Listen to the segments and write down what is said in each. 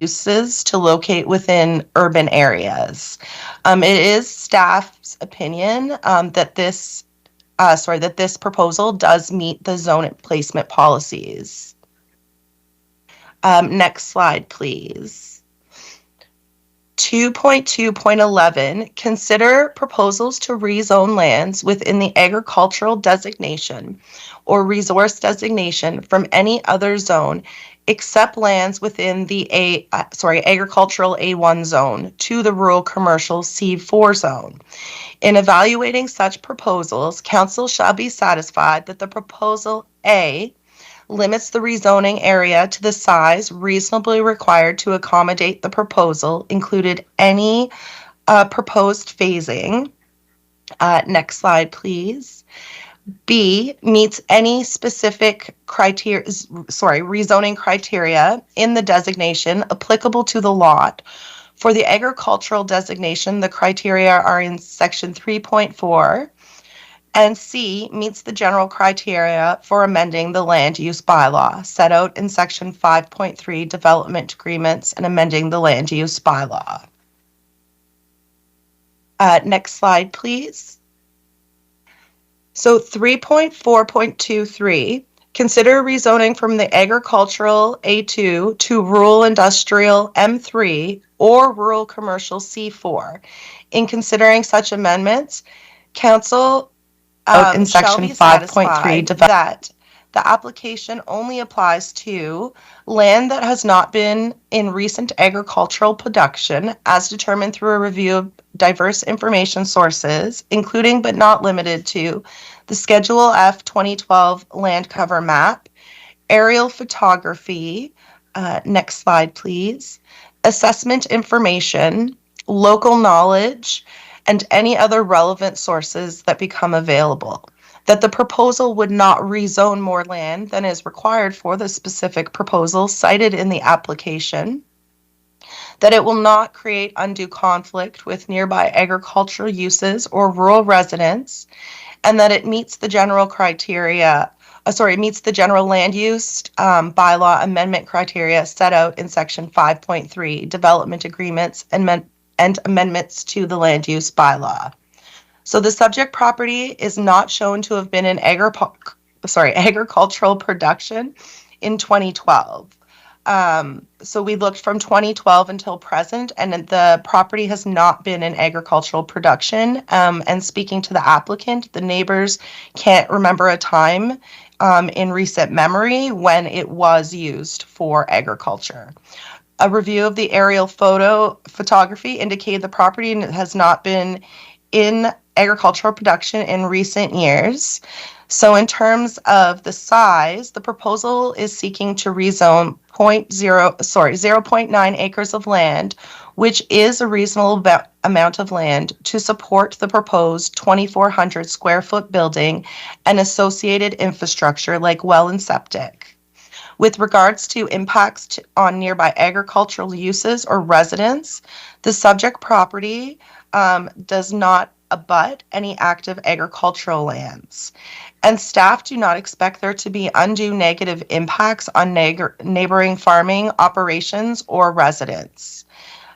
uses to locate within urban areas. It is staff's opinion that this proposal does meet the zone placement policies. Next slide, please. 2.2.11, consider proposals to rezone lands within the agricultural designation or resource designation from any other zone except lands within the agricultural A1 zone to the rural commercial C4 zone. In evaluating such proposals, council shall be satisfied that the proposal A limits the rezoning area to the size reasonably required to accommodate the proposal, included any proposed phasing. Next slide, please. B, meets any specific rezoning criteria in the designation applicable to the lot. For the agricultural designation, the criteria are in section 3.4. And C, meets the general criteria for amending the land use bylaw set out in section 5.3, development agreements and amending the land use bylaw. Next slide, please. So 3.4.23, consider rezoning from the agricultural A2 to rural industrial M3 or rural commercial C4. In considering such amendments, council in section 5.3 that the application only applies to land that has not been in recent agricultural production as determined through a review of diverse information sources, including but not limited to the Schedule F 2012 land cover map, aerial photography, next slide please, assessment information, local knowledge, and any other relevant sources that become available. That the proposal would not rezone more land than is required for the specific proposal cited in the application. That it will not create undue conflict with nearby agricultural uses or rural residents, and that it meets the general criteria, meets the general land use bylaw amendment criteria set out in section 5.3, development agreements and amendments to the land use bylaw. So the subject property is not shown to have been in agricultural production in 2012. So we looked from 2012 until present, and the property has not been in agricultural production. And speaking to the applicant, the neighbors can't remember a time in recent memory when it was used for agriculture. A review of the aerial photography indicated the property has not been in agricultural production in recent years. So in terms of the size, the proposal is seeking to rezone 0.9 acres of land, which is a reasonable amount of land to support the proposed 2,400 square foot building and associated infrastructure like well and septic. With regards to impacts on nearby agricultural uses or residents, the subject property does not abut any active agricultural lands. And staff do not expect there to be undue negative impacts on neighboring farming operations or residents.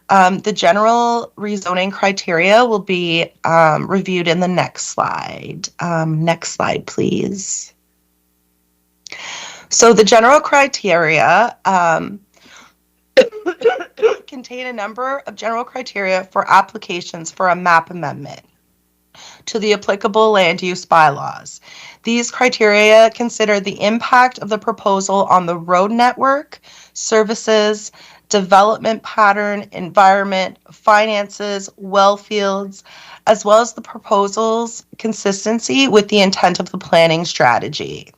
The general rezoning criteria will be reviewed in the next slide. Next slide, please. So the general criteria contain a number of general criteria for applications for a map amendment to the applicable land use bylaws. These criteria consider the impact of the proposal on the road network, services, development pattern, environment, finances, well fields, as well as the proposal's consistency with the intent of the planning strategy.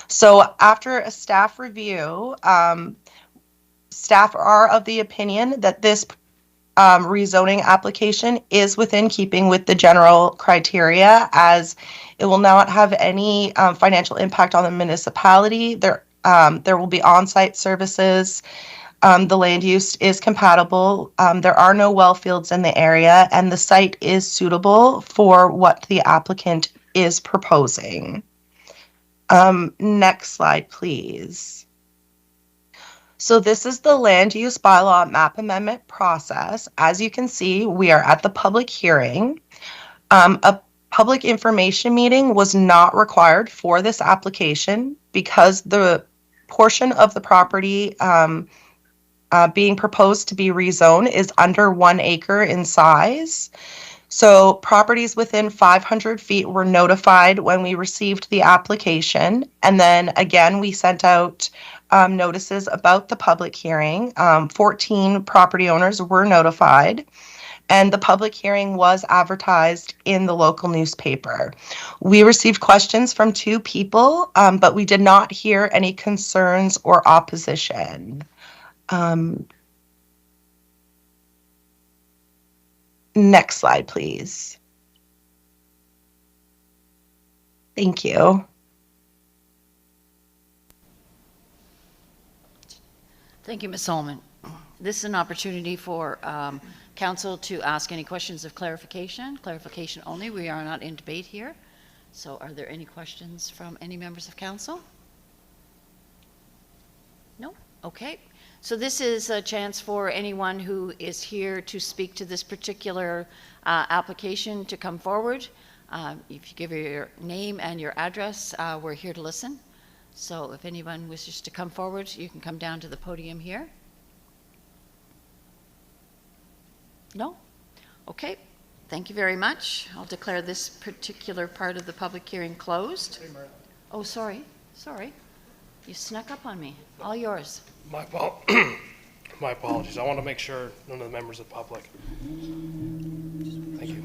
So after a staff review, staff are of the opinion that this rezoning application is within keeping with the general criteria, as it will not have any financial impact on the municipality. There will be on-site services. The land use is compatible. There are no well fields in the area, and the site is suitable for what the applicant is proposing. Next slide, please. So this is the land use bylaw map amendment process. As you can see, we are at the public hearing. A public information meeting was not required for this application because the portion of the property being proposed to be rezoned is under 1 acre in size. So properties within 500 feet were notified when we received the application. And then again, we sent out notices about the public hearing. 14 property owners were notified. And the public hearing was advertised in the local newspaper. We received questions from 2 people, but we did not hear any concerns or opposition. Next slide, please. Thank you. Thank you, Ms. Solomon. This is an opportunity for council to ask any questions of clarification only. We are not in debate here. So are there any questions from any members of council? No? Okay. So this is a chance for anyone who is here to speak to this particular application to come forward. If you give your name and your address, we're here to listen. So if anyone wishes to come forward, you can come down to the podium here. No? Okay. Thank you very much. I'll declare this particular part of the public hearing closed. Oh, sorry. Sorry. You snuck up on me. All yours. My apologies. I want to make sure none of the members of the public, thank you,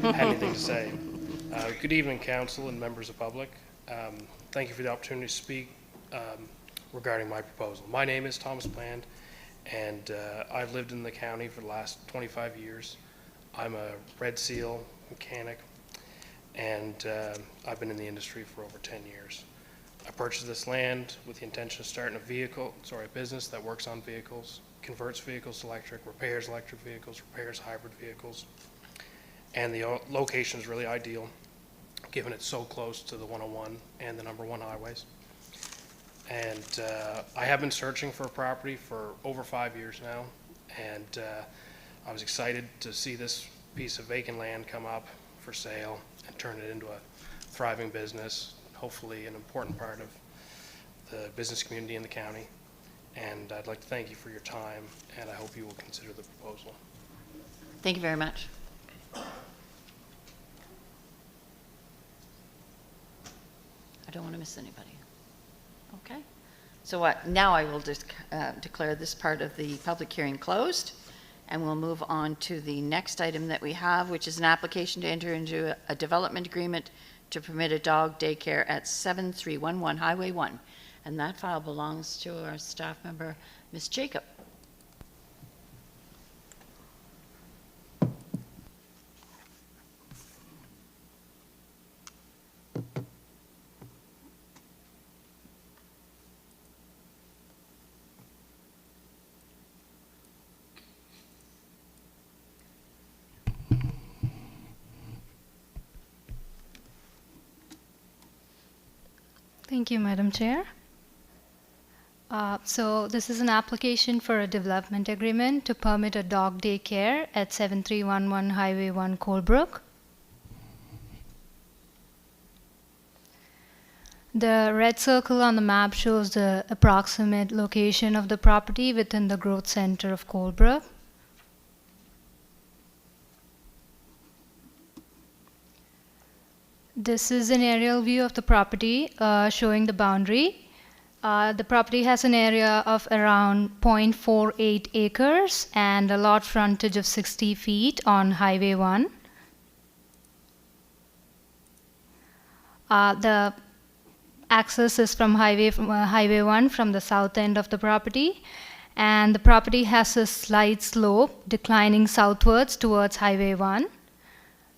had anything to say. Good evening, council and members of public. Thank you for the opportunity to speak regarding my proposal. My name is Thomas Bland, and I've lived in the county for the last 25 years. I'm a red seal mechanic, and I've been in the industry for over 10 years. I purchased this land with the intention of starting a business that works on vehicles, converts vehicles to electric, repairs electric vehicles, repairs hybrid vehicles. And the location is really ideal, given it's so close to the 101 and the number 1 highways. And I have been searching for a property for over 5 years now, and I was excited to see this piece of vacant land come up for sale and turn it into a thriving business, hopefully an important part of the business community in the county. And I'd like to thank you for your time, and I hope you will consider the proposal. Thank you very much. I don't want to miss anybody. Okay. So now I will just declare this part of the public hearing closed, and we'll move on to the next item that we have, which is an application to enter into a development agreement to permit a dog daycare at 7311 Highway 1. And that file belongs to our staff member, Ms. Jacob. Thank you, Madam Chair. So this is an application for a development agreement to permit a dog daycare at 7311 Highway 1, Coldbrook. The red circle on the map shows the approximate location of the property within the growth center of Coldbrook. This is an aerial view of the property showing the boundary. The property has an area of around 0.48 acres and a lot frontage of 60 feet on Highway 1. The access is from Highway 1 from the south end of the property, and the property has a slight slope declining southwards towards Highway 1.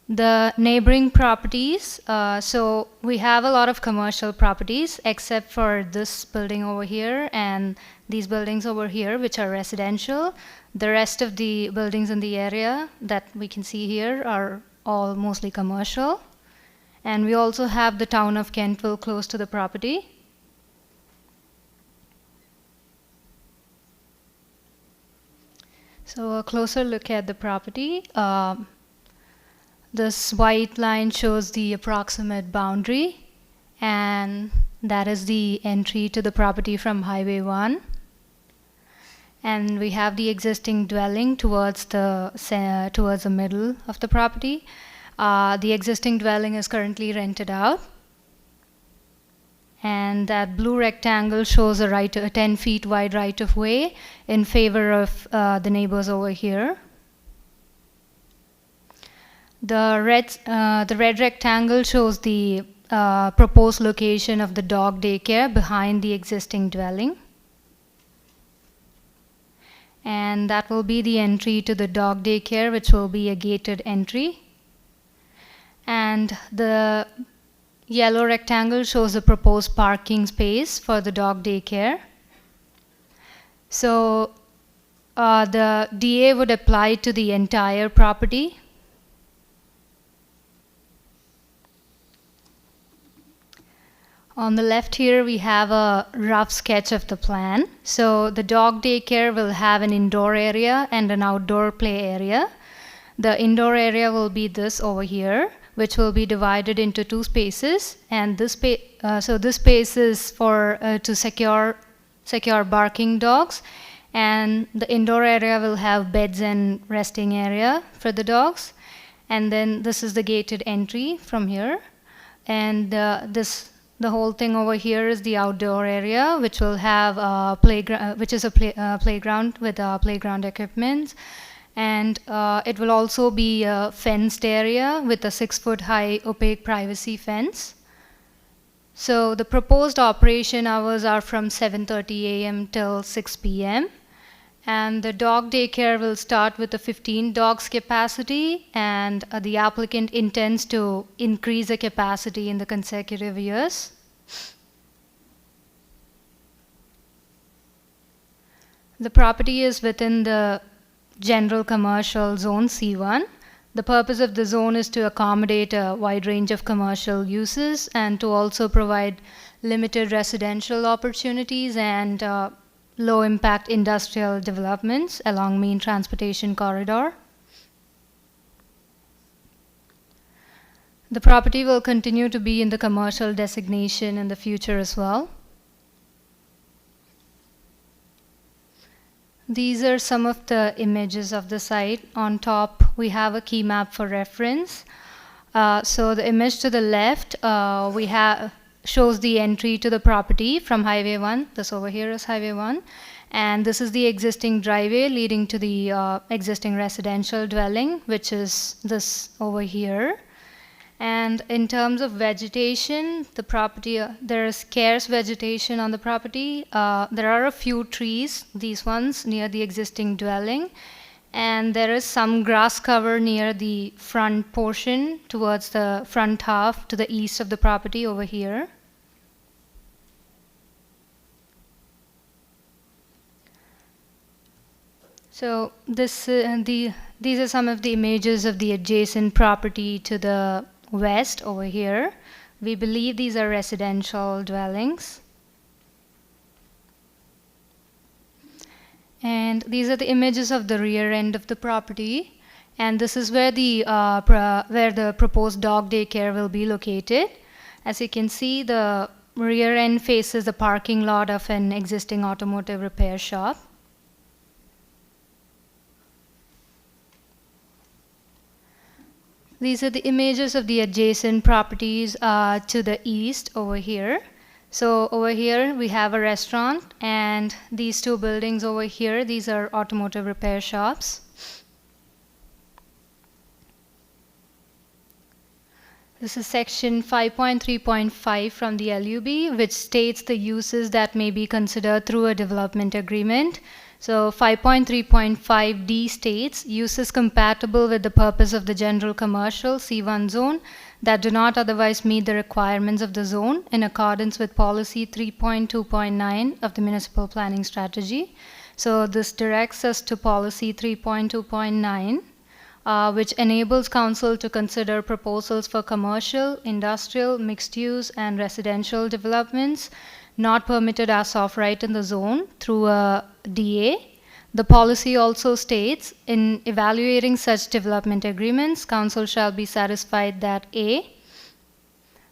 The neighboring properties, so we have a lot of commercial properties except for this building over here and these buildings over here, which are residential. The rest of the buildings in the area that we can see here are all mostly commercial. And we also have the town of Kentville close to the property. So a closer look at the property. This white line shows the approximate boundary, and that is the entry to the property from Highway 1. And we have the existing dwelling towards the middle of the property. The existing dwelling is currently rented out. And that blue rectangle shows a 10 feet wide right of way in favor of the neighbors over here. The red rectangle shows the proposed location of the dog daycare behind the existing dwelling. And that will be the entry to the dog daycare, which will be a gated entry. And the yellow rectangle shows the proposed parking space for the dog daycare. So the DA would apply to the entire property. On the left here, we have a rough sketch of the plan. So the dog daycare will have an indoor area and an outdoor play area. The indoor area will be this over here, which will be divided into two spaces. And this space is for to secure barking dogs. And the indoor area will have beds and resting area for the dogs. And then this is the gated entry from here. And the whole thing over here is the outdoor area, which will have a playground, which is a playground with playground equipment, and it will also be a fenced area with a 6-foot high opaque privacy fence. So the proposed operation hours are from 7:30 a.m. till 6 p.m. And the dog daycare will start with a 15 dogs capacity, and the applicant intends to increase the capacity in the consecutive years. The property is within the general commercial zone C1. The purpose of the zone is to accommodate a wide range of commercial uses and to also provide limited residential opportunities and low-impact industrial developments along main transportation corridor. The property will continue to be in the commercial designation in the future as well. These are some of the images of the site. On top, we have a key map for reference. So the image to the left, shows the entry to the property from Highway 1. This over here is Highway 1. And this is the existing driveway leading to the existing residential dwelling, which is this over here. And in terms of vegetation, the property, there is scarce vegetation on the property. There are a few trees, these ones, near the existing dwelling. And there is some grass cover near the front portion towards the front half to the east of the property over here. So these are some of the images of the adjacent property to the west over here. We believe these are residential dwellings. And these are the images of the rear end of the property. And this is where the proposed dog daycare will be located. As you can see, the rear end faces the parking lot of an existing automotive repair shop. These are the images of the adjacent properties to the east over here. So over here we have a restaurant, and these two buildings over here, these are automotive repair shops. This is section 5.3.5 from the LUB, which states the uses that may be considered through a development agreement. So 5.3.5D states uses compatible with the purpose of the general commercial C1 zone that do not otherwise meet the requirements of the zone in accordance with policy 3.2.9 of the municipal planning strategy. So this directs us to policy 3.2.9, which enables council to consider proposals for commercial, industrial, mixed use and residential developments not permitted as of right in the zone through a DA The policy also states, in evaluating such development agreements, Council shall be satisfied that A,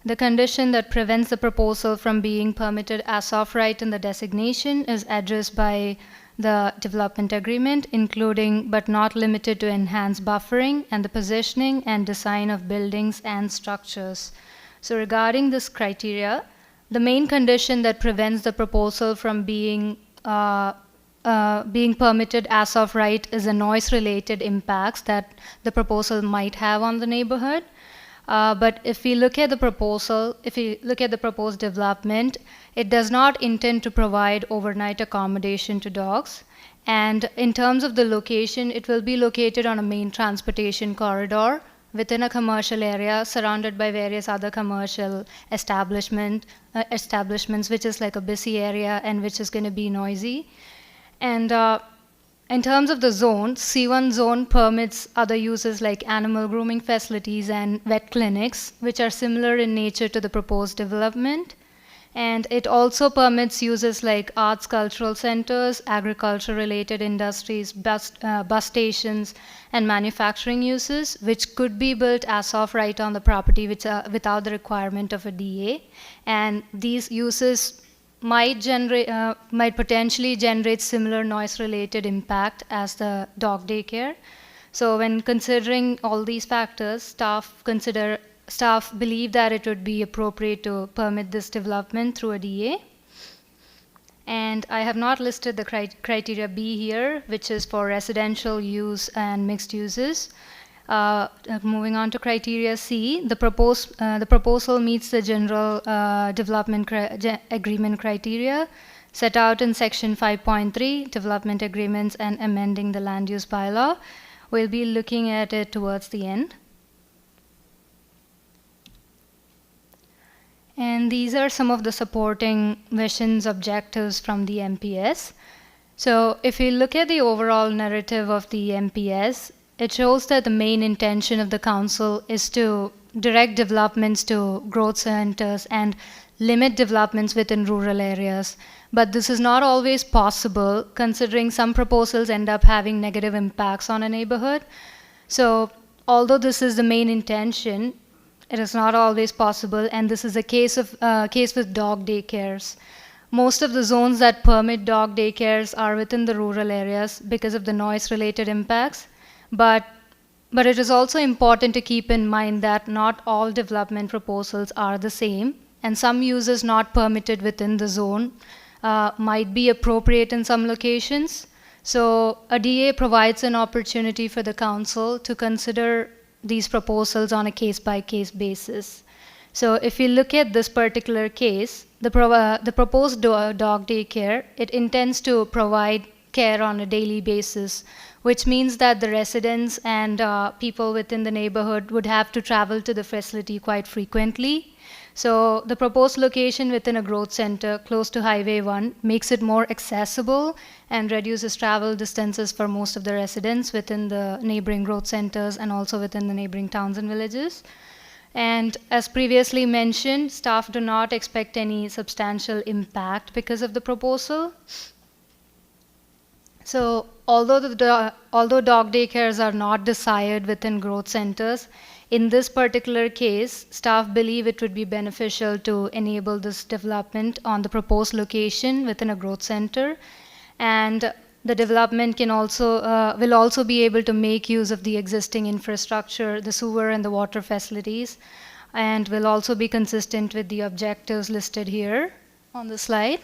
the condition that prevents the proposal from being permitted as of right in the designation is addressed by the development agreement, including but not limited to enhanced buffering and the positioning and design of buildings and structures. So regarding this criteria, the main condition that prevents the proposal from being permitted as of right is the noise-related impacts that the proposal might have on the neighborhood. But if we look at the proposal, if we look at the proposed development, it does not intend to provide overnight accommodation to dogs. And in terms of the location, it will be located on a main transportation corridor within a commercial area surrounded by various other commercial establishments, which is like a busy area and which is going to be noisy. And in terms of the zone, C1 zone permits other uses like animal grooming facilities and vet clinics, which are similar in nature to the proposed development. And it also permits uses like arts, cultural centers, agriculture-related industries, bus stations, and manufacturing uses, which could be built as of right on the property without the requirement of a DA. And these uses might potentially generate similar noise-related impact as the dog daycare. So when considering all these factors, staff believe that it would be appropriate to permit this development through a DA. And I have not listed the criteria B here, which is for residential use and mixed uses. Moving on to criteria C, the proposal meets the general development agreement criteria set out in section 5.3, development agreements and amending the land use bylaw. We'll be looking at it towards the end. And these are some of the supporting visions, objectives from the MPS. So if we look at the overall narrative of the MPS, it shows that the main intention of the council is to direct developments to growth centers and limit developments within rural areas. But this is not always possible, considering some proposals end up having negative impacts on a neighborhood. So although this is the main intention, it is not always possible, and this is a case with dog daycares. Most of the zones that permit dog daycares are within the rural areas because of the noise-related impacts. But it is also important to keep in mind that not all development proposals are the same, and some uses not permitted within the zone might be appropriate in some locations. So a DA provides an opportunity for the council to consider these proposals on a case-by-case basis. So if you look at this particular case, the proposed dog daycare, it intends to provide care on a daily basis, which means that the residents and people within the neighborhood would have to travel to the facility quite frequently. So the proposed location within a growth center close to Highway 1 makes it more accessible and reduces travel distances for most of the residents within the neighboring growth centers and also within the neighboring towns and villages. And as previously mentioned, staff do not expect any substantial impact because of the proposal. So although dog daycares are not desired within growth centers, in this particular case, staff believe it would be beneficial to enable this development on the proposed location within a growth center. And the development will also be able to make use of the existing infrastructure, the sewer and the water facilities, and will also be consistent with the objectives listed here on the slide.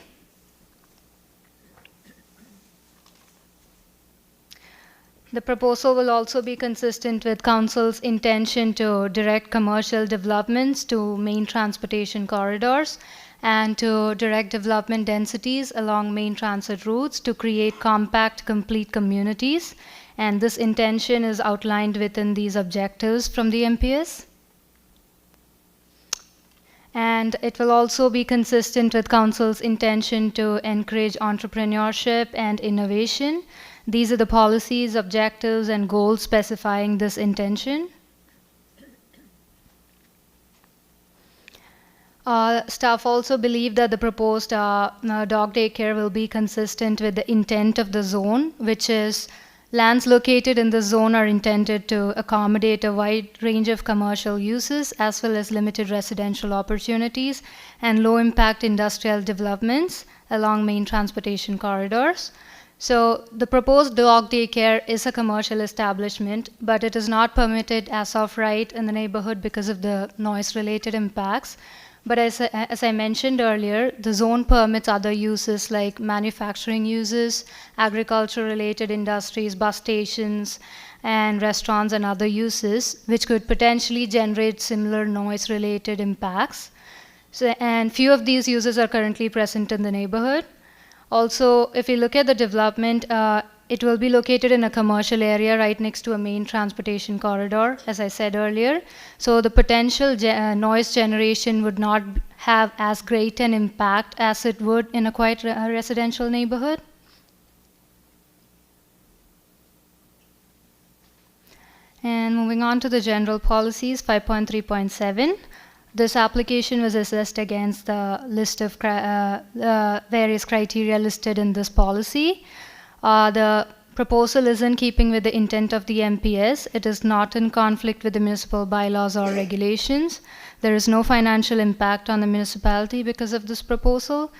The proposal will also be consistent with Council's intention to direct commercial developments to main transportation corridors and to direct development densities along main transit routes to create compact, complete communities. And this intention is outlined within these objectives from the MPS. And it will also be consistent with Council's intention to encourage entrepreneurship and innovation. These are the policies, objectives, and goals specifying this intention. Staff also believe that the proposed dog daycare will be consistent with the intent of the zone, which is lands located in the zone are intended to accommodate a wide range of commercial uses as well as limited residential opportunities and low-impact industrial developments along main transportation corridors. So the proposed dog daycare is a commercial establishment, but it is not permitted as of right in the neighborhood because of the noise-related impacts. But as I mentioned earlier, the zone permits other uses like manufacturing uses, agriculture-related industries, bus stations, and restaurants and other uses, which could potentially generate similar noise-related impacts. So, and few of these uses are currently present in the neighborhood. Also, if you look at the development, it will be located in a commercial area right next to a main transportation corridor, as I said earlier. So the potential noise generation would not have as great an impact as it would in a quite residential neighborhood. And moving on to the general policies, 5.3.7. This application was assessed against the list of various criteria listed in this policy. The proposal is in keeping with the intent of the MPS. It is not in conflict with the municipal bylaws or regulations. There is no financial impact on the municipality because of this proposal.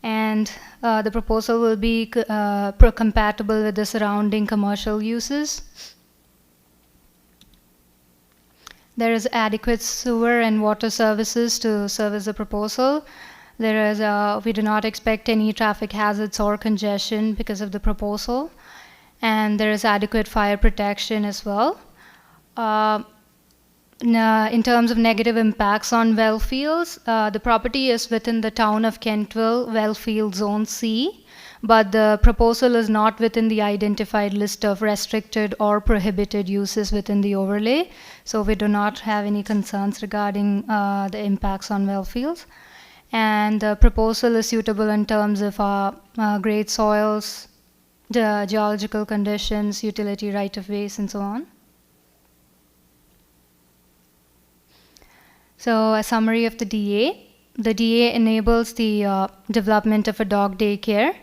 And the proposal will be compatible with the surrounding commercial uses. There is adequate sewer and water services to service the proposal. We do not expect any traffic hazards or congestion because of the proposal. And there is adequate fire protection as well. In terms of negative impacts on well fields, the property is within the town of Kentville Wellfield Zone C, but the proposal is not within the identified list of restricted or prohibited uses within the overlay. So we do not have any concerns regarding the impacts on well fields. And the proposal is suitable in terms of grade soils, the geological conditions, utility right-of-ways, and so on. So a summary of the DA. The DA enables the development of a dog daycare.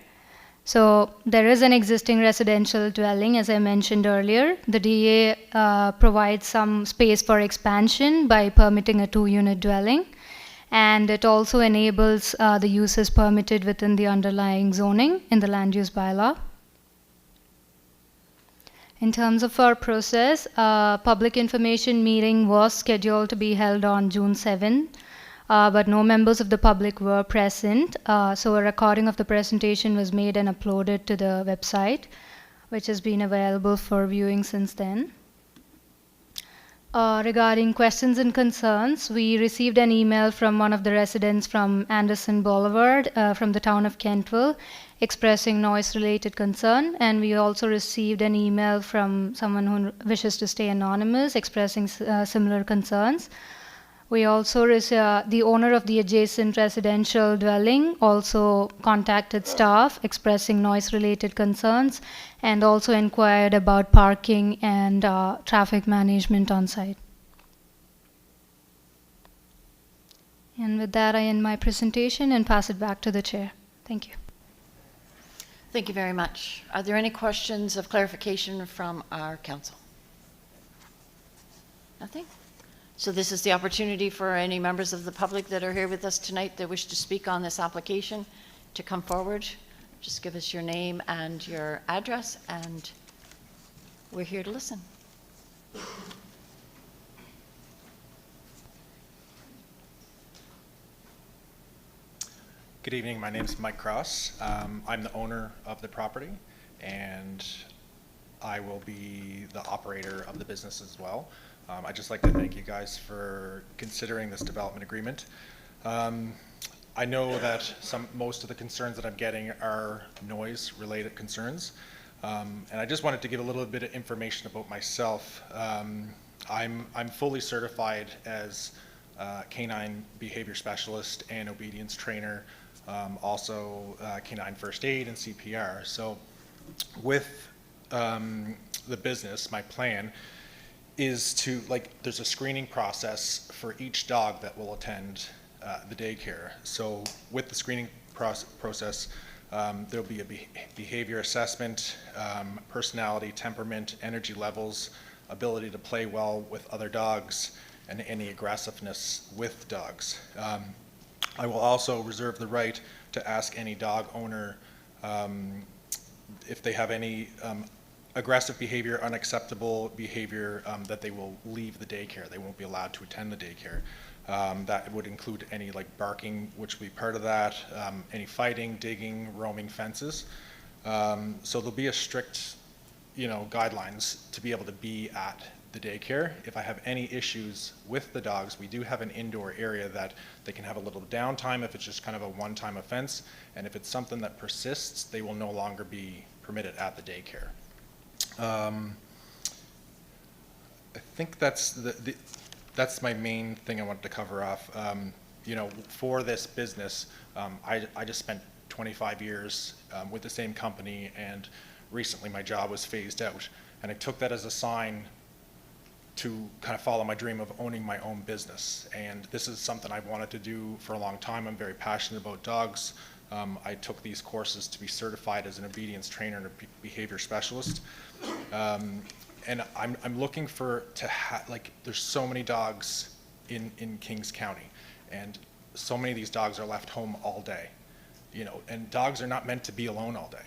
So there is an existing residential dwelling, as I mentioned earlier. The DA provides some space for expansion by permitting a 2-unit dwelling. And it also enables the uses permitted within the underlying zoning in the land use bylaw. In terms of our process, public information meeting was scheduled to be held on June 7th, but no members of the public were present. So a recording of the presentation was made and uploaded to the website, which has been available for viewing since then. Regarding questions and concerns, we received an email from one of the residents from Anderson Boulevard from the town of Kentville expressing noise-related concern, and we also received an email from someone who wishes to stay anonymous expressing similar concerns. We also received the owner of the adjacent residential dwelling also contacted staff expressing noise-related concerns and also inquired about parking and traffic management on site. And with that, I end my presentation and pass it back to the chair. Thank you. Thank you very much. Are there any questions of clarification from our council? Nothing? So this is the opportunity for any members of the public that are here with us tonight that wish to speak on this application to come forward. Just give us your name and your address, and we're here to listen. Good evening, my name is Mike Cross. I'm the owner of the property, and I will be the operator of the business as well. I'd just like to thank you guys for considering this development agreement. I know that most of the concerns that I'm getting are noise-related concerns, and I just wanted to give a little bit of information about myself. I'm fully certified as canine behavior specialist and obedience trainer, also canine first aid and CPR. So with the business, my plan is to, there's a screening process for each dog that will attend the daycare. So with the screening process, there'll be a behavior assessment, personality, temperament, energy levels, ability to play well with other dogs, and any aggressiveness with dogs. I will also reserve the right to ask any dog owner if they have any aggressive behavior, unacceptable behavior, that they will leave the daycare. They won't be allowed to attend the daycare. That would include any like barking, which will be part of that, any fighting, digging, roaming fences. So there'll be a strict, guidelines to be able to be at the daycare. If I have any issues with the dogs, we do have an indoor area that they can have a little downtime if it's just kind of a one-time offense. And if it's something that persists, they will no longer be permitted at the daycare. I think that's that's my main thing I wanted to cover off. For this business, I just spent 25 years with the same company, and recently my job was phased out. And I took that as a sign to kind of follow my dream of owning my own business. And this is something I've wanted to do for a long time. I'm very passionate about dogs. I took these courses to be certified as an obedience trainer and a behavior specialist. And I'm looking there's so many dogs in Kings County, and so many of these dogs are left home all day, and dogs are not meant to be alone all day.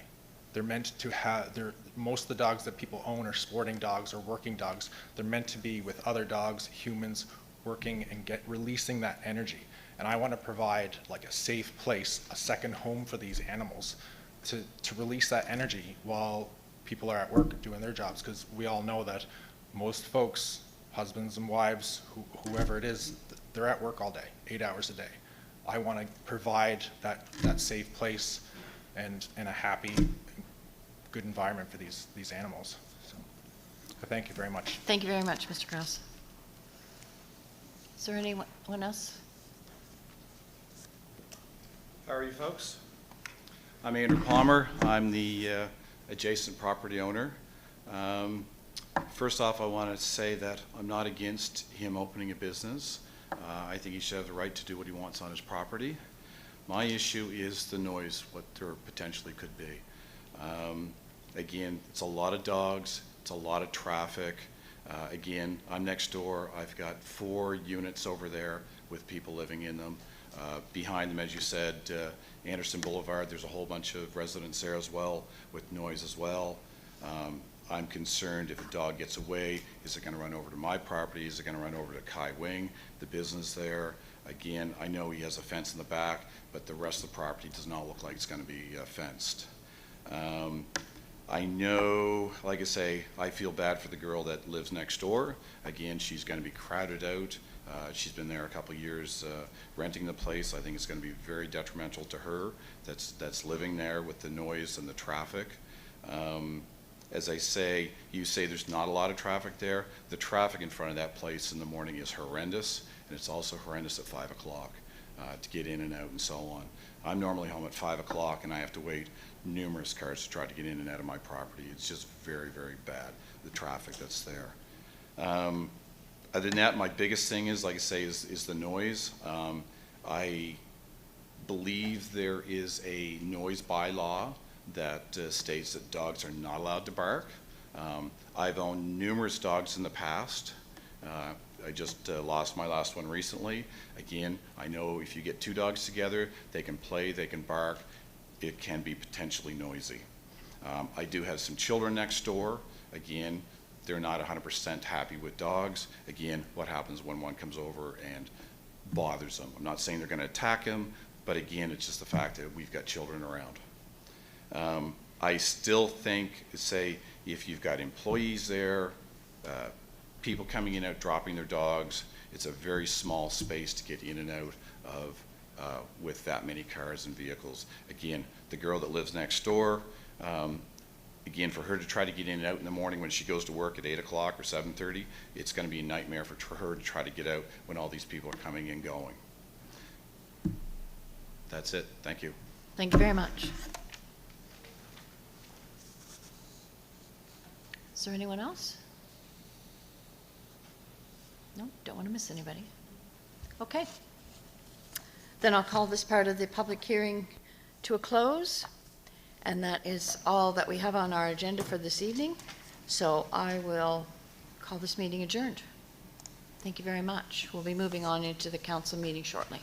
They're meant to most of the dogs that people own are sporting dogs or working dogs. They're meant to be with other dogs, humans, working and releasing that energy. And I want to provide like a safe place, a second home for these animals to release that energy while people are at work doing their jobs, because we all know that most folks, husbands and wives, whoever it is, they're at work all day, 8 hours a day. I want to provide that safe place and a happy, good environment for these animals. So I thank you very much. Thank you very much, Mr. Krause. Is there anyone else? How are you folks? I'm Andrew Palmer. I'm the adjacent property owner. First off, I want to say that I'm not against him opening a business. I think he should have the right to do what he wants on his property. My issue is the noise, what there potentially could be. Again, it's a lot of dogs, it's a lot of traffic. Again, I'm next door. I've got 4 units over there with people living in them. Behind them, as you said, Anderson Boulevard, there's a whole bunch of residents there as well with noise as well. I'm concerned if a dog gets away, is it going to run over to my property? Is it going to run over to Kai Wing, the business there? Again, I know he has a fence in the back, but the rest of the property does not look like it's going to be fenced. I know, like I say, I feel bad for the girl that lives next door. Again, she's going to be crowded out. She's been there a couple of years renting the place. I think it's going to be very detrimental to her that's living there with the noise and the traffic. As I say, you say there's not a lot of traffic there. The traffic in front of that place in the morning is horrendous, and it's also horrendous at 5 o'clock to get in and out and so on. I'm normally home at 5 o'clock, and I have to wait numerous cars to try to get in and out of my property. It's just very, very bad, the traffic that's there. Other than that, my biggest thing is, like I say, is the noise. I believe there is a noise bylaw that states that dogs are not allowed to bark. I've owned numerous dogs in the past. I just lost my last one recently. Again, I know if you get 2 dogs together, they can play, they can bark. It can be potentially noisy. I do have some children next door. Again, they're not 100% happy with dogs. Again, what happens when one comes over and bothers them? I'm not saying they're going to attack him, but again, it's just the fact that we've got children around. I still think, say, if you've got employees there, people coming in and out, dropping their dogs, it's a very small space to get in and out of with that many cars and vehicles. Again, the girl that lives next door, again, for her to try to get in and out in the morning when she goes to work at 8 o'clock or 7:30, it's going to be a nightmare for her to try to get out when all these people are coming and going. That's it. Thank you. Thank you very much. Is there anyone else? No, don't want to miss anybody. Okay. Then I'll call this part of the public hearing to a close, and that is all that we have on our agenda for this evening. So I will call this meeting adjourned. Thank you very much. We'll be moving on into the council meeting shortly.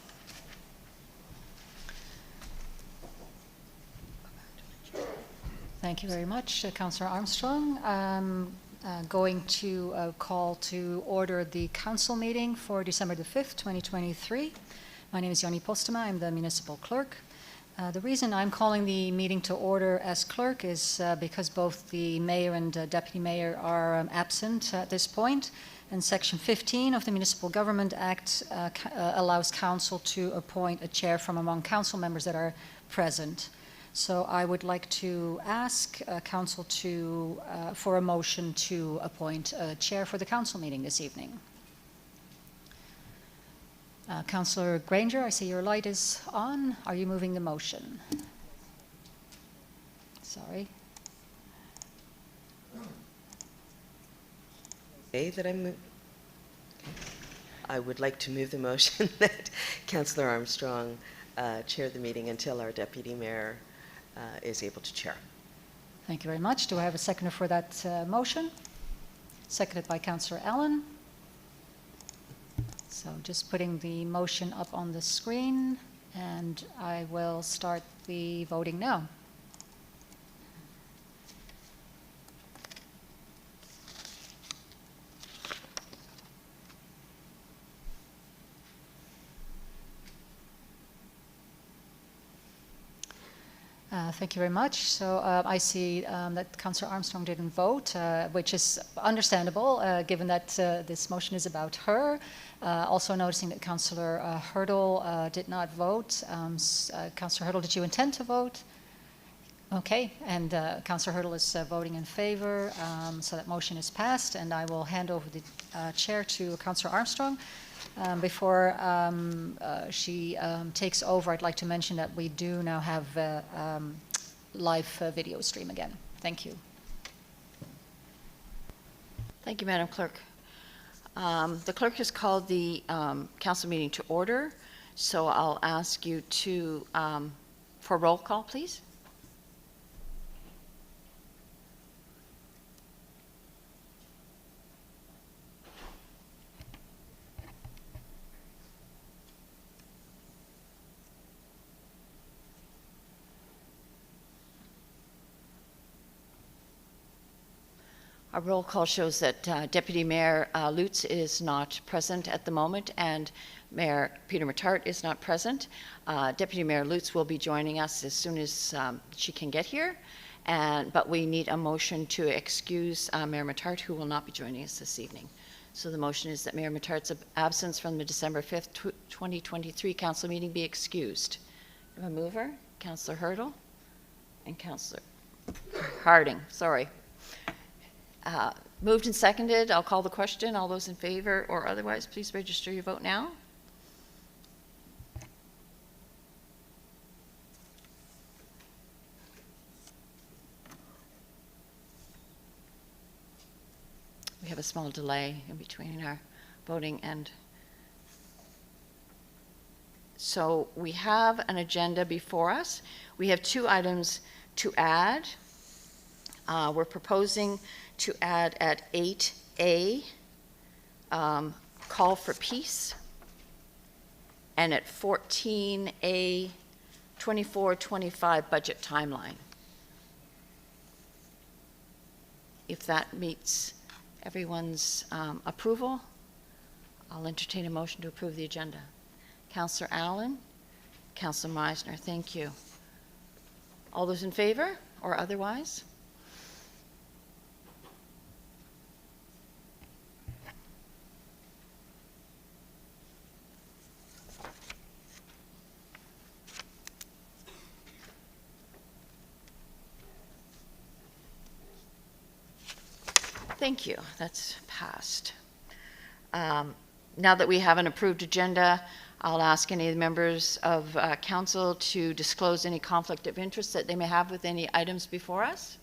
Thank you very much, Councillor Armstrong. Going to call to order the council meeting for December the 5th, 2023. My name is Yoni Postema. I'm the municipal clerk. The reason I'm calling the meeting to order as clerk is because both the mayor and deputy mayor are absent at this point, and Section 15 of the Municipal Government Act allows council to appoint a chair from among council members that are present. So I would like to ask council to for a motion to appoint a chair for the council meeting this evening. Councillor Granger, I see your light is on. Are you moving the motion? Sorry. I would like to move the motion that Councillor Armstrong chair the meeting until our deputy mayor is able to chair. Thank you very much. Do I have a seconder for that motion? Seconded by Councillor Allen. So just putting the motion up on the screen, and I will start the voting now. Thank you very much. So I see that Councillor Armstrong didn't vote, which is understandable, given that this motion is about her. Also noticing that Councillor Hurdle did not vote. Councillor Hurdle, did you intend to vote? Okay, and Councillor Hurdle is voting in favor, so that motion is passed, and I will hand over the chair to Councillor Armstrong. Before she takes over, I'd like to mention that we do now have live video stream again. Thank you. Thank you, Madam Clerk. The clerk has called the council meeting to order, so I'll ask you to, for roll call, please. Our roll call shows that Deputy Mayor Lutz is not present at the moment, and Mayor Peter Matart is not present. Deputy Mayor Lutz will be joining us as soon as she can get here, but we need a motion to excuse Mayor Matart, who will not be joining us this evening. So the motion is that Mayor Matart's absence from the December 5th, 2023 council meeting be excused. A mover, Councillor Hurdle, and Councillor Harding, sorry. Moved and seconded. I'll call the question. All those in favor or otherwise, please register your vote now. We have a small delay in between our voting and... So we have an agenda before us. We have two items to add. We're proposing to add at 8A, call for peace, and at 14A, 24-25 budget timeline. If that meets everyone's approval, I'll entertain a motion to approve the agenda. Councillor Allen, Councillor Meisner, thank you. All those in favor or otherwise? Thank you. That's passed. Now that we have an approved agenda, I'll ask any of the members of council to disclose any conflict of interest that they may have with any items before us.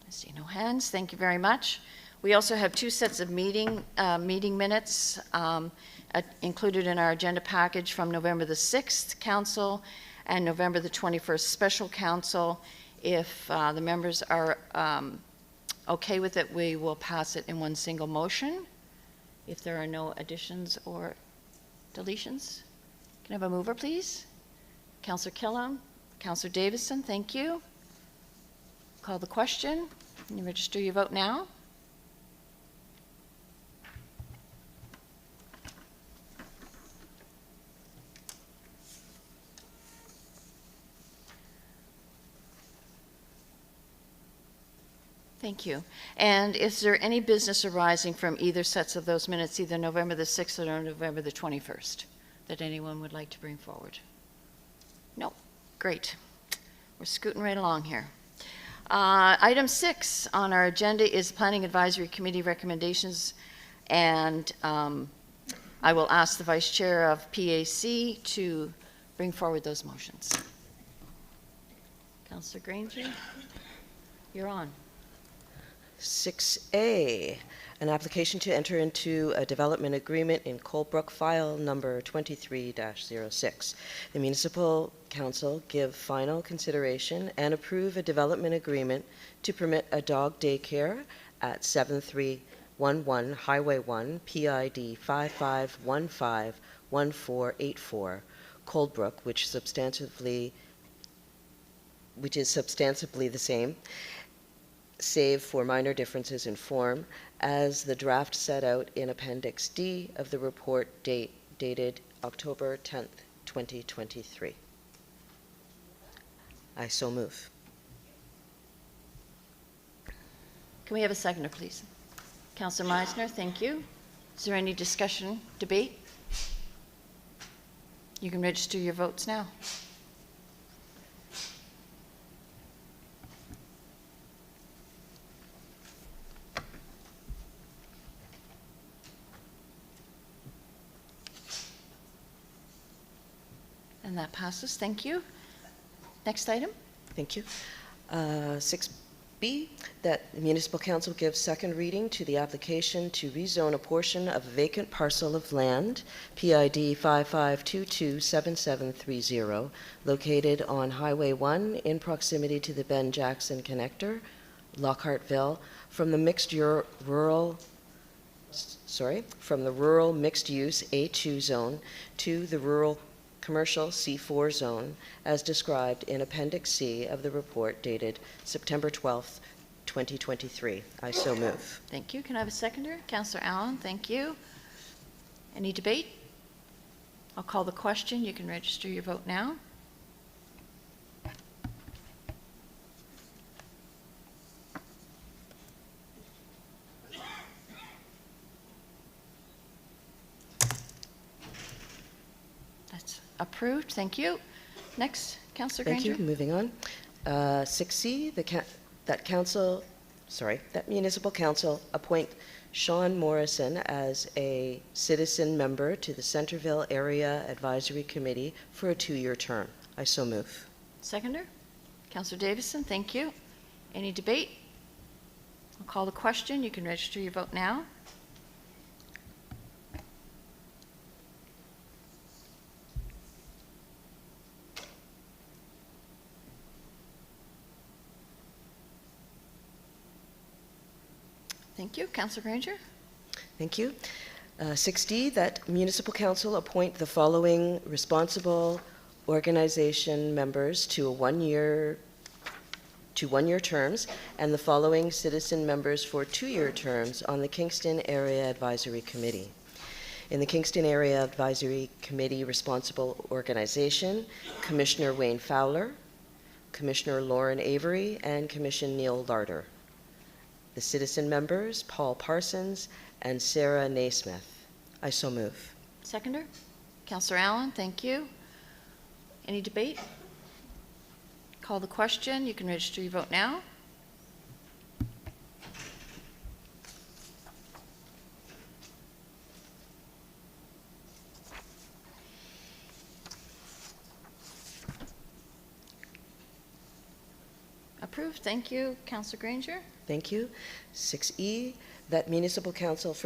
I see no hands. Thank you very much. We also have two sets of meeting minutes included in our agenda package from November the 6th council and November the 21st special council. If the members are okay with it, we will pass it in one single motion. If there are no additions or deletions, can I have a mover, please? Councillor Killam, Councillor Davison, thank you. Call the question. Can you register your vote now? Thank you. And is there any business arising from either sets of those minutes, either November the 6th or November the 21st, that anyone would like to bring forward? No. Great. We're scooting right along here. Item 6 on our agenda is Planning Advisory Committee recommendations, and I will ask the Vice Chair of PAC to bring forward those motions. Councillor Granger, you're on. 6A, an application to enter into a development agreement in Coldbrook, file number 23-06. The Municipal Council give final consideration and approve a development agreement to permit a dog daycare at 7311 Highway 1, PID 55151484, Coldbrook, which is substantively the same, save for minor differences in form, as the draft set out in Appendix D of the report dated October 10th, 2023. I so move. Can we have a seconder, please? Councillor Meisner, thank you. Is there any discussion, debate? You can register your votes now. And that passes. Thank you. Next item. Thank you. 6B, that the Municipal Council gives second reading to the application to rezone a portion of a vacant parcel of land, PID 55227730, located on Highway 1 in proximity to the Ben Jackson Connector, Lockhartville, from the rural mixed-use A2 zone to the rural commercial C4 zone, as described in Appendix C of the report dated September 12th, 2023. I so move. Thank you. Can I have a seconder? Councillor Allen, thank you. Any debate? I'll call the question. You can register your vote now. That's approved. Thank you. Next, Councillor Granger. Thank you. Moving on. 6C, that Municipal Council appoint Sean Morrison as a citizen member to the Centreville Area Advisory Committee for a 2-year term. I so move. Seconder? Councillor Davison, thank you. Any debate? I'll call the question. You can register your vote now. Thank you. Councillor Granger? Thank you. 6D, that Municipal Council appoint the following responsible organization members to one-year terms, and the following citizen members for 2-year terms on the Kingston Area Advisory Committee. In the Kingston Area Advisory Committee responsible organization, Commissioner Wayne Fowler, Commissioner Lauren Avery, and Commissioner Neil Larder. The citizen members, Paul Parsons and Sarah Naismith. I so move. Seconder? Councillor Allen, thank you. Any debate? Call the question. You can register your vote now. Approved. Thank you. Councillor Granger? Thank you. 6E, that Municipal Council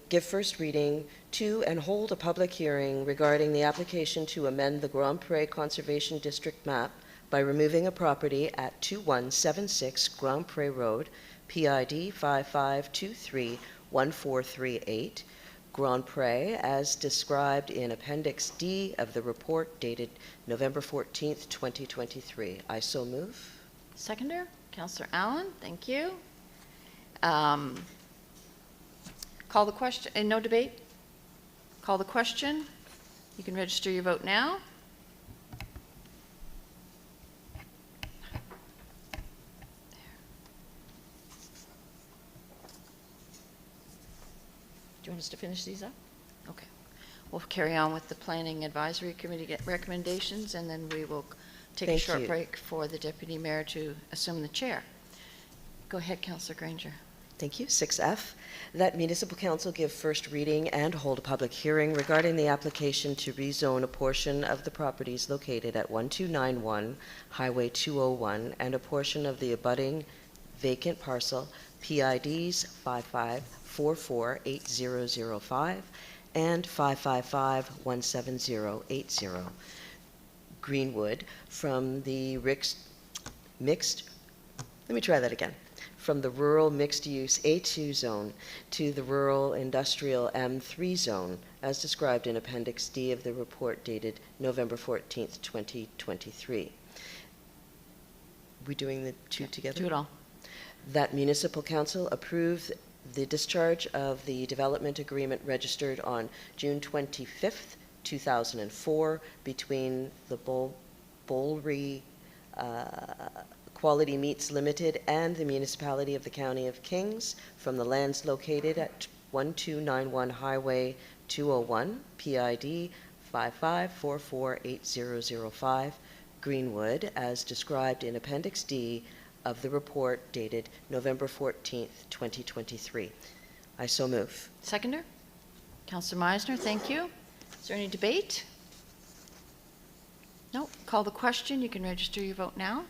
give first reading to and hold a public hearing regarding the application to amend the Grand Pré Conservation District map by removing a property at 2176 Grand Pré Road, PID 55231438, Grand Pré, as described in Appendix D of the report dated November 14th, 2023. I so move. Seconder, Councillor Allen, thank you. Call the question, and no debate? Call the question. You can register your vote now. Do you want us to finish these up? Okay. We'll carry on with the Planning Advisory Committee recommendations, and then we will take a Thank short you. break for the Deputy Mayor to assume the chair. Go ahead, Councillor Granger. Thank you. 6F, that Municipal Council give first reading and hold a public hearing regarding the application to rezone a portion of the properties located at 1291 Highway 201 and a portion of the abutting vacant parcel PIDs 55448005 and 555-17080 Greenwood from the from the rural mixed-use A2 zone to the rural industrial M3 zone, as described in Appendix D of the report dated November 14th, 2023. We doing the two together? Do it all. That Municipal Council approve the discharge of the development agreement registered on June 25th, 2004 between the Bolry Quality Meats Limited and the Municipality of the County of Kings from the lands located at 1291 Highway 201, PID 55448005, Greenwood, as described in Appendix D of the report dated November 14th, 2023. I so move. Seconder? Councillor Meisner, thank you. Is there any debate? No. Call the question. You can register your vote now.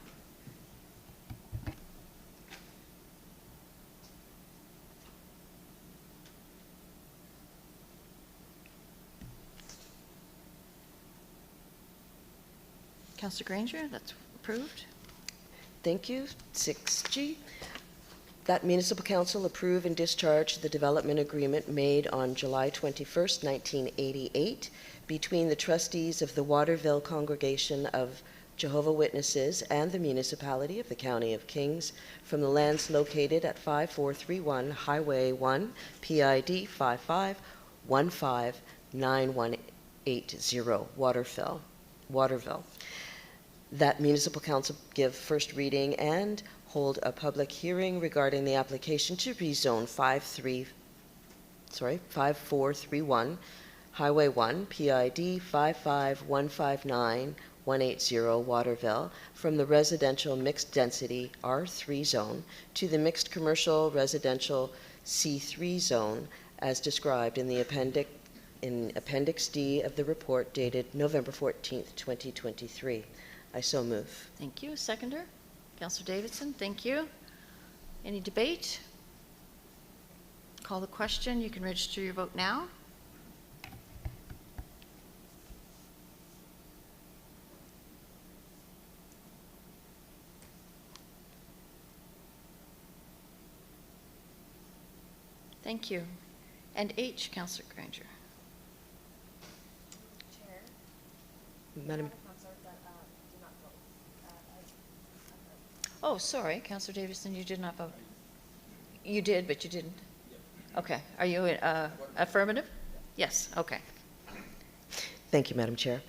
Councillor Granger, that's approved. Thank you. 6G, that Municipal Council approve and discharge the development agreement made on July 21st, 1988 between the trustees of the Waterville Congregation of Jehovah's Witnesses and the Municipality of the County of Kings from the lands located at 5431 Highway 1, PID 55159180, Waterville. That Municipal Council give first reading and hold a public hearing regarding the application to rezone 5431 Highway 1, PID 55159180, Waterville, from the residential mixed density R3 zone to the mixed commercial residential C3 zone as described in the Appendix D of the report dated November 14th, 2023. I so move. Thank you. Seconder? Councillor Davidson, thank you. Any debate? Call the question. You can register your vote now. Thank you. And H, Councillor Granger. Madam, Oh, sorry, Councillor Davidson, you did not vote. You did, but you didn't. Okay. Are you affirmative? Yes. Okay. thank you, Madam Chair.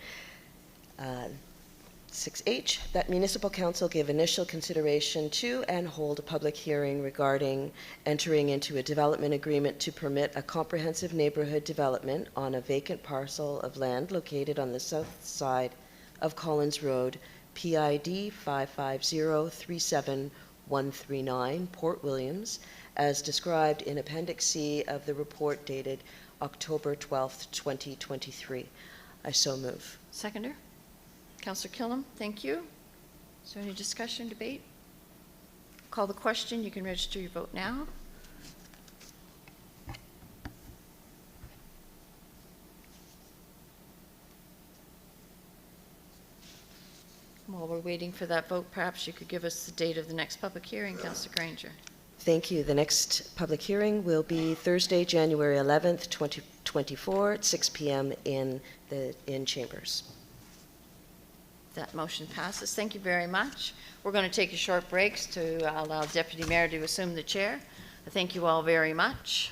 6H, that Municipal Council give initial consideration to and hold a public hearing regarding entering into a development agreement to permit a comprehensive neighborhood development on a vacant parcel of land located on the south side of Collins Road, PID 55037139, Port Williams, as described in Appendix C of the report dated October 12th, 2023. I so move. Seconder? Councillor Killam, thank you. Is there any discussion, debate? Call the question. You can register your vote now. While we're waiting for that vote, perhaps you could give us the date of the next public hearing, Councillor Granger. Thank you. The next public hearing will be Thursday, January 11th, 2024, at 6 p.m. in Chambers. That motion passes. Thank you very much. We're going to take a short break to allow Deputy Mayor to assume the chair. I thank you all very much.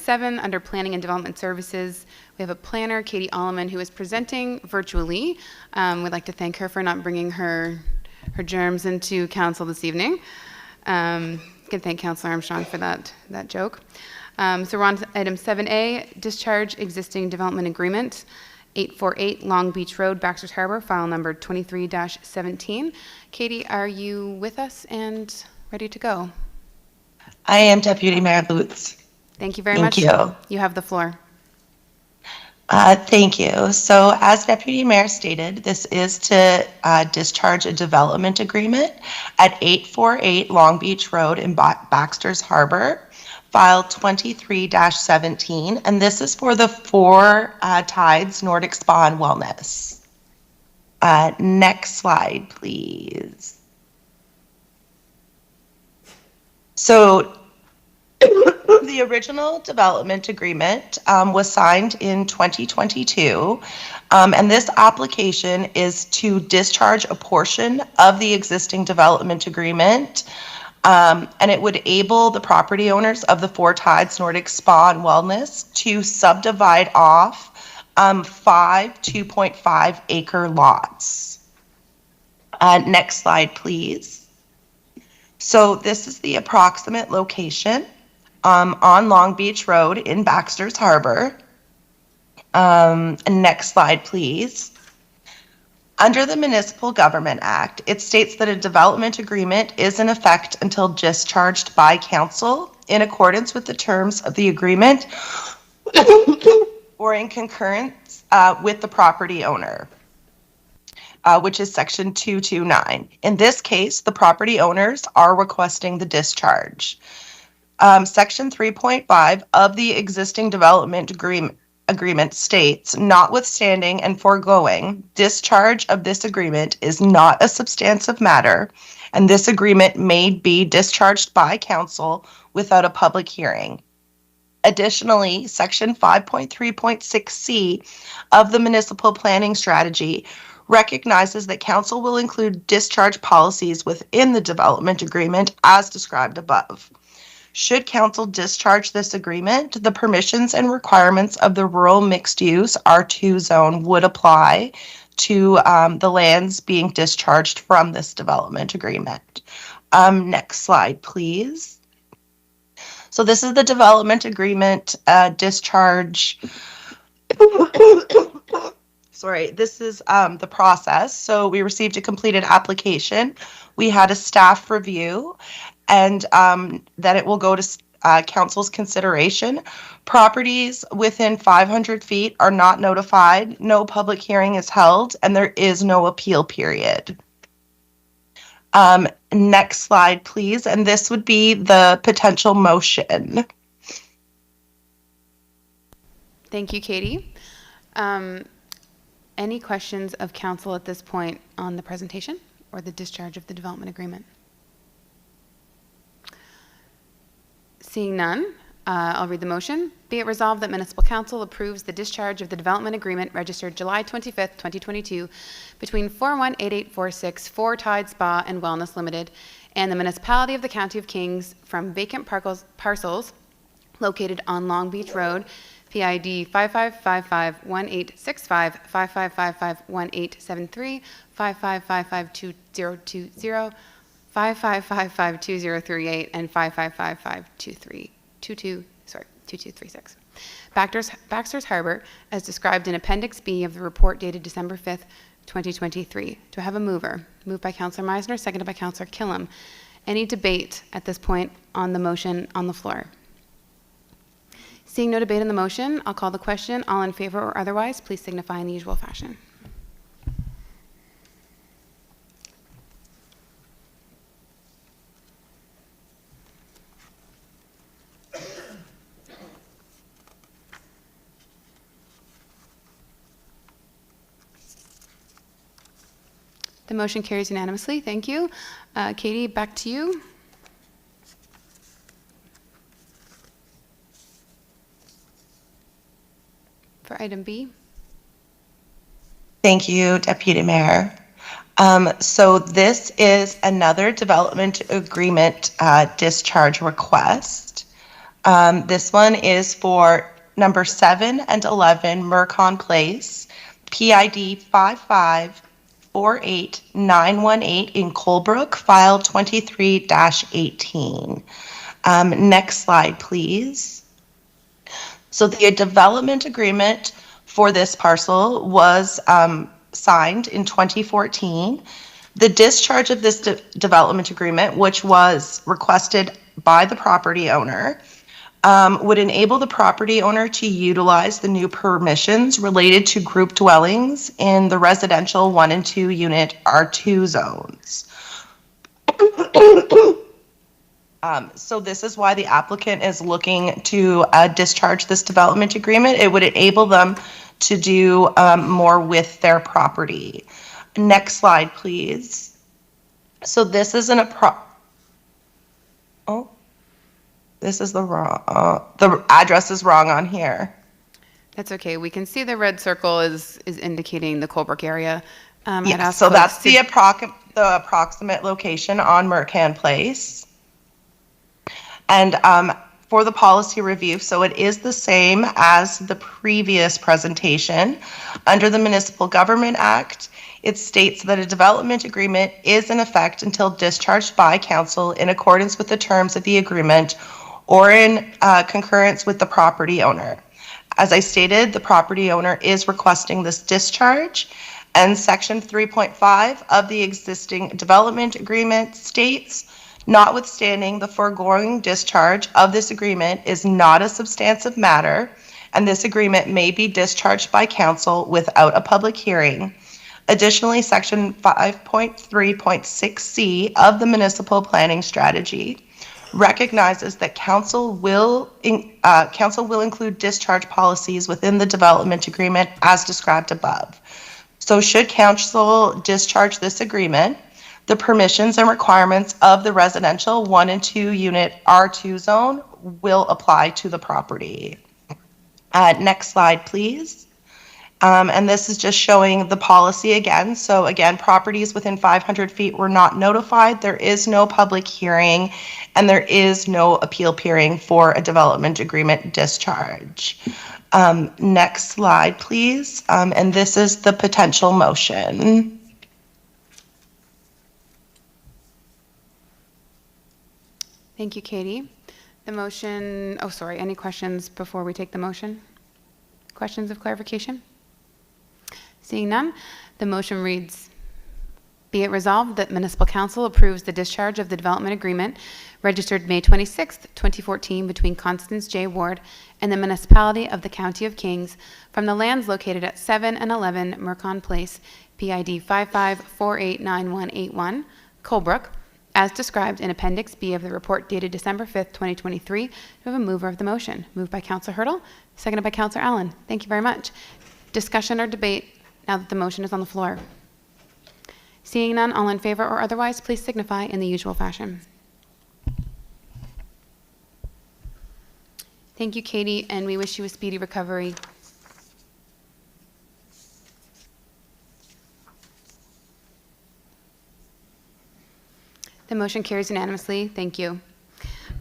7 under Planning and Development Services. We have a planner, Katie Alleman, who is presenting virtually. We'd like to thank her for not bringing her germs into council this evening. Can thank Councillor Armstrong for that joke. So we're on to item 7A, Discharge Existing Development Agreement, 848 Long Beach Road, Baxters Harbour, file number 23-17. Katie, are you with us and ready to go? I am Deputy Mayor Lutz. Thank you very much. Thank you. You have the floor. Thank you. So as Deputy Mayor stated, this is to discharge a development agreement at 848 Long Beach Road in Baxters Harbour, file 23-17, and this is for the Four Tides Nordic Spa and Wellness. Next slide, please. So the original development agreement was signed in 2022, and this application is to discharge a portion of the existing development agreement, and it would enable the property owners of the Four Tides Nordic Spa and Wellness to subdivide off 5 2.5 acre lots. Next slide, please. So this is the approximate location on Long Beach Road in Baxters Harbour. Next slide, please. Under the Municipal Government Act, it states that a development agreement is in effect until discharged by council in accordance with the terms of the agreement or in concurrence with the property owner, which is section 229. In this case, the property owners are requesting the discharge. Section 3.5 of the existing development agreement states, notwithstanding and foregoing, discharge of this agreement is not a substantive matter, and this agreement may be discharged by council without a public hearing. Additionally, section 5.3.6C of the municipal planning strategy recognizes that council will include discharge policies within the development agreement as described above. Should council discharge this agreement, the permissions and requirements of the rural mixed-use R2 zone would apply to the lands being discharged from this development agreement. Next slide, please. So this is the development agreement discharge. Sorry, this is the process. So we received a completed application. We had a staff review, and that it will go to council's consideration. Properties within 500 feet are not notified, no public hearing is held, and there is no appeal period. Next slide, please, and this would be the potential motion. Thank you, Katie. Any questions of council at this point on the presentation or the discharge of the development agreement? Seeing none, I'll read the motion. Be it resolved that Municipal Council approves the discharge of the development agreement registered July 25th, 2022 between 418846 Four Tides Spa and Wellness Limited and the Municipality of the County of Kings from vacant parcels located on Long Beach Road, PID 55551865, 55551873, 55552020, 55552038, and 55552236. Baxters Harbour, as described in Appendix B of the report dated December 5th, 2023. Do I have a mover? Moved by Councillor Meisner, seconded by Councillor Killam. Any debate at this point on the motion on the floor? Seeing no debate on the motion, I'll call the question. All in favor or otherwise, please signify in the usual fashion. The motion carries unanimously. Thank you. Katie, back to you. For item B. Thank you, Deputy Mayor. So this is another development agreement discharge request. This one is for number 7 and 11 Mercon Place, PID 5548918 in Coldbrook, file 23-18. Next slide, please. So the development agreement for this parcel was signed in 2014. The discharge of this development agreement, which was requested by the property owner, would enable the property owner to utilize the new permissions related to group dwellings in the residential 1 and 2 unit R2 zones. So this is why the applicant is looking to discharge this development agreement. It would enable them to do more with their property. Next slide, please. So this is this is the wrong, the address is wrong on here. That's okay. We can see the red circle is indicating the Coldbrook area. I'd Yeah, ask so folks that's to- the approximate location on Mercon Place. And for the policy review, so it is the same as the previous presentation. Under the Municipal Government Act, it states that a development agreement is in effect until discharged by council in accordance with the terms of the agreement or in concurrence with the property owner. As I stated, the property owner is requesting this discharge, and Section 3.5 of the existing development agreement states, notwithstanding the foregoing discharge of this agreement is not a substantive matter, and this agreement may be discharged by council without a public hearing. Additionally, Section 5.3.6C of the Municipal Planning Strategy recognizes that council will include discharge policies within the development agreement as described above. So should council discharge this agreement, the permissions and requirements of the residential 1 and 2 unit R2 zone will apply to the property. Next slide, please. And this is just showing the policy again. So again, properties within 500 feet were not notified. There is no public hearing, and there is no appeal period for a development agreement discharge. Next slide, please. And this is the potential motion. Thank you, Katie. The motion, oh, sorry, any questions before we take the motion? Questions of clarification? Seeing none, the motion reads, be it resolved that Municipal Council approves the discharge of the development agreement registered May 26, 2014 between Constance J. Ward and the Municipality of the County of Kings from the lands located at 7 and 11 Mercon Place, PID 55489181, Coldbrook, as described in Appendix B of the report dated December 5th, 2023. Do we have a mover of the motion? Moved by Councillor Hurdle, seconded by Councillor Allen. Thank you very much. Discussion or debate now that the motion is on the floor? Seeing none, all in favor or otherwise, please signify in the usual fashion. Thank you, Katie, and we wish you a speedy recovery. The motion carries unanimously. Thank you.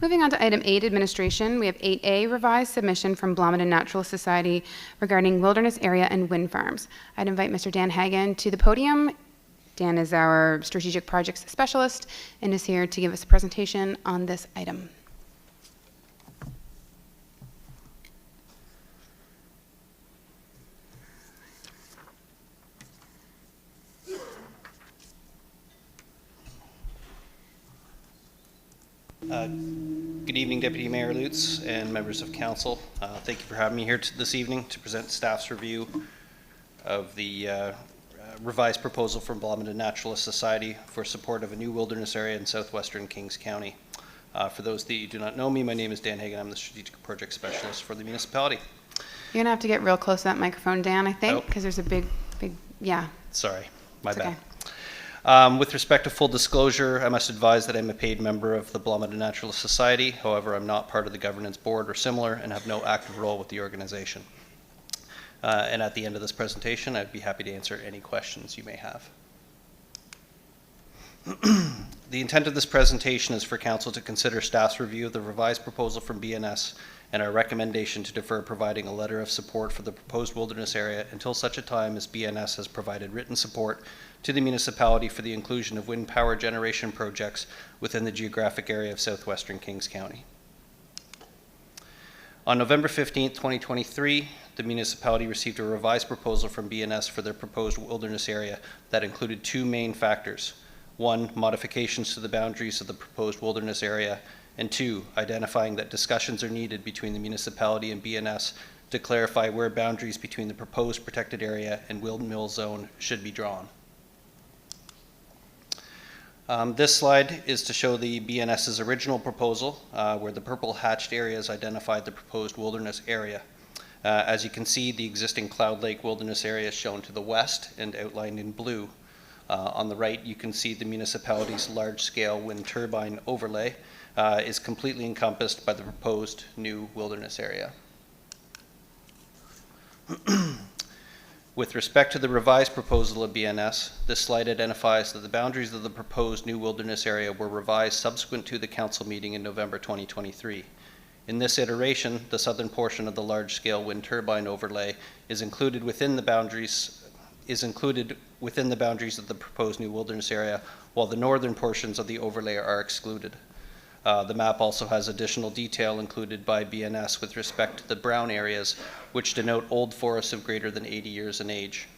Moving on to item 8, administration, we have 8A, revised submission from Blomidon Naturalist Society regarding wilderness area and wind farms. I'd invite Mr. Dan Hagan to the podium. Dan is our strategic projects specialist and is here to give us a presentation on this item. Good evening, Deputy Mayor Lutz and members of council. Thank you for having me here this evening to present staff's review of the revised proposal from Blomidon Naturalist Society for support of a new wilderness area in southwestern Kings County. For those that you do not know me, my name is Dan Hagan. I'm the strategic project specialist for the municipality. You're gonna have to get real close to that microphone, Dan, I think, Oh. because there's a big, yeah. Sorry, my It's bad. okay. With respect to full disclosure, I must advise that I'm a paid member of the Blomidon Naturalist Society. However, I'm not part of the governance board or similar and have no active role with the organization. And at the end of this presentation, I'd be happy to answer any questions you may have. The intent of this presentation is for Council to consider staff's review of the revised proposal from BNS and our recommendation to defer providing a letter of support for the proposed wilderness area until such a time as BNS has provided written support to the municipality for the inclusion of wind power generation projects within the geographic area of southwestern Kings County. On November 15, 2023, the municipality received a revised proposal from BNS for their proposed wilderness area that included two main factors. One, modifications to the boundaries of the proposed wilderness area, and two, identifying that discussions are needed between the municipality and BNS to clarify where boundaries between the proposed protected area and windmill zone should be drawn. This slide is to show the BNS's original proposal, where the purple hatched areas identified the proposed wilderness area. As you can see, the existing Cloud Lake wilderness area is shown to the west and outlined in blue. On the right, you can see the municipality's large-scale wind turbine overlay is completely encompassed by the proposed new wilderness area. With respect to the revised proposal of BNS, this slide identifies that the boundaries of the proposed new wilderness area were revised subsequent to the council meeting in November 2023. In this iteration, the southern portion of the large-scale wind turbine overlay is included within the boundaries of the proposed new wilderness area, while the northern portions of the overlay are excluded. The map also has additional detail included by BNS with respect to the brown areas, which denote old forests of greater than 80 years in age.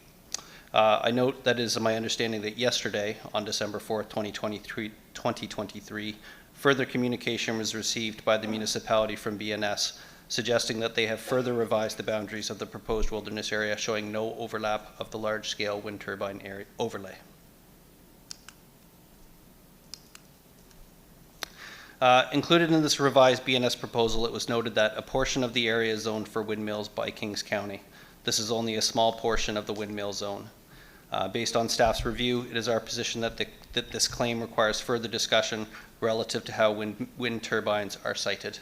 I note that it is my understanding that yesterday, on December 4th, 2023, further communication was received by the municipality from BNS, suggesting that they have further revised the boundaries of the proposed wilderness area, showing no overlap of the large-scale wind turbine area overlay. Included in this revised BNS proposal, it was noted that a portion of the area is zoned for windmills by Kings County. This is only a small portion of the windmill zone. Based on staff's review, it is our position that this claim requires further discussion relative to how wind turbines are sited.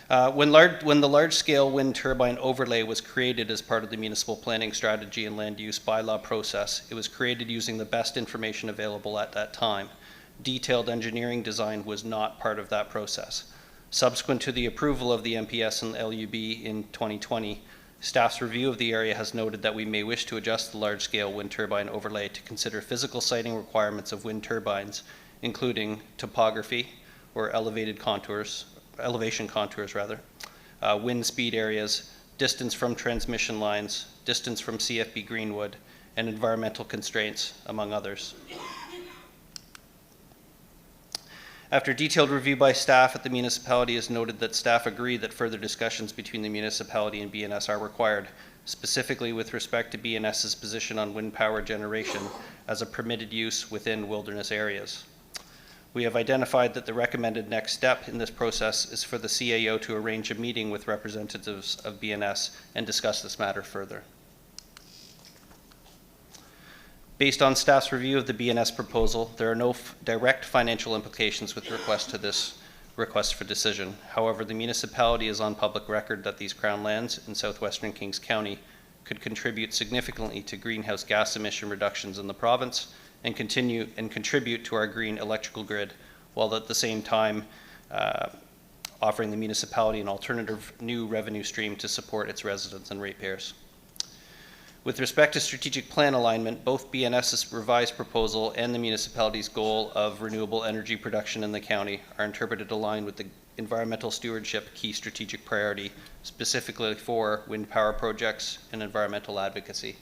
When the large-scale wind turbine overlay was created as part of the municipal planning strategy and land use bylaw process, it was created using the best information available at that time. Detailed engineering design was not part of that process. Subsequent to the approval of the MPS and LUB in 2020, staff's review of the area has noted that we may wish to adjust the large-scale wind turbine overlay to consider physical siting requirements of wind turbines, including topography or elevation contours, wind speed areas, distance from transmission lines, distance from CFB Greenwood, and environmental constraints, among others. After detailed review by staff at the municipality, has noted that staff agree that further discussions between the municipality and BNS are required, specifically with respect to BNS's position on wind power generation as a permitted use within wilderness areas. We have identified that the recommended next step in this process is for the CAO to arrange a meeting with representatives of BNS and discuss this matter further. Based on staff's review of the BNS proposal, there are no direct financial implications with respect to this request for decision. However, the municipality is on public record that these crown lands in southwestern Kings County could contribute significantly to greenhouse gas emission reductions in the province and contribute to our green electrical grid, while at the same time offering the municipality an alternative new revenue stream to support its residents and ratepayers. With respect to strategic plan alignment, both BNS's revised proposal and the municipality's goal of renewable energy production in the county are interpreted aligned with the environmental stewardship key strategic priority, specifically for wind power projects and environmental advocacy.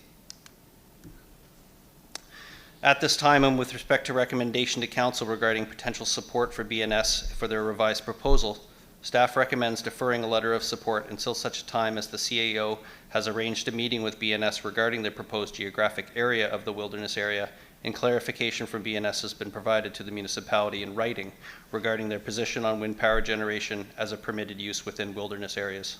At this time, and with respect to recommendation to council regarding potential support for BNS for their revised proposal, staff recommends deferring a letter of support until such a time as the CAO has arranged a meeting with BNS regarding the proposed geographic area of the wilderness area, and clarification from BNS has been provided to the municipality in writing regarding their position on wind power generation as a permitted use within wilderness areas.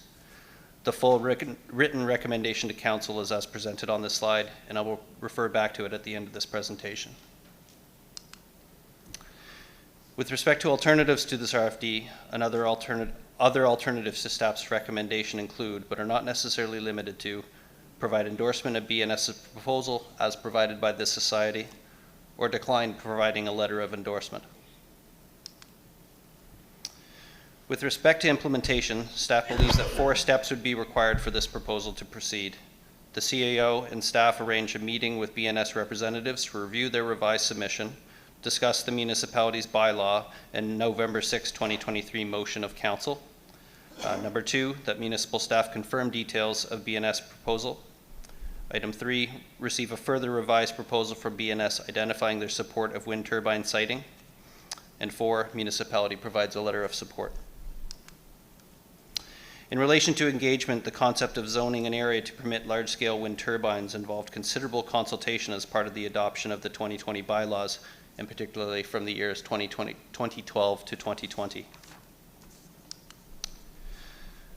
The full written recommendation to council is as presented on this slide, and I will refer back to it at the end of this presentation. With respect to alternatives to this RFD, other alternatives to staff's recommendation include, but are not necessarily limited to, provide endorsement of BNS's proposal as provided by this society, or decline providing a letter of endorsement. With respect to implementation, staff believes that 4 steps would be required for this proposal to proceed. The CAO and staff arranged a meeting with BNS representatives to review their revised submission, discuss the municipality's bylaw, and November 6, 2023 motion of council. Number 2, that municipal staff confirm details of BNS proposal. Item 3, receive a further revised proposal from BNS identifying their support of wind turbine siting. And 4, municipality provides a letter of support. In relation to engagement, the concept of zoning an area to permit large-scale wind turbines involved considerable consultation as part of the adoption of the 2020 bylaws, and particularly from the years 2012 to 2020.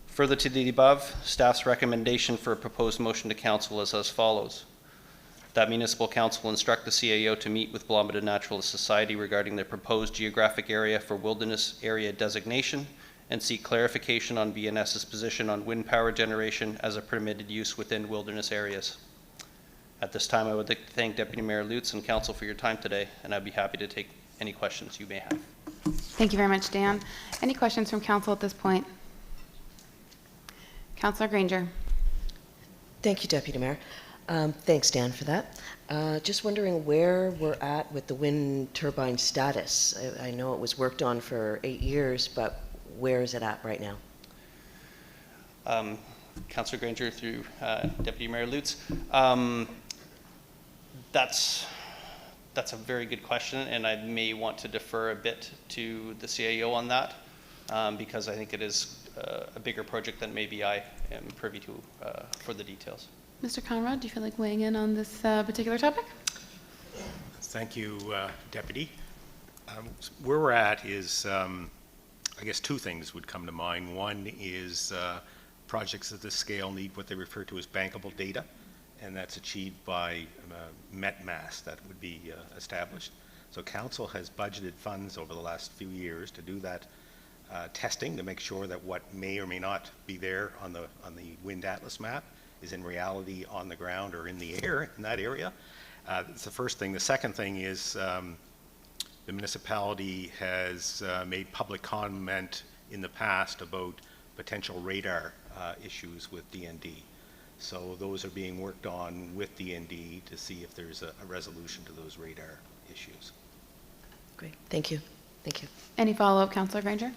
Further to the above, staff's recommendation for a proposed motion to council is as follows. That municipal council will instruct the CAO to meet with Blomidon Naturalist Society regarding their proposed geographic area for wilderness area designation and seek clarification on BNS's position on wind power generation as a permitted use within wilderness areas. At this time, I would like to thank Deputy Mayor Lutz and council for your time today, and I'd be happy to take any questions you may have. Thank you very much, Dan. Any questions from council at this point? Councillor Granger. Thank you, Deputy Mayor. Thanks, Dan, for that. Just wondering where we're at with the wind turbine status. I know it was worked on for 8 years, but where is it at right now? Councillor Granger through Deputy Mayor Lutz. That's a very good question, and I may want to defer a bit to the CAO on that, because I think it is a bigger project than maybe I am privy to for the details. Mr. Conrad, do you feel like weighing in on this particular topic? Thank you, Deputy. Where we're at is, I guess 2 things would come to mind. One is projects of this scale need what they refer to as bankable data, and that's achieved by met mass that would be established. So council has budgeted funds over the last few years to do that testing to make sure that what may or may not be there on the wind atlas map is in reality on the ground or in the air in that area. That's the first thing. The second thing is the municipality has made public comment in the past about potential radar issues with DND. So those are being worked on with DND to see if there's a resolution to those radar issues. Great, thank you. Thank you. Any follow-up, Councillor Granger?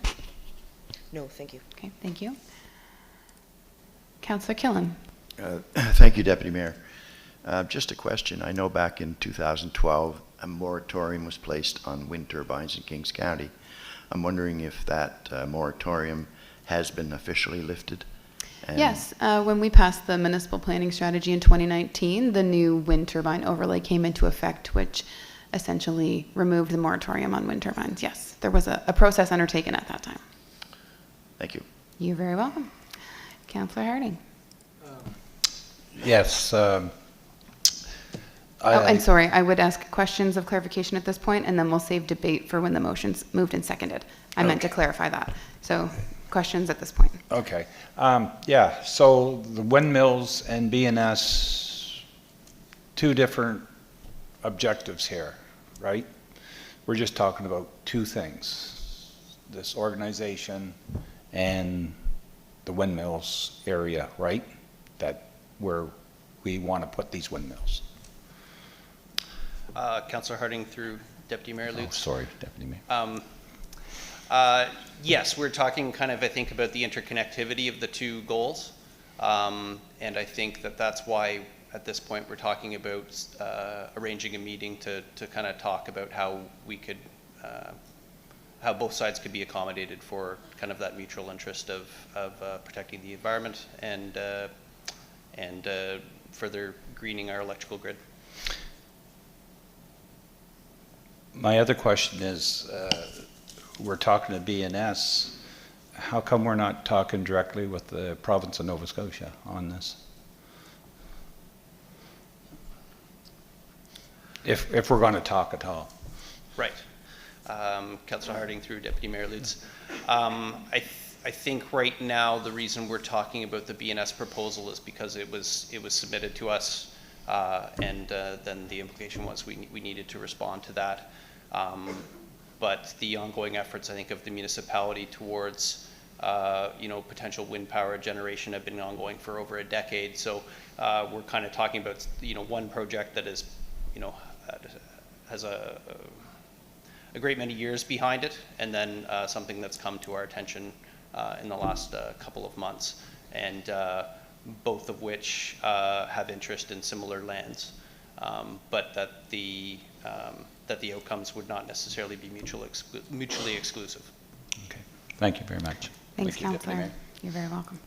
No, thank you. Okay, thank you. Councillor Killen. Thank you, Deputy Mayor. Just a question. I know back in 2012, a moratorium was placed on wind turbines in Kings County. I'm wondering if that moratorium has been officially lifted? Yes, when we passed the municipal planning strategy in 2019, the new wind turbine overlay came into effect, which essentially removed the moratorium on wind turbines. Yes, there was a process undertaken at that time. Thank you. You're very welcome. Councillor Harding. Yes. And sorry, I would ask questions of clarification at this point, and then we'll save debate for when the motion's moved and seconded. I meant to clarify that. So questions at this point. Okay. Yeah, so the windmills and BNS, 2 different objectives here, right? We're just talking about 2 things, this organization and the windmills area, right? That where we want to put these windmills. Councillor Harding through Deputy Mayor Lutz. Sorry, Deputy Mayor. Yes, we're talking kind of, I think, about the interconnectivity of the 2 goals. And I think that that's why at this point we're talking about arranging a meeting to kind of talk about how we could, how both sides could be accommodated for kind of that mutual interest of protecting the environment and further greening our electrical grid. My other question is, we're talking to BNS. How come we're not talking directly with the province of Nova Scotia on this? If we're going to talk at all. Right. Councillor Harding through Deputy Mayor Lutz. I think right now the reason we're talking about the BNS proposal is because it was submitted to us, and then the implication was we needed to respond to that. But the ongoing efforts, I think, of the municipality towards potential wind power generation have been ongoing for over a decade. So we're kind of talking about one project that is has a great many years behind it, and then something that's come to our attention in the last couple of months, and both of which have interest in similar lands, but that the outcomes would not necessarily be mutually exclusive. Okay. Thank you very much. Thanks, Thank you, Deputy Councillor. Mayor. You're very welcome.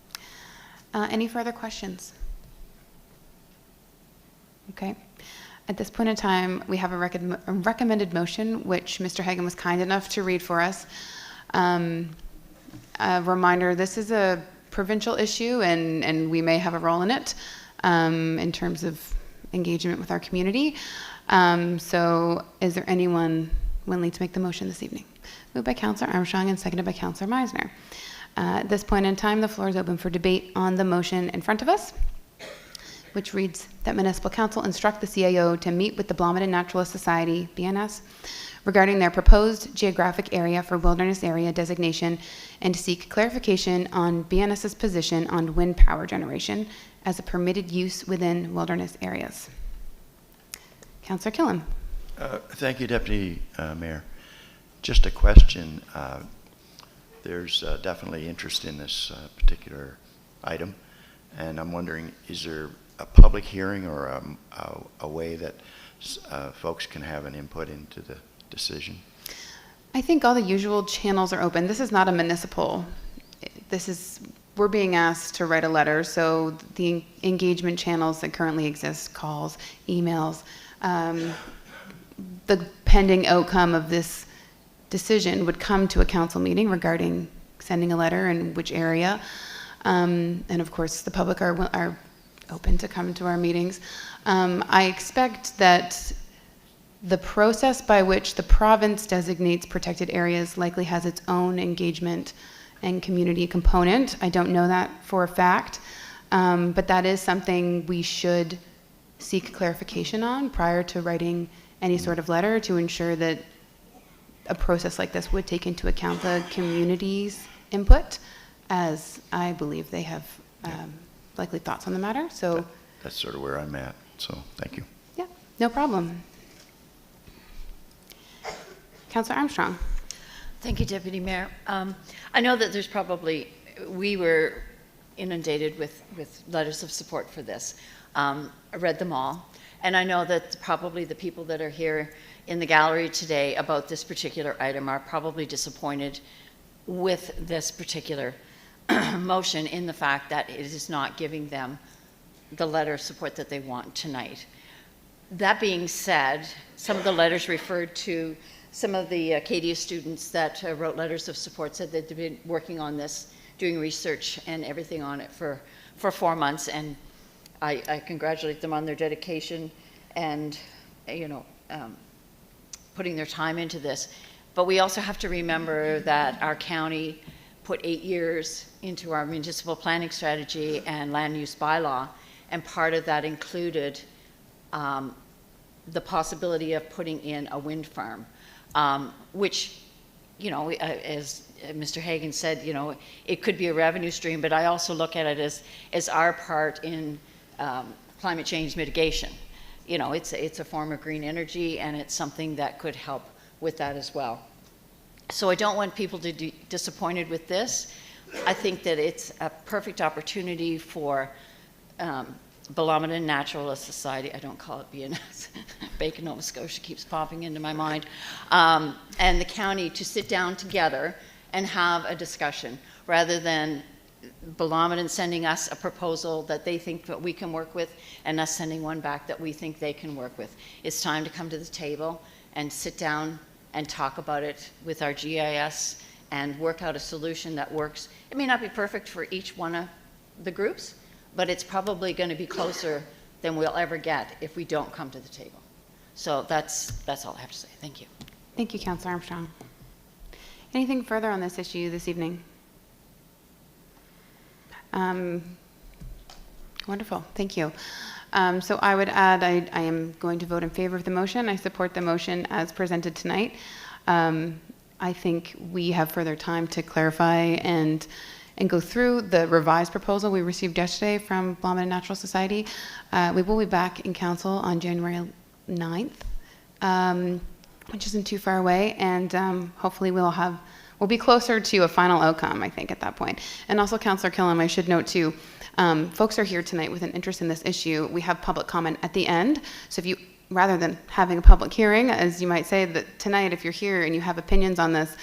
Any further questions? Okay. At this point in time, we have a recommended motion, which Mr. Hagan was kind enough to read for us. A reminder, this is a provincial issue, and we may have a role in it in terms of engagement with our community. So is there anyone willing to make the motion this evening? Moved by Councillor Armstrong and seconded by Councillor Meisner. At this point in time, the floor is open for debate on the motion in front of us, which reads that Municipal Council instruct the CAO to meet with the Blomidon Naturalist Society, BNS, regarding their proposed geographic area for wilderness area designation and to seek clarification on BNS's position on wind power generation as a permitted use within wilderness areas. Councillor Killam. Thank you, Deputy Mayor. Just a question. There's definitely interest in this particular item, and I'm wondering, is there a public hearing or a way that folks can have an input into the decision? I think all the usual channels are open. This is not a municipal. We're being asked to write a letter, so the engagement channels that currently exist, calls, emails, the pending outcome of this decision would come to a council meeting regarding sending a letter and which area. And of course, the public are open to come to our meetings. I expect that the process by which the province designates protected areas likely has its own engagement and community component. I don't know that for a fact, but that is something we should seek clarification on prior to writing any sort of letter, to ensure that a process like this would take into account the community's input, as I believe they have likely thoughts on the matter. So that's sort of where I'm at, so thank you. Yeah, no problem. Councillor Armstrong. Thank you, Deputy Mayor. I know that there's we were inundated with letters of support for this. I read them all, and I know that probably the people that are here in the gallery today about this particular item are probably disappointed with this particular motion, in the fact that it is not giving them the letter of support that they want tonight. That being said, some of the letters referred to some of the Acadia students that wrote letters of support, said that they've been working on this, doing research and everything on it for 4 months, and I congratulate them on their dedication and putting their time into this. But we also have to remember that our county put 8 years into our municipal planning strategy and land use bylaw, and part of that included the possibility of putting in a wind farm, which, as Mr. Hagan said, it could be a revenue stream, but I also look at it as our part in climate change mitigation. It's a form of green energy, and it's something that could help with that as well. So I don't want people to be disappointed with this. I think that it's a perfect opportunity for Blomidon Naturalist Society, I don't call it BNS, Bacon, Nova Scotia keeps popping into my mind, and the county to sit down together and have a discussion, rather than Blomidon sending us a proposal that they think that we can work with and us sending one back that we think they can work with. It's time to come to the table and sit down and talk about it with our GIS and work out a solution that works. It may not be perfect for each one of the groups, but it's probably going to be closer than we'll ever get if we don't come to the table. So that's all I have to say. Thank you. Thank you, Councillor Armstrong. Anything further on this issue this evening? Wonderful, thank you. So I would add, I am going to vote in favor of the motion. I support the motion as presented tonight. I think we have further time to clarify and go through the revised proposal we received yesterday from Blomidon Natural Society. We will be back in council on January 9th, which isn't too far away, and hopefully we'll be closer to a final outcome, I think, at that point. And also, Councillor Killam, I should note too, folks are here tonight with an interest in this issue. We have public comment at the end, so if you, rather than having a public hearing, as you might say, that tonight, if you're here and you have opinions on this,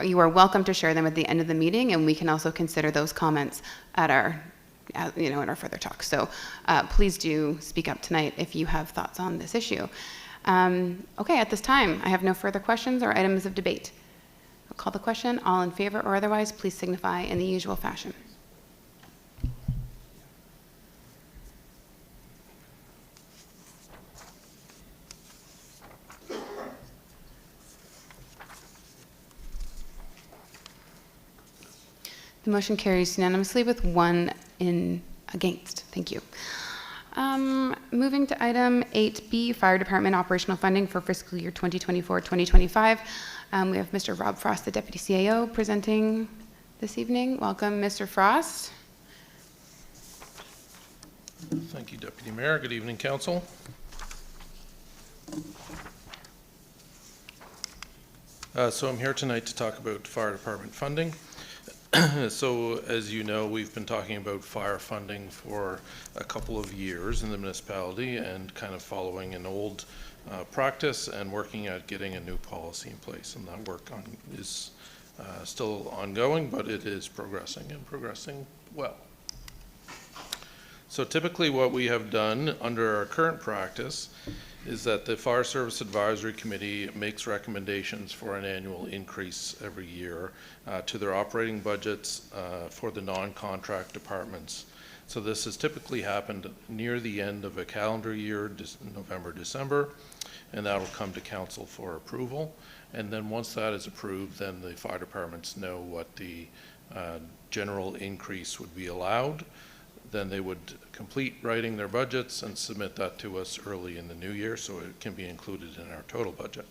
you are welcome to share them at the end of the meeting, and we can also consider those comments at our, in our further talk. So please do speak up tonight if you have thoughts on this issue. Okay, at this time, I have no further questions or items of debate. I'll call the question. All in favor or otherwise, please signify in the usual fashion. The motion carries unanimously with 1 against. Thank you. Moving to item 8B, Fire Department Operational Funding for fiscal year 2024-2025. We have Mr. Rob Frost, the Deputy CAO, presenting this evening. Welcome, Mr. Frost. Thank you, Deputy Mayor. Good evening, Council. So I'm here tonight to talk about fire department funding. So as you know, we've been talking about fire funding for a couple of years in the municipality and kind of following an old practice and working at getting a new policy in place. And that work is still ongoing, but it is progressing and progressing well. So typically what we have done under our current practice is that the Fire Service Advisory Committee makes recommendations for an annual increase every year to their operating budgets for the non-contract departments. So this has typically happened near the end of a calendar year, November, December, and that will come to council for approval. And then once that is approved, then the fire departments know what the general increase would be allowed. Then they would complete writing their budgets and submit that to us early in the new year so it can be included in our total budget.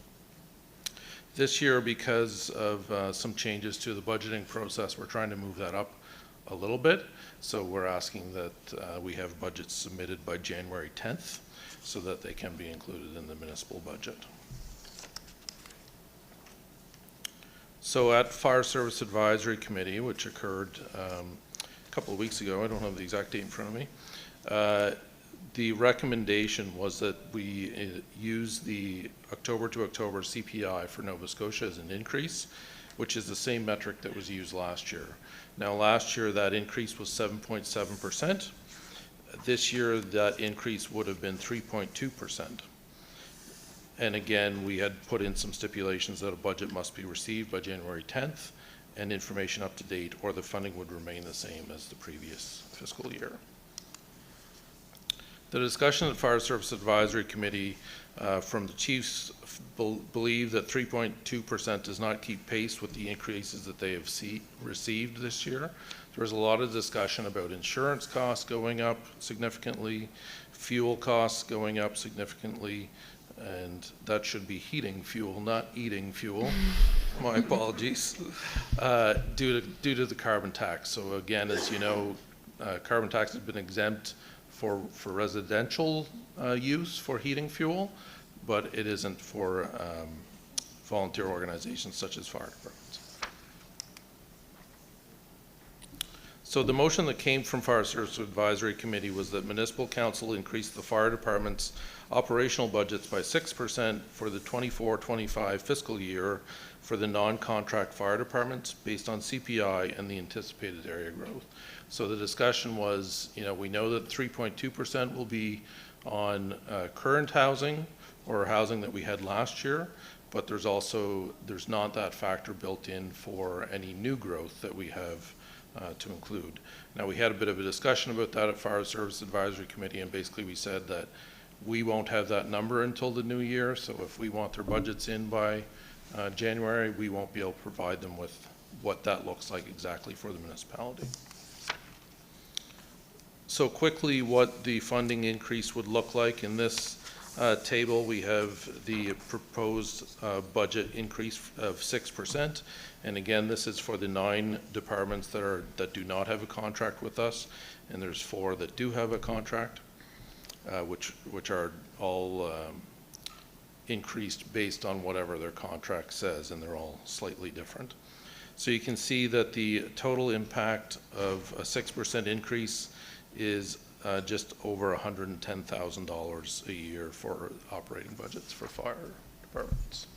This year, because of some changes to the budgeting process, we're trying to move that up a little bit. So we're asking that we have budgets submitted by January 10th so that they can be included in the municipal budget. So at Fire Service Advisory Committee, which occurred couple of weeks ago, I don't have the exact date in front of me, the recommendation was that we use the October to October CPI for Nova Scotia as an increase, which is the same metric that was used last year. Now last year that increase was 7.7%. This year that increase would have been 3.2%. And again, we had put in some stipulations that a budget must be received by January 10th and information up to date, or the funding would remain the same as the previous fiscal year. The discussion at Fire Service Advisory Committee from the chiefs believe that 3.2% does not keep pace with the increases that they have received this year. There was a lot of discussion about insurance costs going up significantly, fuel costs going up significantly, and that should be heating fuel, not eating fuel. My apologies. Due to the carbon tax. So again, as you know, carbon tax has been exempt for residential use for heating fuel, but it isn't for volunteer organizations such as fire departments. So the motion that came from Fire Service Advisory Committee was that Municipal Council increase the fire department's operational budgets by 6% for the 24-25 fiscal year for the non-contract fire departments based on CPI and the anticipated area growth. So the discussion was, we know that 3.2% will be on current housing or housing that we had last year, but there's not that factor built in for any new growth that we have to include. Now we had a bit of a discussion about that at Fire Service Advisory Committee, and basically we said that we won't have that number until the new year, so if we want their budgets in by January, we won't be able to provide them with what that looks like exactly for the municipality. So quickly, what the funding increase would look like in this table, we have the proposed budget increase of 6%. And again, this is for the 9 departments that do not have a contract with us, and there's 4 that do have a contract, which are all increased based on whatever their contract says, and they're all slightly different. So you can see that the total impact of a 6% increase is just over $110,000 a year for operating budgets for fire departments.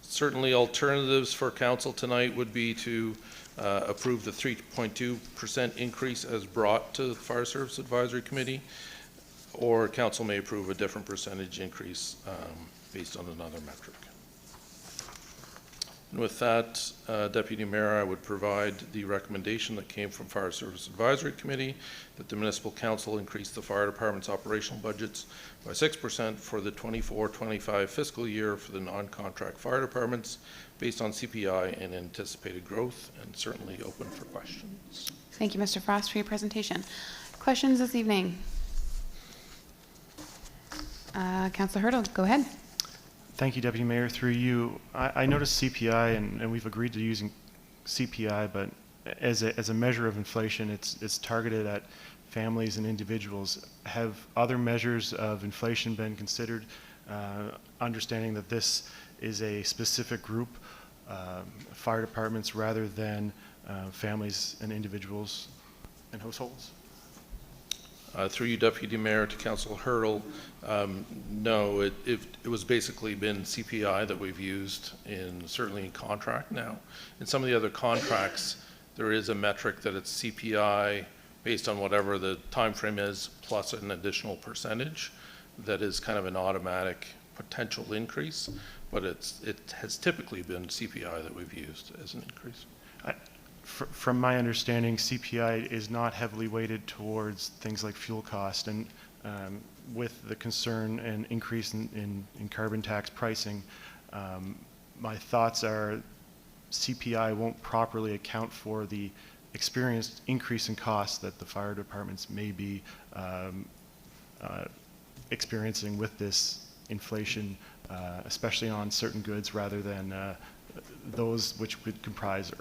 Certainly alternatives for council tonight would be to approve the 3.2% increase as brought to the Fire Service Advisory Committee, or council may approve a different percentage increase based on another metric. And with that, Deputy Mayor, I would provide the recommendation that came from Fire Service Advisory Committee that the Municipal Council increase the fire department's operational budgets by 6% for the 24-25 fiscal year for the non-contract fire departments based on CPI and anticipated growth, and certainly open for questions. Thank you, Mr. Frost, for your presentation. Questions this evening? Councillor Hurdle, go ahead. Thank you, Deputy Mayor. Through you, I noticed CPI, and we've agreed to using CPI, but as a measure of inflation, it's targeted at families and individuals. Have other measures of inflation been considered, understanding that this is a specific group, fire departments, rather than families and individuals and households? Through you, Deputy Mayor, to Councillor Hurdle, no, it was basically been CPI that we've used certainly in contract now. In some of the other contracts, there is a metric that it's CPI based on whatever the time frame is, plus an additional percentage that is kind of an automatic potential increase, but it has typically been CPI that we've used as an increase. From my understanding, CPI is not heavily weighted towards things like fuel cost, and with the concern and increase in carbon tax pricing, my thoughts are CPI won't properly account for the experienced increase in costs that the fire departments may be experiencing with this inflation, especially on certain goods, rather than those which would comprise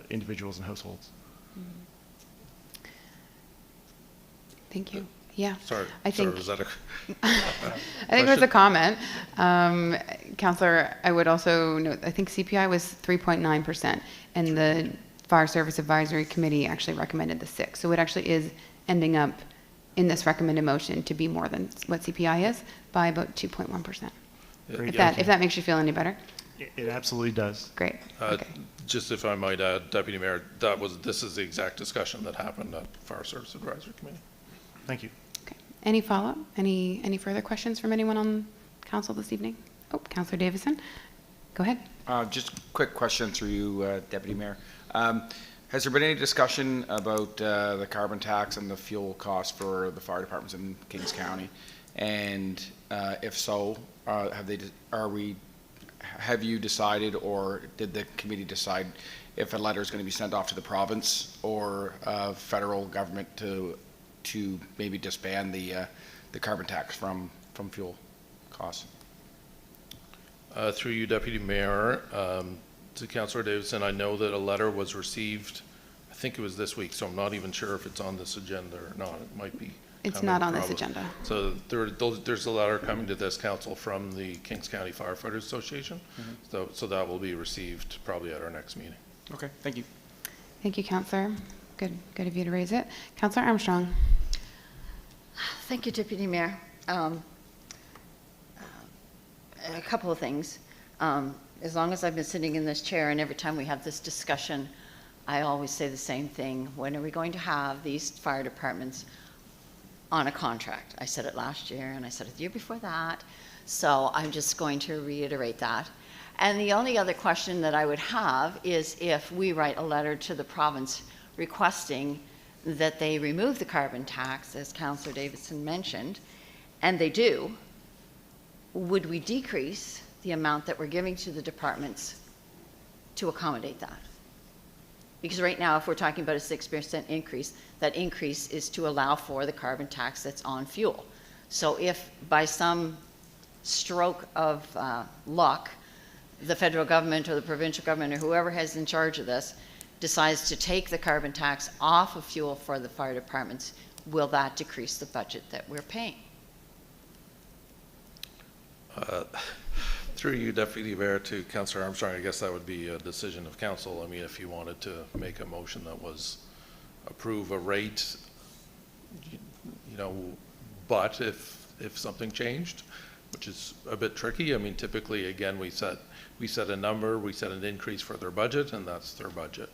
individuals and households. Thank you. Yeah. Sorry, was that a I think it was a comment. Councillor, I would also note, I think CPI was 3.9%, and the Fire Service Advisory Committee actually recommended the 6. So it actually is ending up in this recommended motion to be more than what CPI is by about 2.1%. If that makes you feel any better. It absolutely does. Great. Okay. Just if I might add, Deputy Mayor, this is the exact discussion that happened at Fire Service Advisory Committee. Thank you. Okay. Any follow-up? Any further questions from anyone on council this evening? Oh, Councillor Davison, go ahead. Just a quick question through you, Deputy Mayor. Has there been any discussion about the carbon tax and the fuel costs for the fire departments in Kings County? And if so, have you decided, or did the committee decide if a letter is going to be sent off to the province or federal government to maybe disband the carbon tax from fuel costs? Through you, Deputy Mayor, to Councillor Davison, I know that a letter was received, I think it was this week, so I'm not even sure if it's on this agenda or not. It might be. It's not on this agenda. So there's a letter coming to this council from the Kings County Firefighters Association. Mm-hmm. So that will be received probably at our next meeting. Okay, thank you. Thank you, Councillor. Good of you to raise it. Councillor Armstrong. Thank you, Deputy Mayor. A couple of things. As long as I've been sitting in this chair, and every time we have this discussion, I always say the same thing. When are we going to have these fire departments on a contract? I said it last year, and I said it the year before that. So I'm just going to reiterate that. And the only other question that I would have is if we write a letter to the province requesting that they remove the carbon tax, as Councillor Davison mentioned, and they do, would we decrease the amount that we're giving to the departments to accommodate that? Because right now, if we're talking about a 6% increase, that increase is to allow for the carbon tax that's on fuel. So if by some stroke of luck, the federal government or the provincial government or whoever has in charge of this decides to take the carbon tax off of fuel for the fire departments, will that decrease the budget that we're paying? Through you, Deputy Mayor, to Councillor Armstrong, I guess that would be a decision of council. I mean, if you wanted to make a motion that was approve a rate, you know, but if something changed, which is a bit tricky. I mean, typically, again, we set a number, we set an increase for their budget, and that's their budget.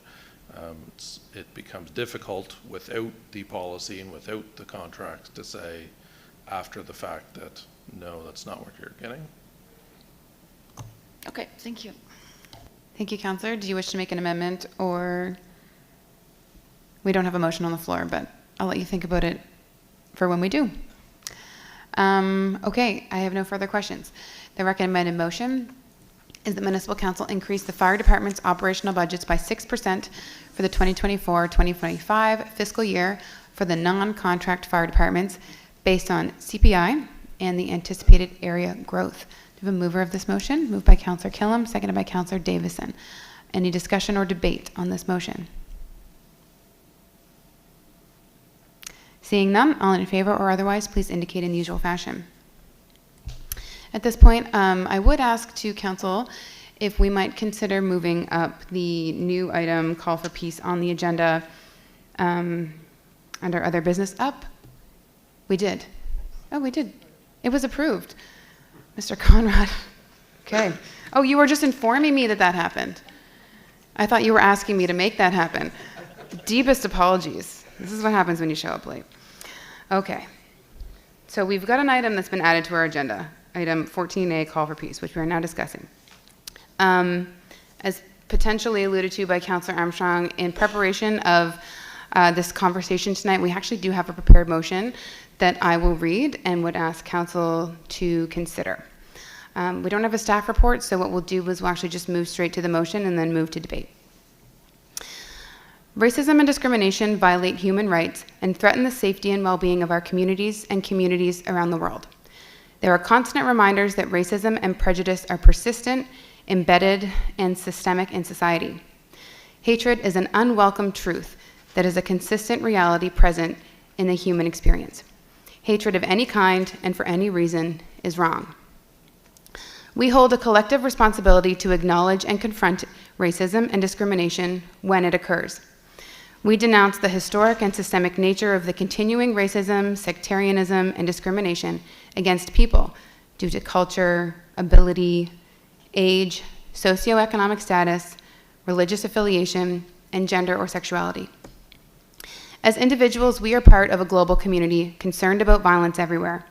It becomes difficult without the policy and without the contract to say after the fact that, no, that's not what you're getting. Okay, thank you. Thank you, Councillor. Do you wish to make an amendment, or we don't have a motion on the floor, but I'll let you think about it for when we do. Okay, I have no further questions. The recommended motion is that Municipal Council increase the fire department's operational budgets by 6% for the 2024-2025 fiscal year for the non-contract fire departments based on CPI and the anticipated area growth. Do we have a mover of this motion? Moved by Councillor Killam, seconded by Councillor Davison. Any discussion or debate on this motion? Seeing none, all in favor or otherwise, please indicate in the usual fashion. At this point, I would ask to Council if we might consider moving up the new item, call for peace, on the agenda under other business up. We did. Oh, we did. It was approved. Mr. Conrad. Okay. Oh, you were just informing me that that happened. I thought you were asking me to make that happen. Deepest apologies. This is what happens when you show up late. Okay. So we've got an item that's been added to our agenda, item 14A, call for peace, which we are now discussing. As potentially alluded to by Councillor Armstrong, in preparation of this conversation tonight, we actually do have a prepared motion that I will read and would ask Council to consider. We don't have a staff report, so what we'll do is we'll actually just move straight to the motion and then move to debate. Racism and discrimination violate human rights and threaten the safety and well-being of our communities and communities around the world. There are constant reminders that racism and prejudice are persistent, embedded, and systemic in society. Hatred is an unwelcome truth that is a consistent reality present in the human experience. Hatred of any kind and for any reason is wrong. We hold a collective responsibility to acknowledge and confront racism and discrimination when it occurs. We denounce the historic and systemic nature of the continuing racism, sectarianism, and discrimination against people due to culture, ability, age, socioeconomic status, religious affiliation, and gender or sexuality. As individuals, we are part of a global community concerned about violence everywhere.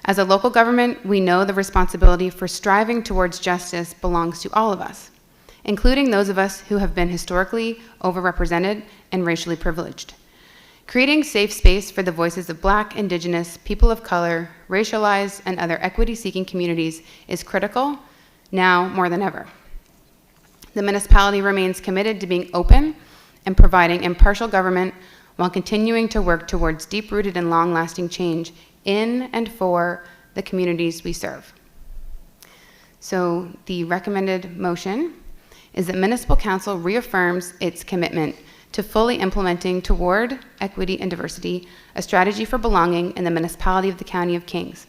As a local government, we know the responsibility for striving towards justice belongs to all of us, including those of us who have been historically overrepresented and racially privileged. Creating safe space for the voices of Black, Indigenous, people of color, racialized, and other equity-seeking communities is critical, now more than ever. The municipality remains committed to being open and providing impartial government while continuing to work towards deep-rooted and long-lasting change in and for the communities we serve. So the recommended motion is that Municipal Council reaffirms its commitment to fully implementing toward equity and diversity a strategy for belonging in the municipality of the County of Kings,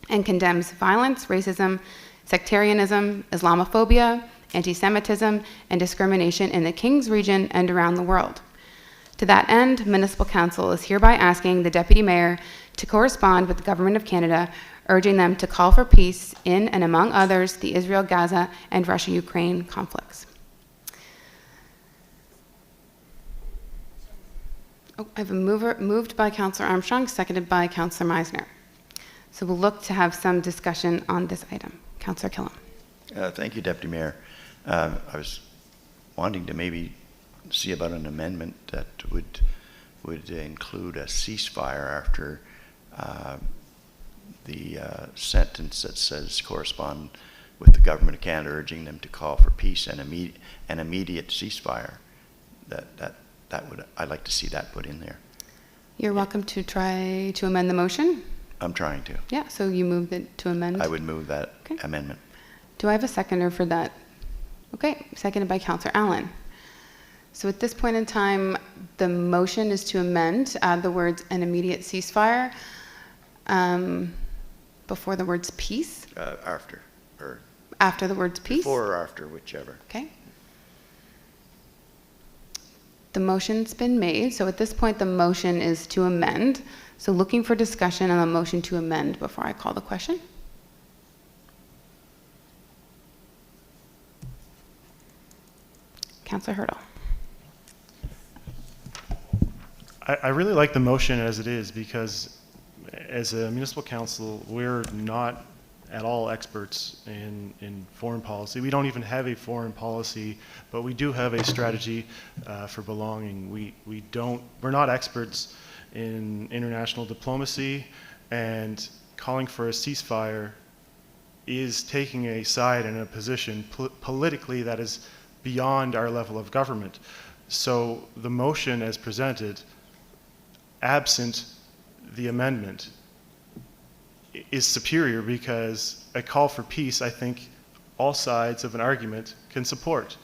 and condemns violence, racism, sectarianism, Islamophobia, anti-Semitism, and discrimination in the Kings region and around the world. To that end, Municipal Council is hereby asking the Deputy Mayor to correspond with the Government of Canada, urging them to call for peace in and among others the Israel-Gaza and Russia-Ukraine conflicts. Oh, I have a moved by Councillor Armstrong, seconded by Councillor Meisner. So we'll look to have some discussion on this item. Councillor Killam. Thank you, Deputy Mayor. I was wanting to maybe see about an amendment that would include a ceasefire after the sentence that says correspond with the Government of Canada, urging them to call for peace and an immediate ceasefire. I'd like to see that put in there. You're welcome to try to amend the motion. I'm trying to. Yeah, so you moved it to amend. I would move that amendment. Do I have a seconder for that? Okay, seconded by Councillor Allen. So at this point in time, the motion is to amend, add the words "an immediate ceasefire" before the words "peace." After, or After the words "peace." before or after, whichever. Okay. The motion's been made, so at this point the motion is to amend. So looking for discussion on the motion to amend before I call the question. Councillor Hurdle. I really like the motion as it is because as a municipal council, we're not at all experts in foreign policy. We don't even have a foreign policy, but we do have a strategy for belonging. We're not experts in international diplomacy, and calling for a ceasefire is taking a side and a position politically that is beyond our level of government. So the motion as presented, absent the amendment, is superior because a call for peace, I think all sides of an argument can support.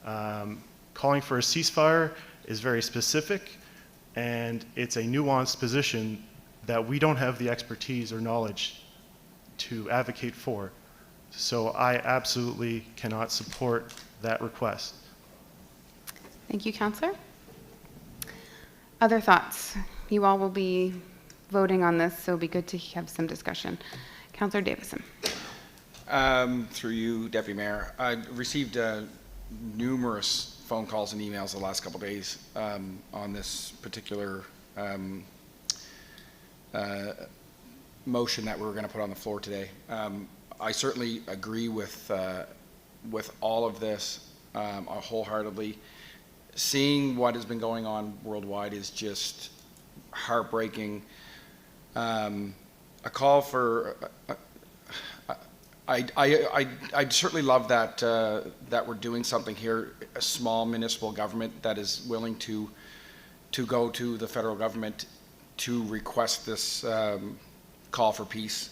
Calling for a ceasefire is very specific, and it's a nuanced position that we don't have the expertise or knowledge to advocate for. So I absolutely cannot support that request. Thank you, Councillor. Other thoughts? You all will be voting on this, so it'll be good to have some discussion. Councillor Davison. Through you, Deputy Mayor, I received numerous phone calls and emails the last couple of days on this particular motion that we were going to put on the floor today. I certainly agree with all of this wholeheartedly. Seeing what has been going on worldwide is just heartbreaking. A call for I certainly love that that we're doing something here, a small municipal government that is willing to go to the federal government to request this call for peace.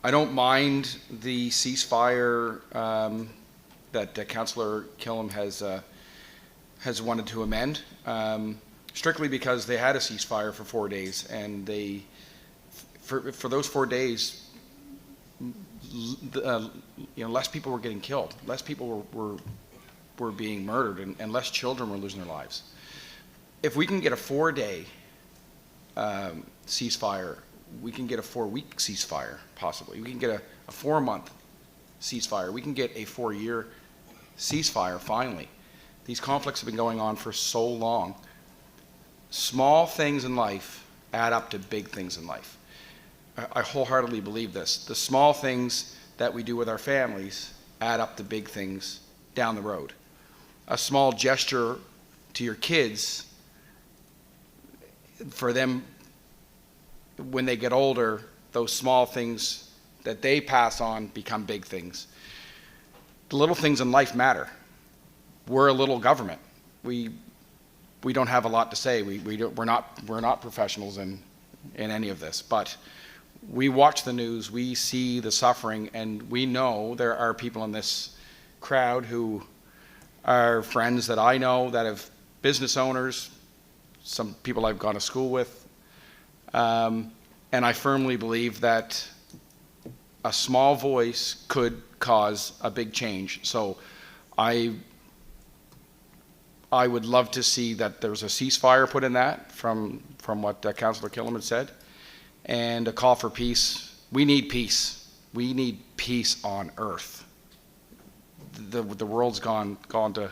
I don't mind the ceasefire that Councillor Killam has wanted to amend, strictly because they had a ceasefire for 4 days, and they for those 4 days, less people were getting killed, less people were being murdered, and less children were losing their lives. If we can get a 4-day ceasefire, we can get a 4-week ceasefire, possibly. We can get a 4-month ceasefire. We can get a 4-year ceasefire, finally. These conflicts have been going on for so long. Small things in life add up to big things in life. I wholeheartedly believe this. The small things that we do with our families add up to big things down the road. A small gesture to your kids, for them, when they get older, those small things that they pass on become big things. The little things in life matter. We're a little government. We don't have a lot to say. We're not professionals in any of this, but we watch the news, we see the suffering, and we know there are people in this crowd who are friends that I know that have business owners, some people I've gone to school with, and I firmly believe that a small voice could cause a big change. So I would love to see that there's a ceasefire put in that from what Councillor Killam had said, and a call for peace. We need peace. We need peace on earth. The world's gone to,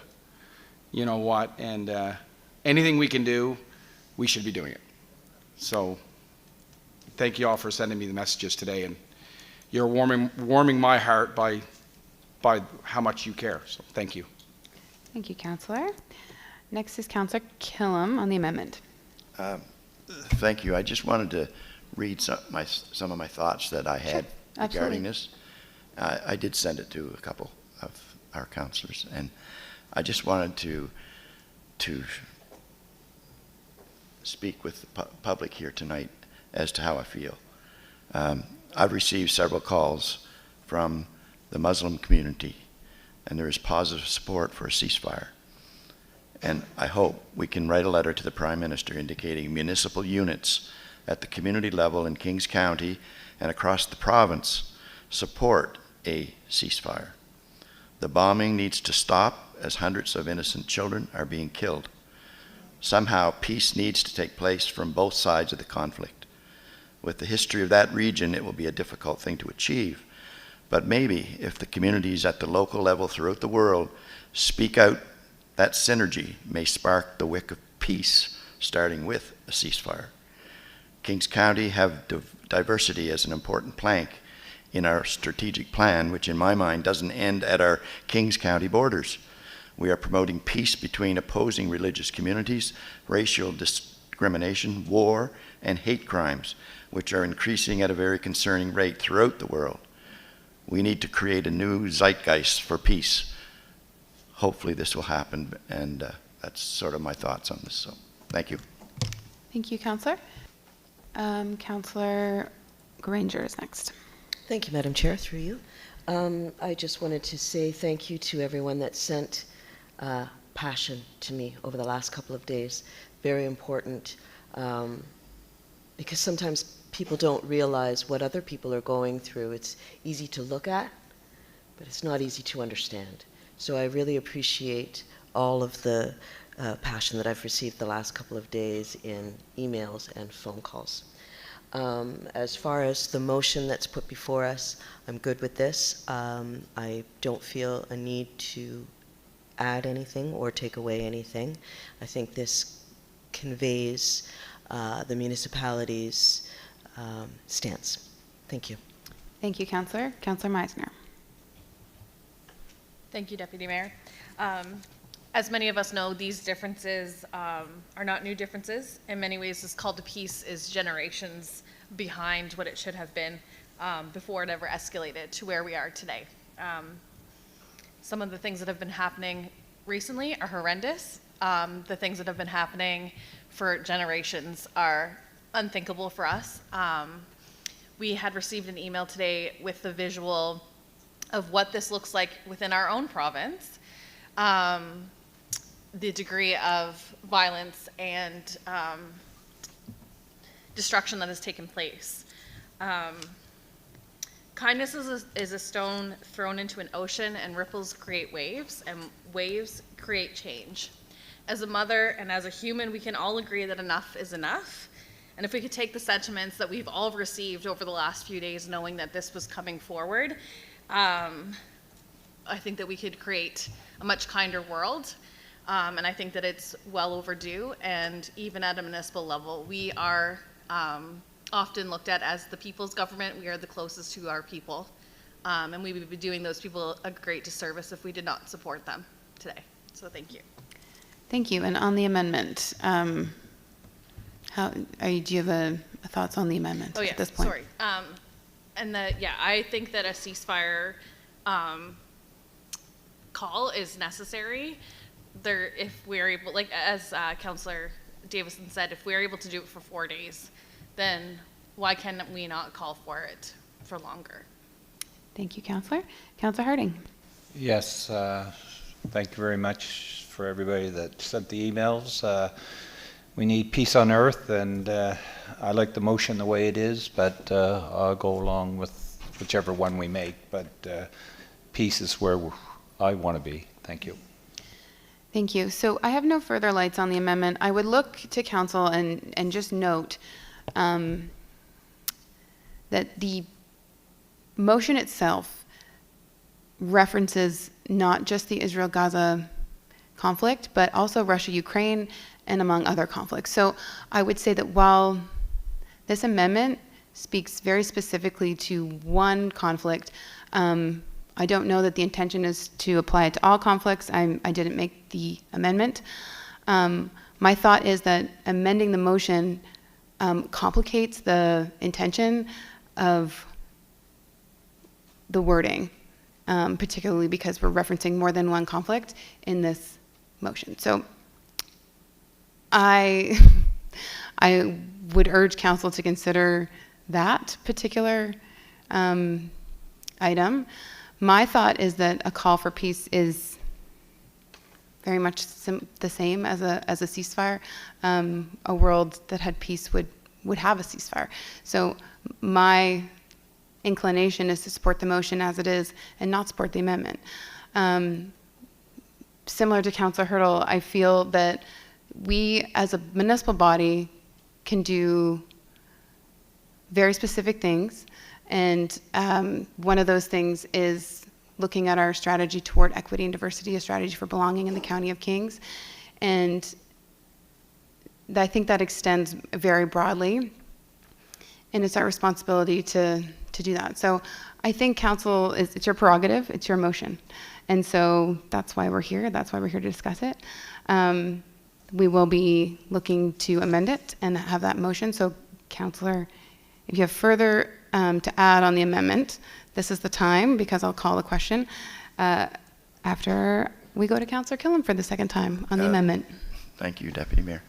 you know what, and anything we can do, we should be doing it. So thank you all for sending me the messages today, and you're warming my heart by how much you care. So thank you. Thank you, Councillor. Next is Councillor Killam on the amendment. Thank you. I just wanted to read some of my thoughts that I had regarding this. I did send it to a couple of our councillors, and I just wanted to to speak with the public here tonight as to how I feel. I've received several calls from the Muslim community, and there is positive support for a ceasefire. And I hope we can write a letter to the Prime Minister indicating municipal units at the community level in Kings County and across the province support a ceasefire. The bombing needs to stop as hundreds of innocent children are being killed. Somehow peace needs to take place from both sides of the conflict. With the history of that region, it will be a difficult thing to achieve. But maybe if the communities at the local level throughout the world speak out, that synergy may spark the wick of peace, starting with a ceasefire. Kings County have diversity as an important plank in our strategic plan, which in my mind doesn't end at our Kings County borders. We are promoting peace between opposing religious communities, racial discrimination, war, and hate crimes, which are increasing at a very concerning rate throughout the world. We need to create a new zeitgeist for peace. Hopefully this will happen, and that's sort of my thoughts on this. So, thank you. Thank you, Councillor. Councillor Granger is next. Thank you, Madam Chair, through you. I just wanted to say thank you to everyone that sent passion to me over the last couple of days. Very important, because sometimes people don't realize what other people are going through. It's easy to look at, but it's not easy to understand. So I really appreciate all of the passion that I've received the last couple of days in emails and phone calls. As far as the motion that's put before us, I'm good with this. I don't feel a need to add anything or take away anything. I think this conveys the municipality's stance. Thank you. Thank you, Councillor. Councillor Meisner. Thank you, Deputy Mayor. As many of us know, these differences are not new differences. In many ways, this call to peace is generations behind what it should have been before it ever escalated to where we are today. Some of the things that have been happening recently are horrendous. The things that have been happening for generations are unthinkable for us. We had received an email today with the visual of what this looks like within our own province. The degree of violence and destruction that has taken place. Kindness is a stone thrown into an ocean, and ripples create waves, and waves create change. As a mother and as a human, we can all agree that enough is enough. And if we could take the sentiments that we've all received over the last few days, knowing that this was coming forward, I think that we could create a much kinder world. And I think that it's well overdue. And even at a municipal level, we are often looked at as the people's government. We are the closest to our people. And we would be doing those people a great disservice if we did not support them today. So thank you. Thank you. And on the amendment, do you have thoughts on the amendment at this point? Sorry. I think that a ceasefire call is necessary. If we're able, like as Councillor Davison said, if we're able to do it for 4 days, then why can we not call for it for longer? Thank you, Councillor. Councillor Harding. Yes, thank you very much for everybody that sent the emails. We need peace on earth, and I like the motion the way it is, but I'll go along with whichever one we make, but peace is where I want to be. Thank you. Thank you. So I have no further lights on the amendment. I would look to council and just note that the motion itself references not just the Israel-Gaza conflict, but also Russia-Ukraine and among other conflicts. So I would say that while this amendment speaks very specifically to one conflict, I don't know that the intention is to apply it to all conflicts. I didn't make the amendment. My thought is that amending the motion complicates the intention of the wording, particularly because we're referencing more than one conflict in this motion. So I would urge council to consider that particular item. My thought is that a call for peace is very much the same as a ceasefire. A world that had peace would have a ceasefire. So my inclination is to support the motion as it is and not support the amendment. Similar to Councillor Hurdle, I feel that we as a municipal body can do very specific things, and one of those things is looking at our strategy toward equity and diversity, a strategy for belonging in the County of Kings, and I think that extends very broadly, and it's our responsibility to do that. So I think council, it's your prerogative, it's your motion, and so that's why we're here, that's why we're here to discuss it. We will be looking to amend it and have that motion. So Councillor, if you have further to add on the amendment, this is the time, because I'll call the question after we go to Councillor Killam for the second time on the amendment. Thank you, Deputy Mayor.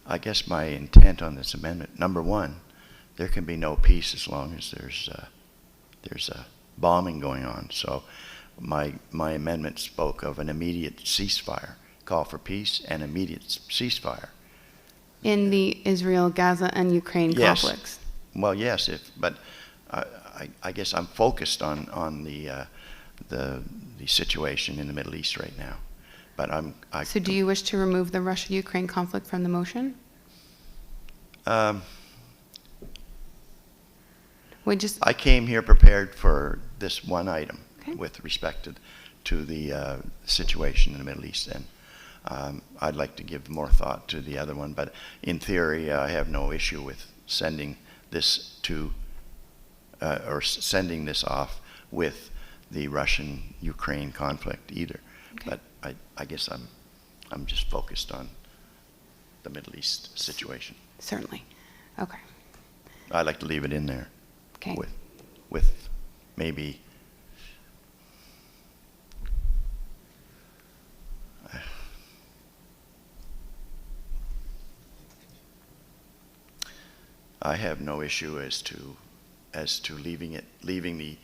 I guess my intent on this amendment, number one, there can be no peace as long as there's a bombing going on. So my amendment spoke of an immediate ceasefire, call for peace and immediate ceasefire. In the Israel, Gaza, and Ukraine conflicts. Well, yes, but I guess I'm focused on the situation in the Middle East right now. But So do you wish to remove the Russia-Ukraine conflict from the motion? I came here prepared for this one item with respect to the situation in the Middle East, and I'd like to give more thought to the other one, but in theory I have no issue with sending this to or sending this off with the Russian-Ukraine conflict either. But I guess I'm just focused on the Middle East situation. Certainly. Okay. I'd like to leave it in there. Okay. With maybe I have no issue as to leaving the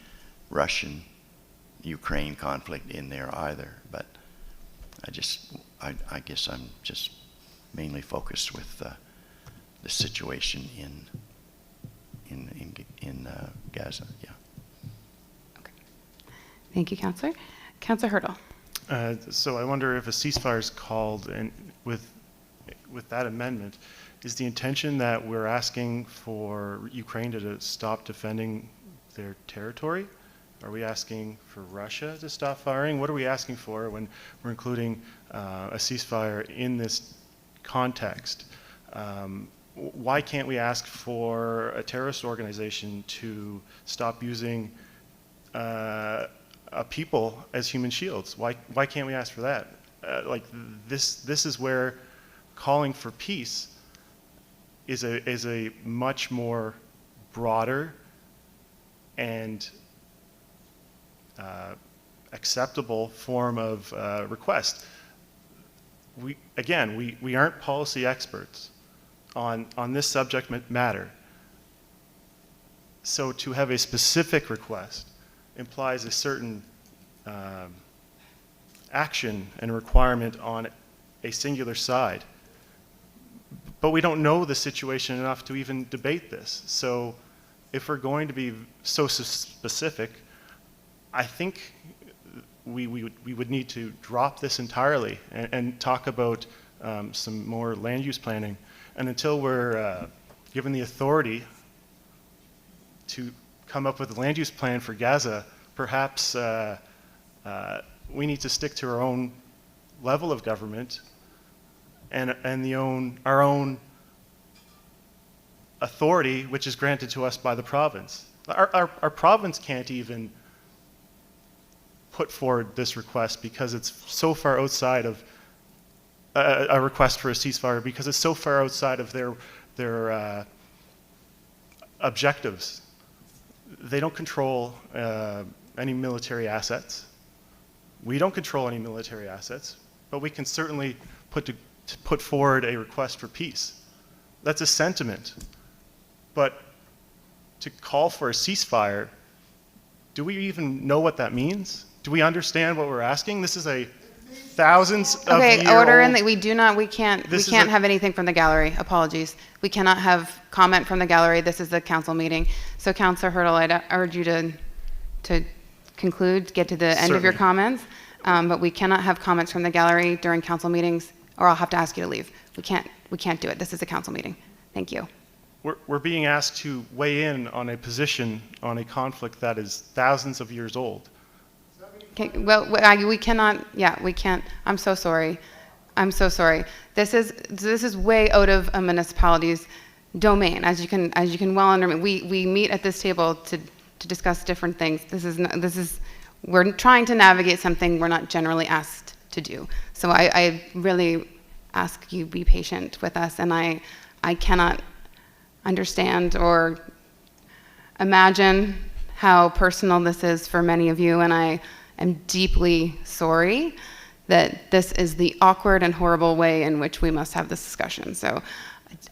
Russian-Ukraine conflict in there either, but I guess I'm just mainly focused with the situation in Gaza. Yeah. Okay. Thank you, Councillor. Councillor Hurdle. So I wonder if a ceasefire is called, and with that amendment, is the intention that we're asking for Ukraine to stop defending their territory? Are we asking for Russia to stop firing? What are we asking for when we're including a ceasefire in this context? Why can't we ask for a terrorist organization to stop using a people as human shields? Why can't we ask for that? This is where calling for peace is a much more broader and acceptable form of request. We aren't policy experts on this subject matter. So to have a specific request implies a certain action and requirement on a singular side. But we don't know the situation enough to even debate this. So if we're going to be so specific, I think we would need to drop this entirely and talk about some more land use planning. And until we're given the authority to come up with a land use plan for Gaza, perhaps we need to stick to our own level of government and our own authority, which is granted to us by the province. Our province can't even put forward this request because it's so far outside of a request for a ceasefire, because it's so far outside of their objectives. They don't control any military assets. We don't control any military assets, but we can certainly put to put forward a request for peace. That's a sentiment. But to call for a ceasefire, do we even know what that means? Do we understand what we're asking? This is a thousands of Okay, year order, old... and we can't have anything from the gallery. Apologies. We cannot have comment from the gallery. This is a council meeting. So Councillor Hurdle, I'd urge you to conclude, get to the end of your Certainly. comments. But we cannot have comments from the gallery during council meetings, or I'll have to ask you to leave. We can't do it. This is a council meeting. Thank you. We're being asked to weigh in on a position on a conflict that is thousands of years old. Okay, well, we cannot, we can't. I'm so sorry. I'm so sorry. This is way out of a municipality's domain, as you can well understand. We meet at this table to discuss different things. We're trying to navigate something we're not generally asked to do. So I really ask you be patient with us, and I cannot understand or imagine how personal this is for many of you, and I am deeply sorry that this is the awkward and horrible way in which we must have this discussion. So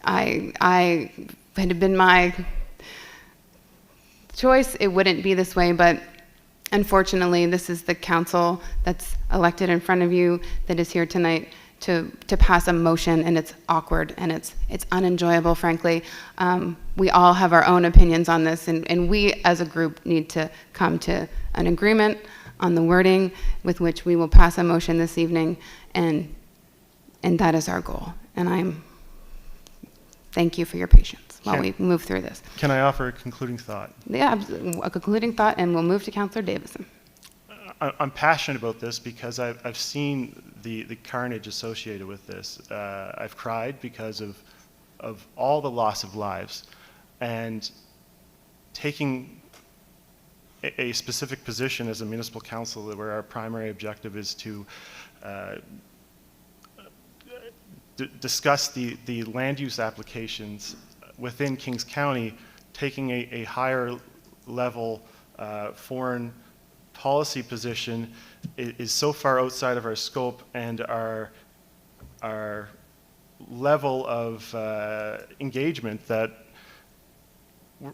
I had it been my choice, it wouldn't be this way, but unfortunately, this is the council that's elected in front of you that is here tonight to pass a motion, and it's awkward and it's unenjoyable, frankly. We all have our own opinions on this, and we as a group need to come to an agreement on the wording with which we will pass a motion this evening, and that is our goal. And thank you for your patience while we move through this. Can I offer a concluding thought? Yeah, a concluding thought, and we'll move to Councillor Davison. I'm passionate about this because I've seen the carnage associated with this. I've cried because of all the loss of lives, and taking a specific position as a municipal council where our primary objective is to discuss the land use applications within Kings County, taking a higher level foreign policy position is so far outside of our scope and our level of engagement that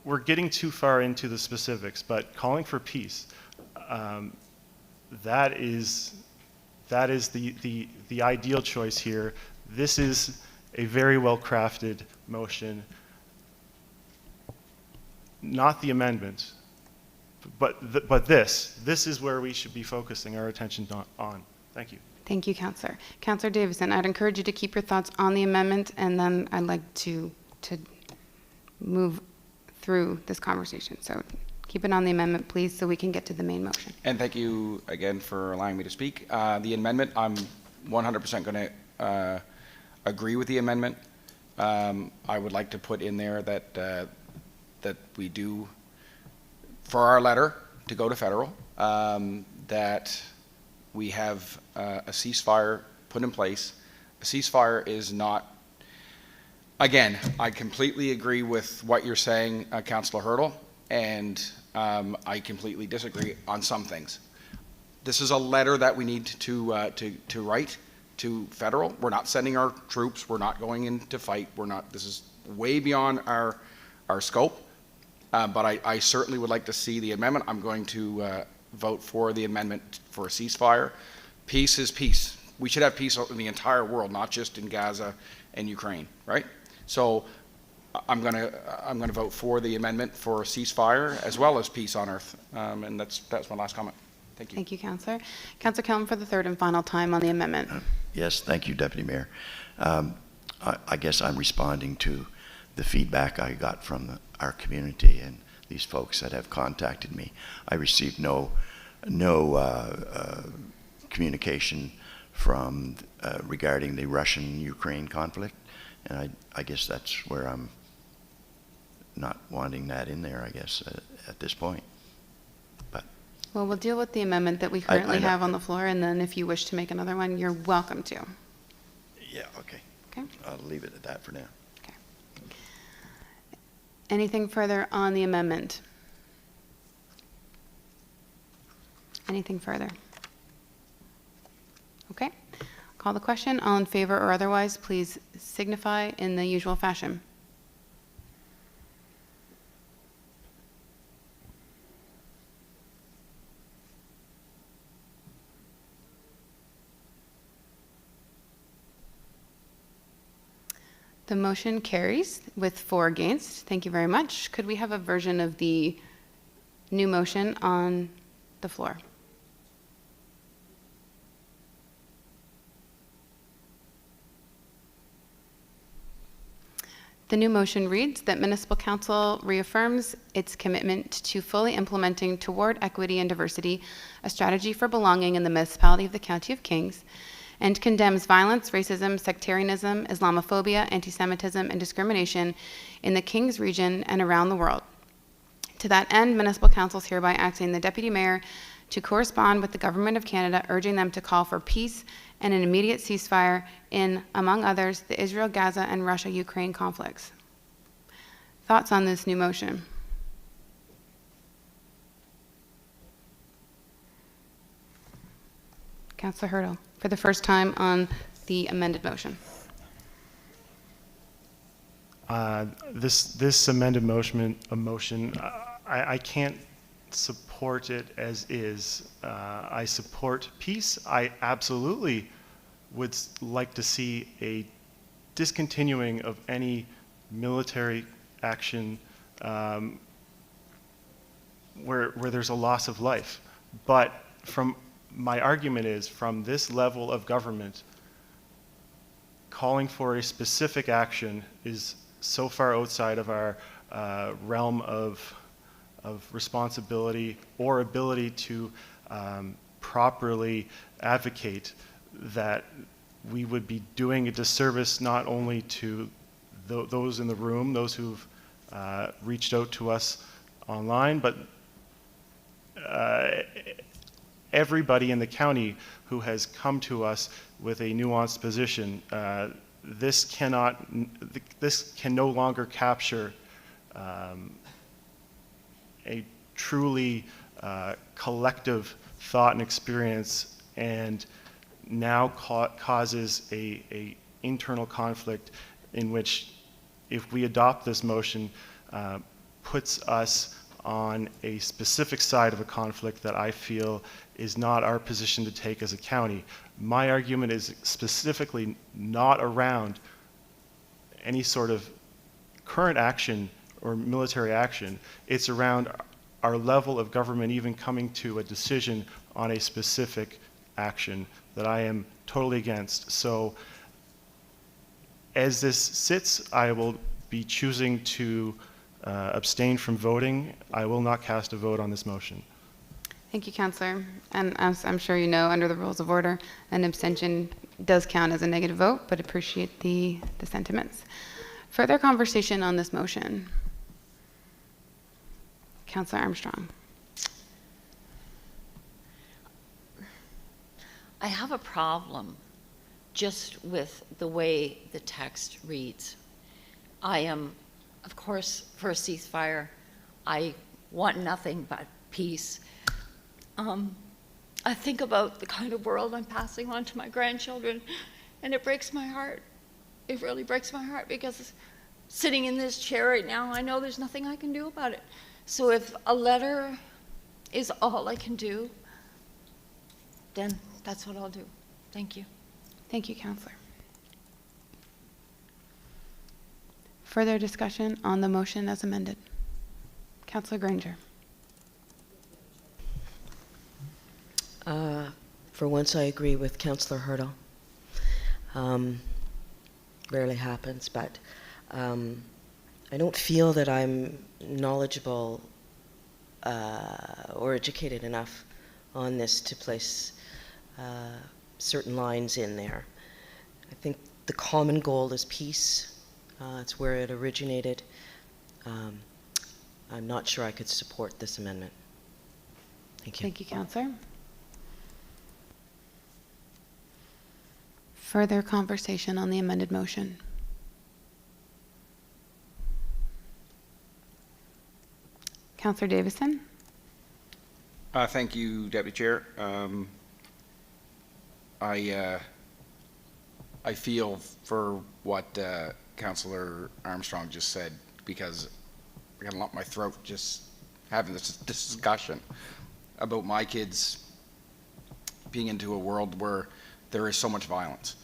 we're getting too far into the specifics. But calling for peace, that is the ideal choice here. This is a very well crafted motion, not the amendment. But this is where we should be focusing our attention on. Thank you. Thank you, Councillor. Councillor Davison, I'd encourage you to keep your thoughts on the amendment, and then I'd like to move through this conversation. So keep it on the amendment, please, so we can get to the main motion. And thank you again for allowing me to speak. The amendment, I'm 100% going to agree with the amendment. I would like to put in there that we do, for our letter to go to federal, that we have a ceasefire put in place. A ceasefire is not, again, I completely agree with what you're saying, Councillor Hurdle, and I completely disagree on some things. This is a letter that we need to write to federal. We're not sending our troops. We're not going in to fight. This is way beyond our scope. But I certainly would like to see the amendment. I'm going to vote for the amendment for a ceasefire. Peace is peace. We should have peace in the entire world, not just in Gaza and Ukraine, right? So I'm going to vote for the amendment for a ceasefire as well as peace on earth. And that's my last comment. Thank you. Thank you, Councillor. Councillor Kellam for the third and final time on the amendment. Yes, thank you, Deputy Mayor. I guess I'm responding to the feedback I got from our community and these folks that have contacted me. I received no communication from regarding the Russian-Ukraine conflict, and I guess that's where I'm not wanting that in there, I guess, at this point. But Well, we'll deal with the amendment that we currently have on the floor, and then if you wish to make another one, you're welcome to. yeah, okay. Okay. I'll leave it at that for now. Anything further on the amendment? Anything further? Okay. Call the question. All in favor or otherwise, please signify in the usual fashion. The motion carries with 4 against. Thank you very much. Could we have a version of the new motion on the floor? The new motion reads that Municipal Council reaffirms its commitment to fully implementing toward equity and diversity a strategy for belonging in the municipality of the County of Kings, and condemns violence, racism, sectarianism, Islamophobia, anti-Semitism, and discrimination in the Kings region and around the world. To that end, Municipal Council is hereby asking the Deputy Mayor to correspond with the Government of Canada, urging them to call for peace and an immediate ceasefire in, among others, the Israel-Gaza and Russia-Ukraine conflicts. Thoughts on this new motion? Councillor Hurdle, for the first time on the amended motion. This amended motion, I can't support it as is. I support peace. I absolutely would like to see a discontinuing of any military action where there's a loss of life. But my argument is, from this level of government, calling for a specific action is so far outside of our realm of responsibility or ability to properly advocate, that we would be doing a disservice not only to those in the room, those who've reached out to us online, but everybody in the county who has come to us with a nuanced position. This can no longer capture a truly collective thought and experience, and now causes a internal conflict in which, if we adopt this motion, puts us on a specific side of a conflict that I feel is not our position to take as a county. My argument is specifically not around any sort of current action or military action. It's around our level of government even coming to a decision on a specific action that I am totally against. So as this sits, I will be choosing to abstain from voting. I will not cast a vote on this motion. Thank you, Councillor. And as I'm sure you know, under the rules of order, an abstention does count as a negative vote, but appreciate the sentiments. Further conversation on this motion? Councillor Armstrong. I have a problem just with the way the text reads. I am, of course, for a ceasefire. I want nothing but peace. I think about the kind of world I'm passing on to my grandchildren, and it breaks my heart. It really breaks my heart, because sitting in this chair right now, I know there's nothing I can do about it. So if a letter is all I can do, then that's what I'll do. Thank you. Thank you, Councillor. Further discussion on the motion as amended? Councillor Granger. For once, I agree with Councillor Hurdle. Rarely happens, but I don't feel that I'm knowledgeable or educated enough on this to place certain lines in there. I think the common goal is peace. It's where it originated. I'm not sure I could support this amendment. Thank you. Thank you, Councillor. Further conversation on the amended motion? Councillor Davison. Thank you, Deputy Chair. I feel for what Councillor Armstrong just said, because I got a lump in my throat just having this discussion about my kids being into a world where there is so much violence.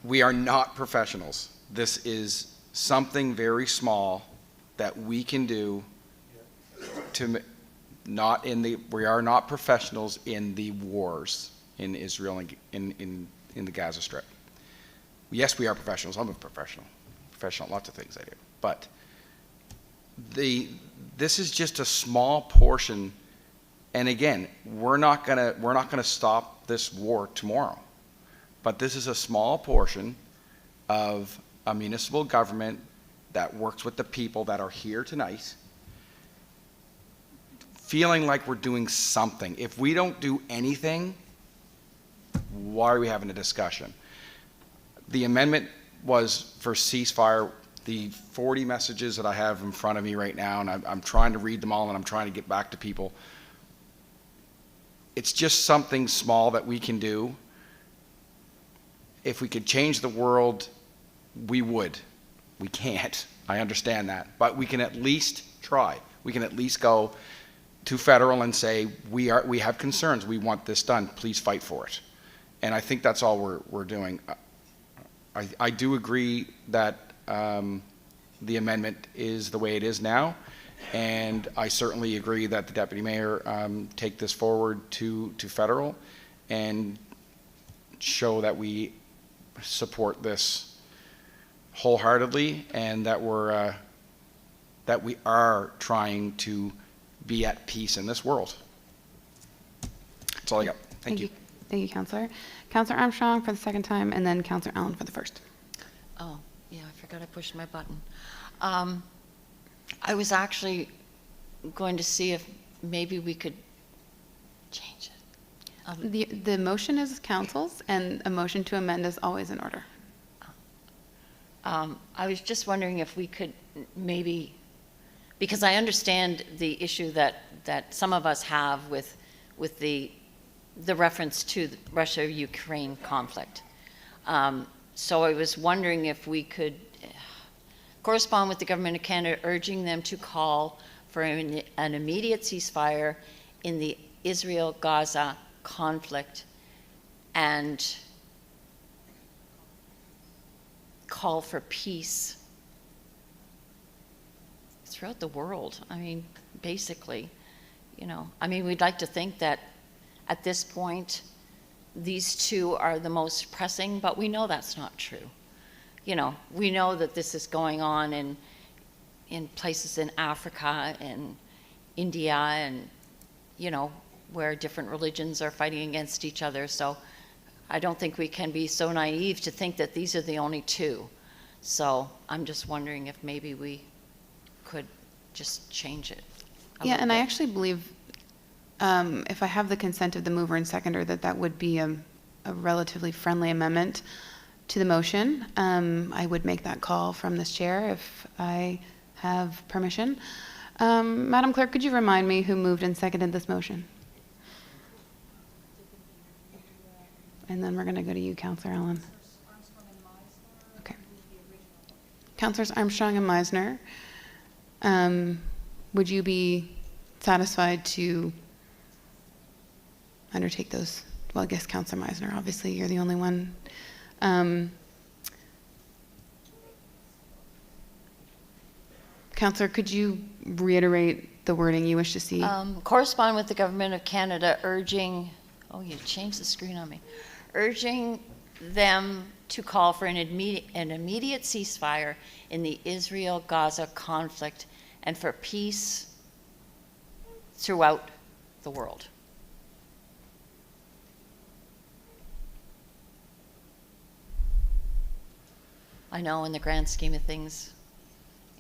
We are not professionals. This is something very small that we can do to not in the, we are not professionals in the wars in Israel and in the Gaza Strip. Yes, we are professionals. I'm a professional at lots of things I do. But this is just a small portion. And again, we're not gonna stop this war tomorrow. But this is a small portion of a municipal government that works with the people that are here tonight, feeling like we're doing something. If we don't do anything, why are we having a discussion? The amendment was for ceasefire. The 40 messages that I have in front of me right now, and I'm trying to read them all, and I'm trying to get back to people. It's just something small that we can do. If we could change the world, we would. We can't. I understand that. But we can at least try. We can at least go to federal and say, we have concerns. We want this done. Please fight for it. And I think that's all we're doing. I do agree that the amendment is the way it is now. And I certainly agree that the Deputy Mayor take this forward to federal and show that we support this wholeheartedly, and that we are trying to be at peace in this world. That's all I got. Thank you. Thank you, Councillor. Councillor Armstrong for the second time, and then Councillor Allen for the first. Oh, yeah, I forgot I pushed my button. I was actually going to see if maybe we could change it. The motion is council's, and a motion to amend is always in order. I was just wondering if we could maybe, because I understand the issue that some of us have with the reference to the Russia-Ukraine conflict. So I was wondering if we could correspond with the Government of Canada, urging them to call for an immediate ceasefire in the Israel-Gaza conflict and call for peace throughout the world. I mean, basically, I mean, we'd like to think that at this point, these two are the most pressing, but we know that's not true. We know that this is going on in places in Africa and India and, where different religions are fighting against each other. So I don't think we can be so naive to think that these are the only two. So I'm just wondering if maybe we could just change it. Yeah, and I actually believe if I have the consent of the mover and seconder, that would be a relatively friendly amendment to the motion. I would make that call from this chair if I have permission. Madam Clerk, could you remind me who moved and seconded this motion? And then we're going to go to you, Councillor Allen. Okay. Councillors Armstrong and Meisner, would you be satisfied to undertake those? Well, I guess Councillor Meisner, obviously you're the only one. Councillor, could you reiterate the wording you wish to see? Correspond with the Government of Canada, urging, oh, you changed the screen on me, urging them to call for an immediate ceasefire in the Israel-Gaza conflict and for peace throughout the world. I know in the grand scheme of things,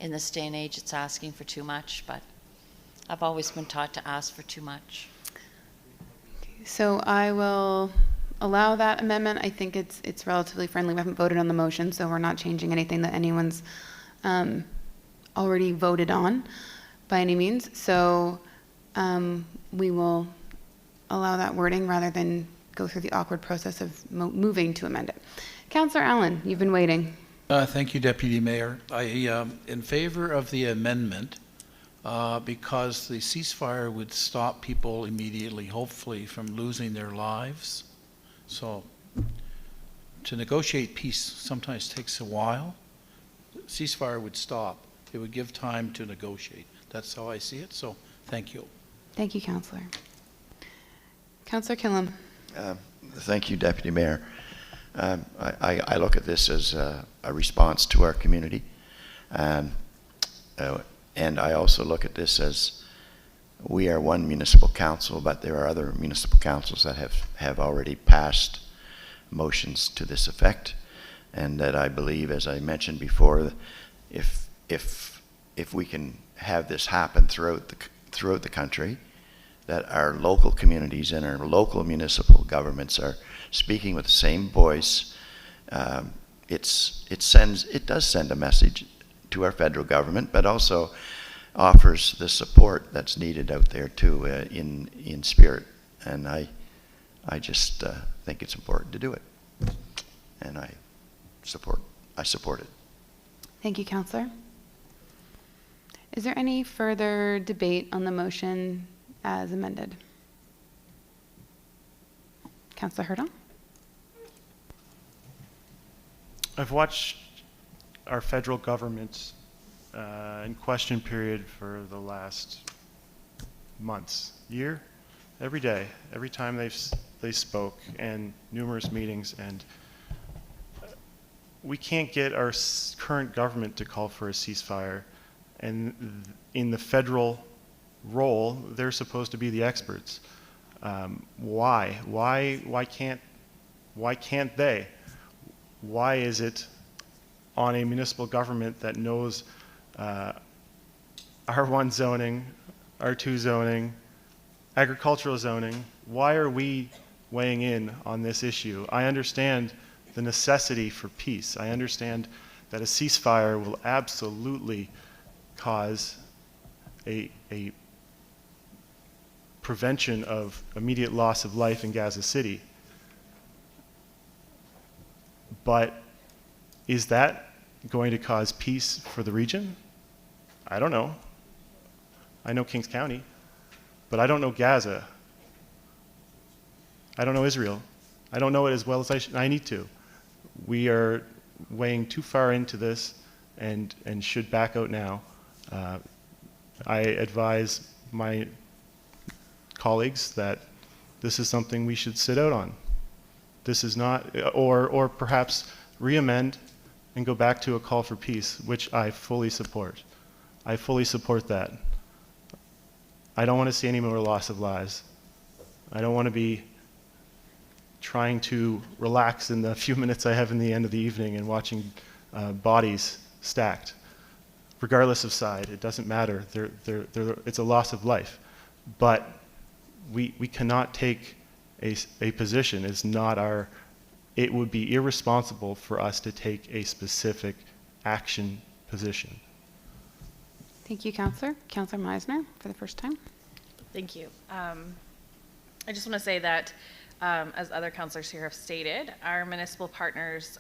in this day and age, it's asking for too much, but I've always been taught to ask for too much. So I will allow that amendment. I think it's relatively friendly. We haven't voted on the motion, so we're not changing anything that anyone's already voted on by any means. So we will allow that wording rather than go through the awkward process of moving to amend it. Councillor Allen, you've been waiting. Thank you, Deputy Mayor. I am in favor of the amendment because the ceasefire would stop people immediately, hopefully, from losing their lives. So to negotiate peace sometimes takes a while. Ceasefire would stop. It would give time to negotiate. That's how I see it, so thank you. Thank you, Councillor. Councillor Killam. Thank you, Deputy Mayor. I look at this as a response to our community. And I also look at this as we are one municipal council, but there are other municipal councils that have already passed motions to this effect. And that I believe, as I mentioned before, if we can have this happen throughout the country, that our local communities and our local municipal governments are speaking with the same voice, it does send a message to our federal government, but also offers the support that's needed out there too, in spirit. And I just think it's important to do it, and I support it. Thank you, Councillor. Is there any further debate on the motion as amended? Councillor Hurdle? I've watched our federal government in question period for the last months, year, every day, every time they spoke, and numerous meetings, and we can't get our current government to call for a ceasefire, and in the federal role, they're supposed to be the experts. Why can't they? Why is it on a municipal government that knows R1 zoning, R2 zoning, agricultural zoning? Why are we weighing in on this issue? I understand the necessity for peace. I understand that a ceasefire will absolutely cause a prevention of immediate loss of life in Gaza City. But is that going to cause peace for the region? I don't know. I know Kings County, but I don't know Gaza. I don't know Israel. I don't know it as well as I need to. We are weighing too far into this and should back out now. I advise my colleagues that this is something we should sit out on. This is not, or perhaps re-amend and go back to a call for peace, which I fully support. I fully support that. I don't want to see any more loss of lives. I don't want to be trying to relax in the few minutes I have in the end of the evening and watching bodies stacked. Regardless of side, it doesn't matter. It's a loss of life. But we cannot take a position. It's not our, it would be irresponsible for us to take a specific action position. Thank you, Councillor. Councillor Meisner, for the first time. Thank you. I just want to say that, as other councillors here have stated, our municipal partners,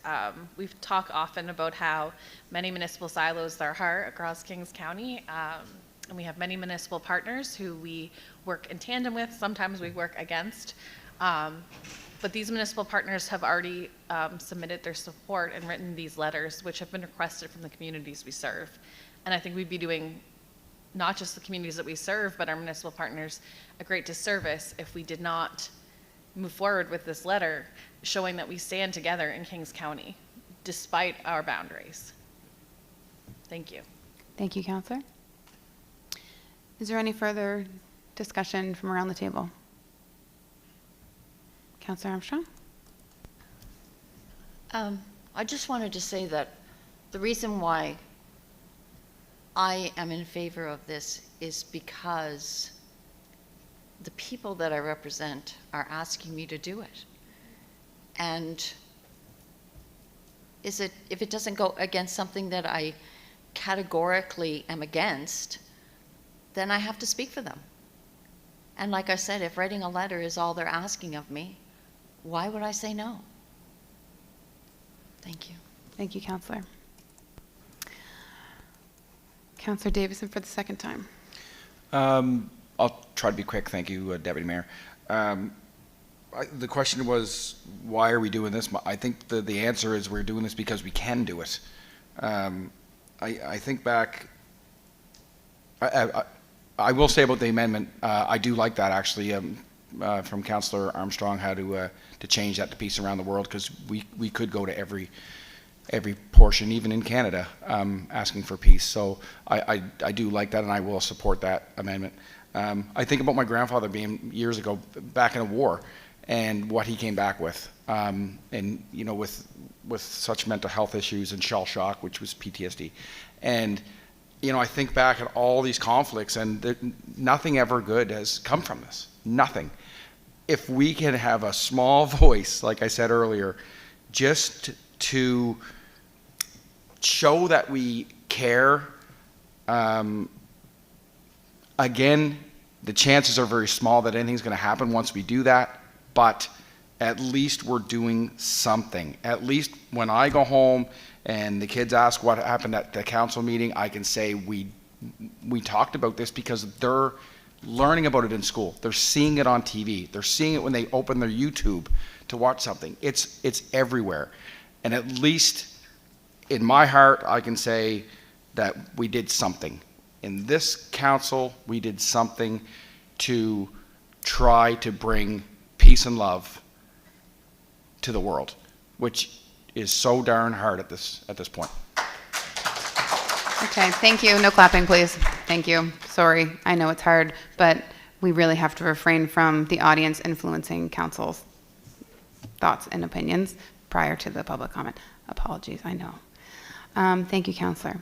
we've talked often about how many municipal silos there are across Kings County, and we have many municipal partners who we work in tandem with. Sometimes we work against. But these municipal partners have already submitted their support and written these letters, which have been requested from the communities we serve. And I think we'd be doing not just the communities that we serve, but our municipal partners a great disservice if we did not move forward with this letter showing that we stand together in Kings County despite our boundaries. Thank you. Thank you, Councillor. Is there any further discussion from around the table? Councillor Armstrong? I just wanted to say that the reason why I am in favor of this is because the people that I represent are asking me to do it. And if it doesn't go against something that I categorically am against, then I have to speak for them. And like I said, if writing a letter is all they're asking of me, why would I say no? Thank you. Thank you, Councillor. Councillor Davison for the second time. I'll try to be quick. Thank you, Deputy Mayor. The question was, why are we doing this? I think the answer is we're doing this because we can do it. I think back, I will say about the amendment, I do like that actually, from Councillor Armstrong, how to change that to peace around the world, because we could go to every portion, even in Canada, asking for peace. So I do like that, and I will support that amendment. I think about my grandfather being years ago back in a war, and what he came back with, and you know, with such mental health issues and shell shock, which was PTSD, and you know, I think back at all these conflicts, and nothing ever good has come from this. Nothing. If we can have a small voice, like I said earlier, just to show that we care, again, the chances are very small that anything's going to happen once we do that, but at least we're doing something. At least when I go home and the kids ask what happened at the council meeting, I can say we talked about this, because they're learning about it in school. They're seeing it on TV. They're seeing it when they open their YouTube to watch something. It's everywhere. And at least in my heart, I can say that we did something. In this council, we did something to try to bring peace and love to the world, which is so darn hard at this point. Okay, thank you. No clapping, please. Thank you. Sorry, I know it's hard, but we really have to refrain from the audience influencing council's thoughts and opinions prior to the public comment. Apologies, I know. Thank you, Councillor.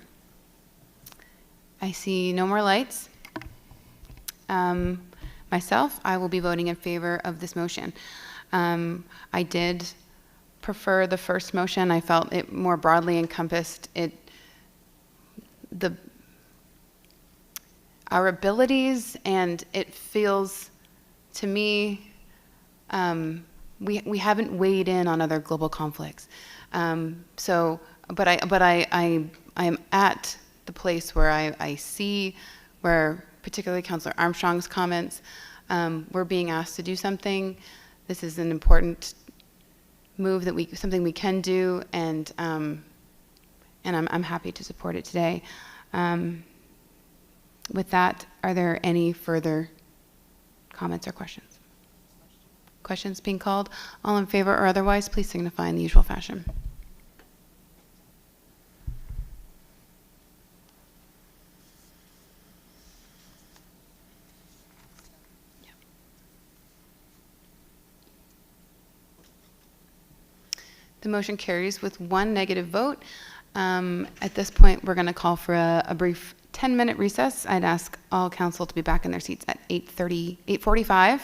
I see no more lights. Myself, I will be voting in favor of this motion. I did prefer the first motion. I felt it more broadly encompassed our abilities, and it feels to me we haven't weighed in on other global conflicts. But I am at the place where I see where particularly Councillor Armstrong's comments, we're being asked to do something. This is an important move something we can do, and I'm happy to support it today. With that, are there any further comments or questions? Questions being called? All in favor or otherwise, please signify in the usual fashion. The motion carries with one negative vote. At this point, we're going to call for a brief 10-minute recess. I'd ask all council to be back in their seats at 8:45,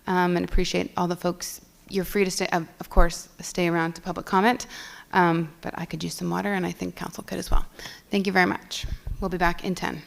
and appreciate all the folks. You're free to stay, of course, stay around to public comment, but I could use some water, and I think council could as well. Thank you very much. We'll be back in 10.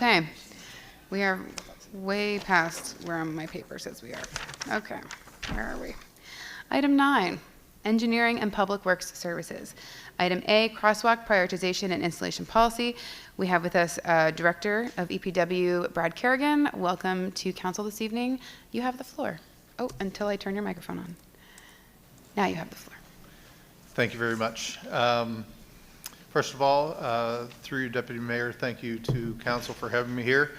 Okay, we are way past where my paper says we are. Okay, where are we? Item 9, Engineering and Public Works Services. Item A, Crosswalk Prioritization and Installation Policy. We have with us Director of EPW, Brad Kerrigan. Welcome to Council this evening. You have the floor. Oh, until I turn your microphone on. Now you have the floor. Thank you very much. First of all, through you, Deputy Mayor, thank you to Council for having me here.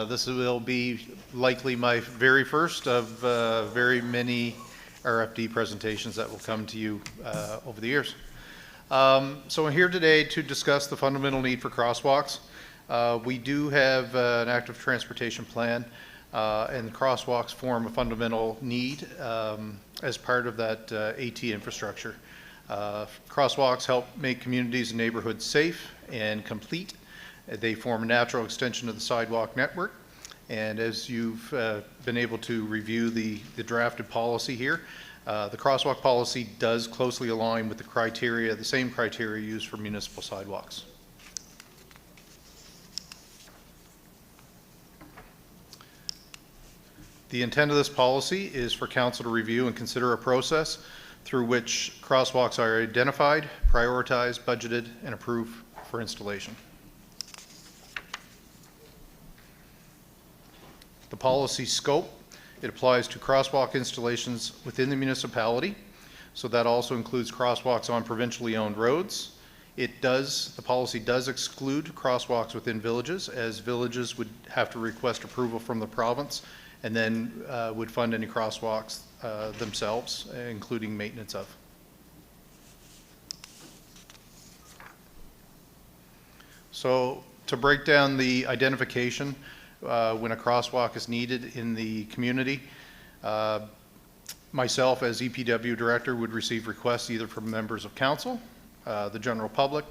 This will be likely my very first of very many RFD presentations that will come to you over the years. So I'm here today to discuss the fundamental need for crosswalks. We do have an active transportation plan, and crosswalks form a fundamental need as part of that AT infrastructure. Crosswalks help make communities and neighborhoods safe and complete. They form a natural extension of the sidewalk network. And as you've been able to review the drafted policy here, the crosswalk policy does closely align with the criteria, the same criteria used for municipal sidewalks. The intent of this policy is for Council to review and consider a process through which crosswalks are identified, prioritized, budgeted, and approved for installation. The policy scope, it applies to crosswalk installations within the municipality, so that also includes crosswalks on provincially owned roads. The policy does exclude crosswalks within villages, as villages would have to request approval from the province and then would fund any crosswalks themselves, including maintenance of. So to break down the identification when a crosswalk is needed in the community, myself as EPW Director would receive requests either from members of Council, the general public,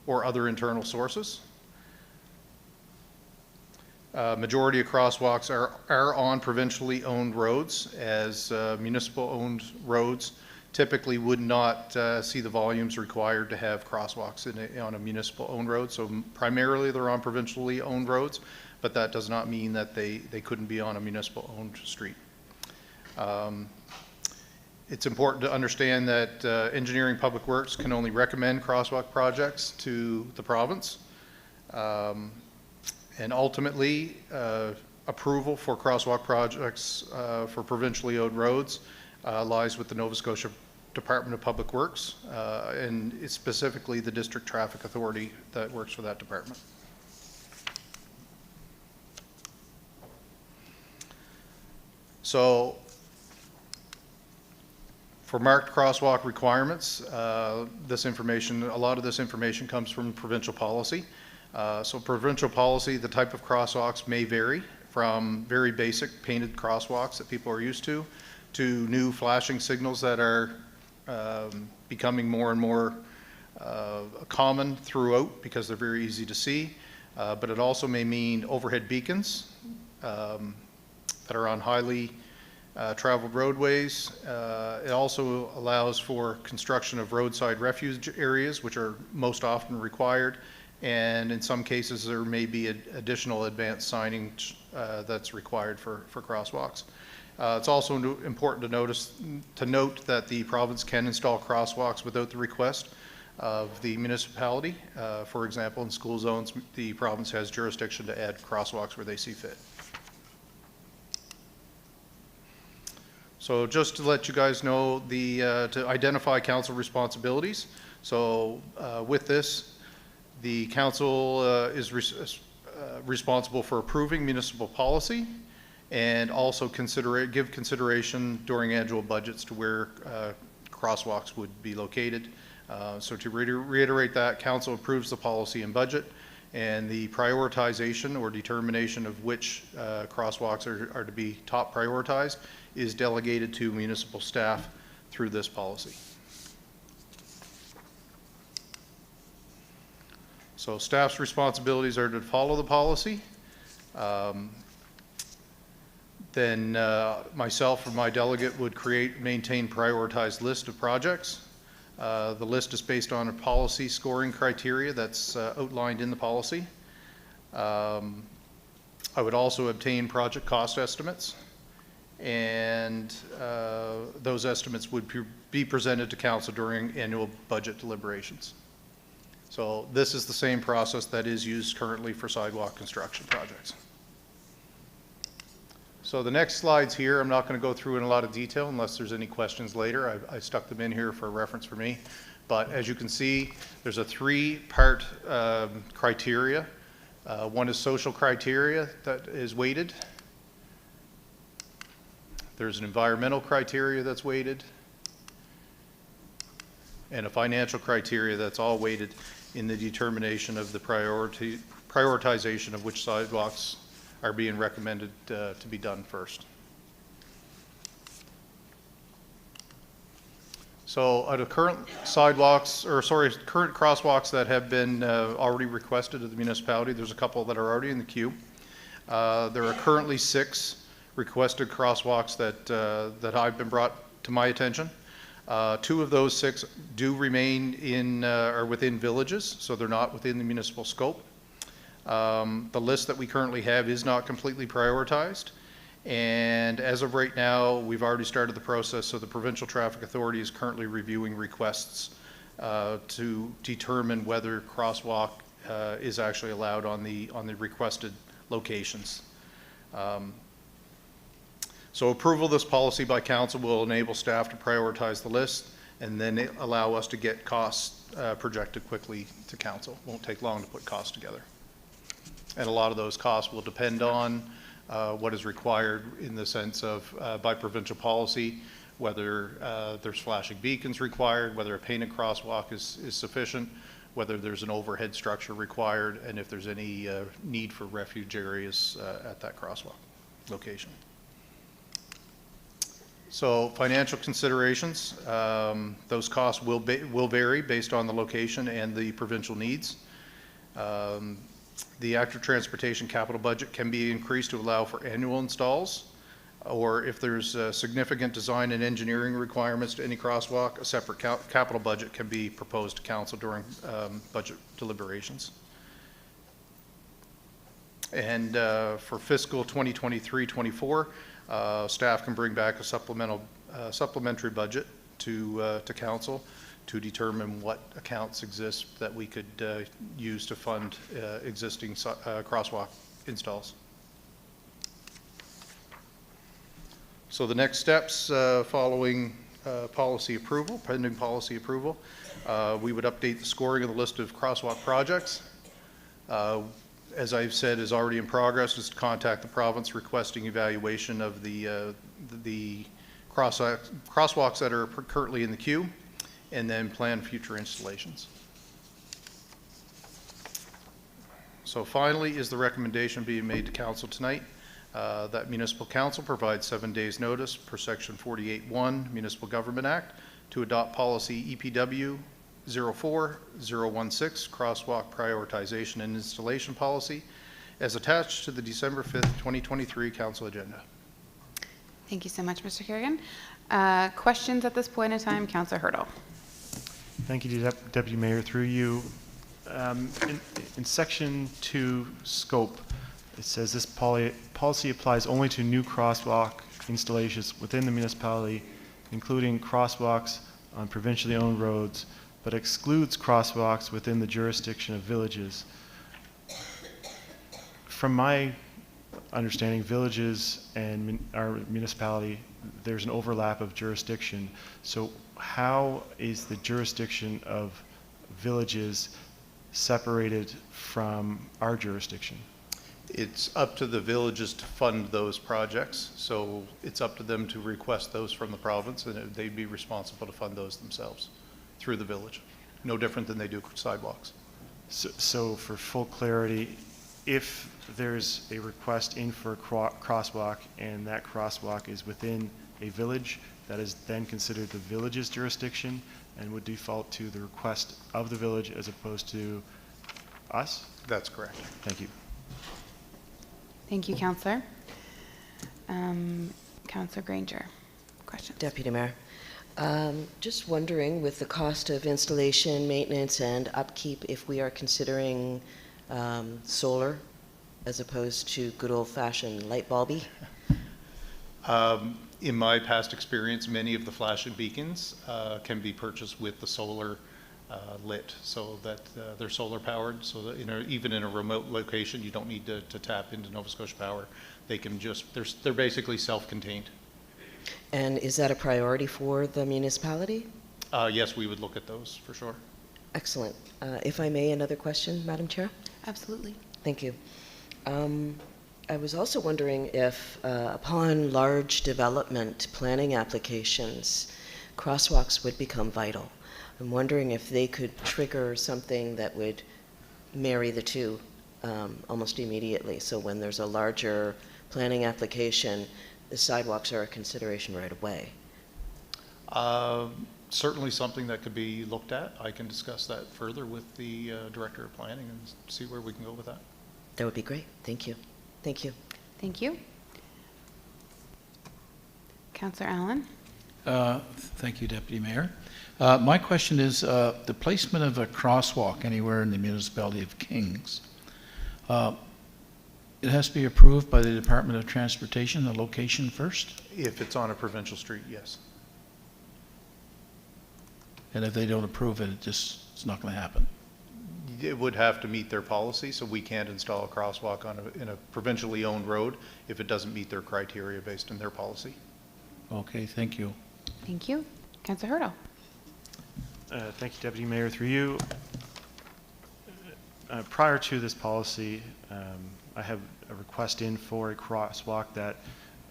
or other internal sources. Majority of crosswalks are on provincially owned roads, as municipal owned roads typically would not see the volumes required to have crosswalks on a municipal owned road. So primarily they're on provincially owned roads, but that does not mean that they couldn't be on a municipal owned street. It's important to understand that Engineering Public Works can only recommend crosswalk projects to the province. And ultimately, approval for crosswalk projects for provincially owned roads lies with the Nova Scotia Department of Public Works, and it's specifically the District Traffic Authority that works for that department. So, for marked crosswalk requirements, a lot of this information comes from provincial policy. So provincial policy, the type of crosswalks may vary from very basic painted crosswalks that people are used to new flashing signals that are becoming more and more common throughout because they're very easy to see. But it also may mean overhead beacons that are on highly traveled roadways. It also allows for construction of roadside refuge areas, which are most often required. And in some cases, there may be additional advanced signage that's required for crosswalks. It's also important to note that the province can install crosswalks without the request of the municipality. For example, in school zones, the province has jurisdiction to add crosswalks where they see fit. So just to let you guys know, to identify council responsibilities. So with this, the council is responsible for approving municipal policy and also give consideration during annual budgets to where crosswalks would be located. So to reiterate that, council approves the policy and budget, and the prioritization or determination of which crosswalks are to be top prioritized is delegated to municipal staff through this policy. So staff's responsibilities are to follow the policy. Then myself or my delegate would maintain prioritized list of projects. The list is based on a policy scoring criteria that's outlined in the policy. I would also obtain project cost estimates, and those estimates would be presented to council during annual budget deliberations. So this is the same process that is used currently for sidewalk construction projects. So the next slides here, I'm not going to go through in a lot of detail unless there's any questions later. I stuck them in here for reference for me. But as you can see, there's a three-part criteria. One is social criteria that is weighted. There's an environmental criteria that's weighted, and a financial criteria that's all weighted in the determination of the prioritization of which sidewalks are being recommended to be done first. So out of current sidewalks, or sorry, current crosswalks that have been already requested of the municipality, there's a couple that are already in the queue. There are currently 6 requested crosswalks that I've been brought to my attention. 2 of those 6 do remain in or within villages, so they're not within the municipal scope. The list that we currently have is not completely prioritized, and as of right now, we've already started the process, so the Provincial Traffic Authority is currently reviewing requests to determine whether crosswalk is actually allowed on the requested locations. So approval of this policy by council will enable staff to prioritize the list and then allow us to get costs projected quickly to council. Won't take long to put costs together. And a lot of those costs will depend on what is required in the sense of by provincial policy, whether there's flashing beacons required, whether a painted crosswalk is sufficient, whether there's an overhead structure required, and if there's any need for refuge areas at that crosswalk location. So financial considerations, those costs will vary based on the location and the provincial needs. The active transportation capital budget can be increased to allow for annual installs, or if there's significant design and engineering requirements to any crosswalk, a separate capital budget can be proposed to council during budget deliberations. And for fiscal 2023-24, staff can bring back a supplementary budget to council to determine what accounts exist that we could use to fund existing crosswalk installs. So the next steps following policy approval, pending policy approval, we would update the scoring of the list of crosswalk projects. As I've said, is already in progress, is to contact the province requesting evaluation of the crosswalks that are currently in the queue, and then plan future installations. So finally is the recommendation being made to council tonight that municipal council provide 7 days notice per section 48(1) Municipal Government Act to adopt policy EPW 04016 crosswalk prioritization and installation policy as attached to the December 5th, 2023 council agenda. Thank you so much, Mr. Kerrigan. Questions at this point in time, Councillor Hurdle. Thank you, Deputy Mayor. Through you, in Section 2 scope, it says this policy applies only to new crosswalk installations within the municipality, including crosswalks on provincially owned roads, but excludes crosswalks within the jurisdiction of villages. From my understanding, villages and our municipality, there's an overlap of jurisdiction. So how is the jurisdiction of villages separated from our jurisdiction? It's up to the villages to fund those projects, so it's up to them to request those from the province, and they'd be responsible to fund those themselves through the village. No different than they do sidewalks. So for full clarity, if there's a request in for a crosswalk and that crosswalk is within a village, that is then considered the village's jurisdiction and would default to the request of the village as opposed to us? That's correct. Thank you. Thank you, Councillor. Councillor Granger, questions? Deputy Mayor, just wondering, with the cost of installation, maintenance, and upkeep, if we are considering solar as opposed to good old-fashioned light bulby? In my past experience, many of the flashing beacons can be purchased with the solar lit, so that they're solar powered, so that even in a remote location, you don't need to tap into Nova Scotia Power. They can just, they're basically self-contained. And is that a priority for the municipality? Yes, we would look at those for sure. Excellent. If I may, another question, Madam Chair? Absolutely. Thank you. I was also wondering if, upon large development planning applications, crosswalks would become vital. I'm wondering if they could trigger something that would marry the two almost immediately. So when there's a larger planning application, the sidewalks are a consideration right away. Certainly something that could be looked at. I can discuss that further with the Director of Planning and see where we can go with that. That would be great. Thank you. Thank you. Thank you. Councillor Allen? Thank you, Deputy Mayor. My question is the placement of a crosswalk anywhere in the municipality of Kings. It has to be approved by the Department of Transportation, the location first? If it's on a provincial street, yes. And if they don't approve it, it's not going to happen? It would have to meet their policy, so we can't install a crosswalk in a provincially owned road if it doesn't meet their criteria based on their policy. Okay, thank you. Thank you. Councillor Hurdle? Thank you, Deputy Mayor. Through you, prior to this policy, I have a request in for a crosswalk that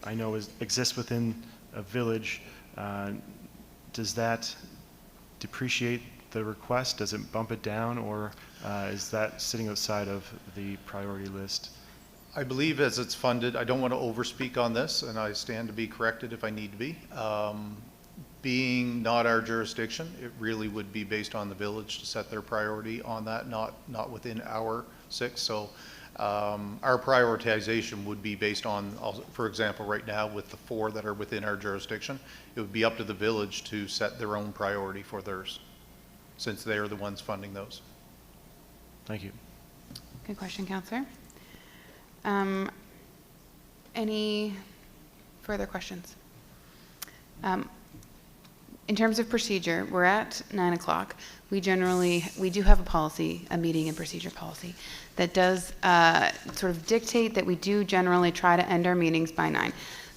I know exists within a village. Does that depreciate the request? Does it bump it down, or is that sitting outside of the priority list? I believe as it's funded, I don't want to overspeak on this, and I stand to be corrected if I need to be. Being not our jurisdiction, it really would be based on the village to set their priority on that, not within our 6. So our prioritization would be based on, for example, right now with the 4 that are within our jurisdiction, it would be up to the village to set their own priority for theirs, since they are the ones funding those. Thank you. Good question, Councillor. Any further questions? In terms of procedure, we're at 9 o'clock. We do have a policy, a meeting and procedure policy, that does sort of dictate that we do generally try to end our meetings by 9.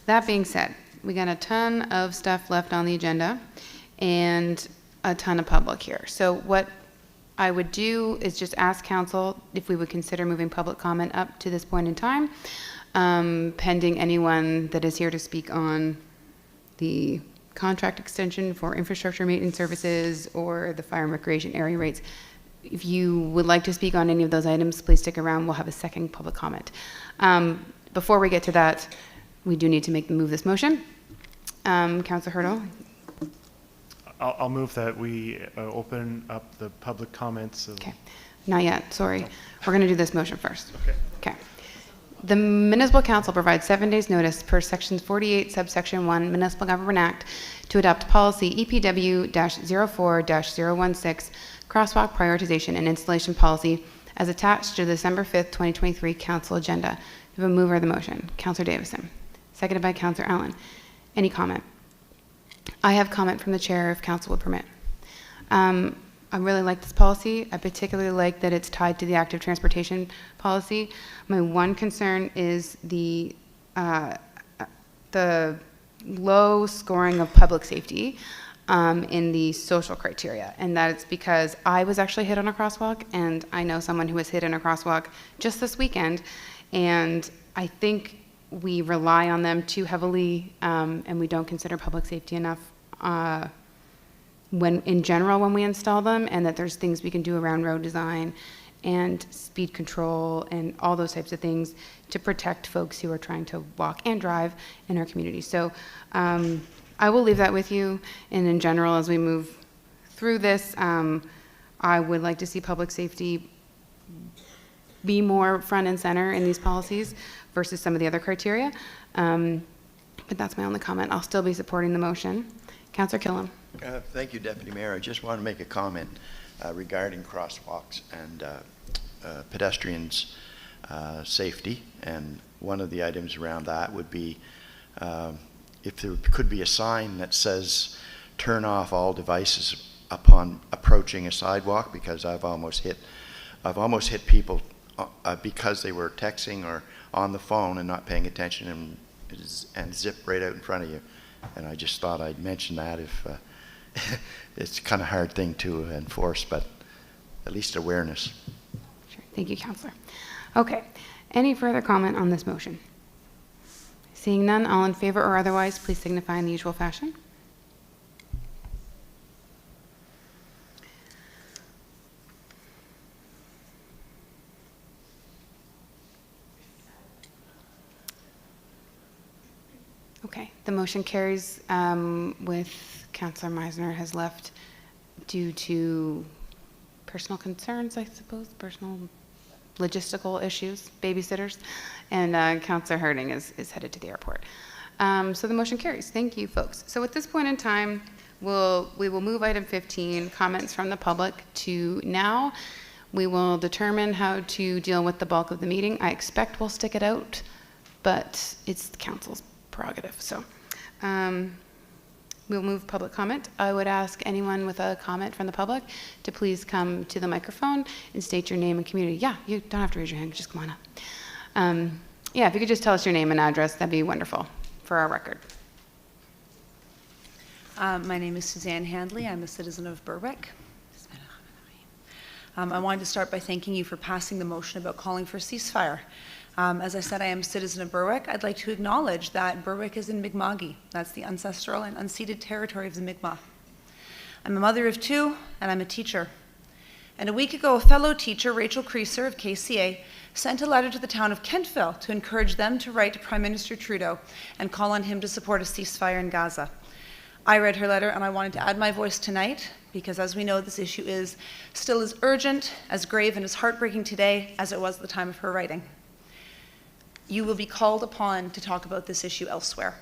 That being said, we got a ton of stuff left on the agenda and a ton of public here. So what I would do is just ask council if we would consider moving public comment up to this point in time, pending anyone that is here to speak on the contract extension for infrastructure maintenance services or the fire and recreation area rates. If you would like to speak on any of those items, please stick around. We'll have a second public comment. Before we get to that, we do need to move this motion. Councillor Hurdle? I'll move that we open up the public comments. Okay. Not yet, sorry. We're going to do this motion first. Okay. Okay. The Municipal Council provides 7 days notice per Section 48, subsection 1, Municipal Government Act to adopt policy EPW-04-016, Crosswalk Prioritization and Installation Policy as attached to the December 5th, 2023 Council agenda. We have a mover of the motion, Councillor Davison, seconded by Councillor Allen. Any comment? I have comment from the chair if council would permit. I really like this policy. I particularly like that it's tied to the active transportation policy. My one concern is the low scoring of public safety in the social criteria, and that it's because I was actually hit on a crosswalk, and I know someone who was hit in a crosswalk just this weekend, and I think we rely on them too heavily, and we don't consider public safety enough in general when we install them, and that there's things we can do around road design and speed control and all those types of things to protect folks who are trying to walk and drive in our community. So I will leave that with you, and in general, as we move through this, I would like to see public safety be more front and center in these policies versus some of the other criteria. But that's my only comment. I'll still be supporting the motion. Councillor Killam. Thank you, Deputy Mayor. I just want to make a comment regarding crosswalks and pedestrians safety, and one of the items around that would be if there could be a sign that says turn off all devices upon approaching a sidewalk, because I've almost hit people because they were texting or on the phone and not paying attention and zip right out in front of you. And I just thought I'd mention that. If it's kind of hard thing to enforce, but at least awareness. Sure. Thank you, Councillor. Okay. Any further comment on this motion? Seeing none, all in favor or otherwise, please signify in the usual fashion. Okay, the motion carries with Councillor Meisner has left due to personal concerns, I suppose, personal logistical issues, babysitters, and Councillor Harding is headed to the airport. So the motion carries. Thank you, folks. So at this point in time, we will move item 15, comments from the public, to now. We will determine how to deal with the bulk of the meeting. I expect we'll stick it out, but it's the council's prerogative. So we'll move public comment. I would ask anyone with a comment from the public to please come to the microphone and state your name and community. Yeah, you don't have to raise your hand, just come on up. Yeah, if you could just tell us your name and address, that'd be wonderful for our record. My name is Suzanne Handley. I'm a citizen of Berwick. I wanted to start by thanking you for passing the motion about calling for a ceasefire. As I said, I am a citizen of Berwick. I'd like to acknowledge that Berwick is in Mi'kma'ki. That's the ancestral and unceded territory of the Mi'kmaq. I'm a mother of two, and I'm a teacher. And a week ago, a fellow teacher, Rachel Creaser of KCA, sent a letter to the town of Kentville to encourage them to write to Prime Minister Trudeau and call on him to support a ceasefire in Gaza. I read her letter, and I wanted to add my voice tonight, because as we know, this issue is still as urgent, as grave, and as heartbreaking today as it was at the time of her writing. You will be called upon to talk about this issue elsewhere.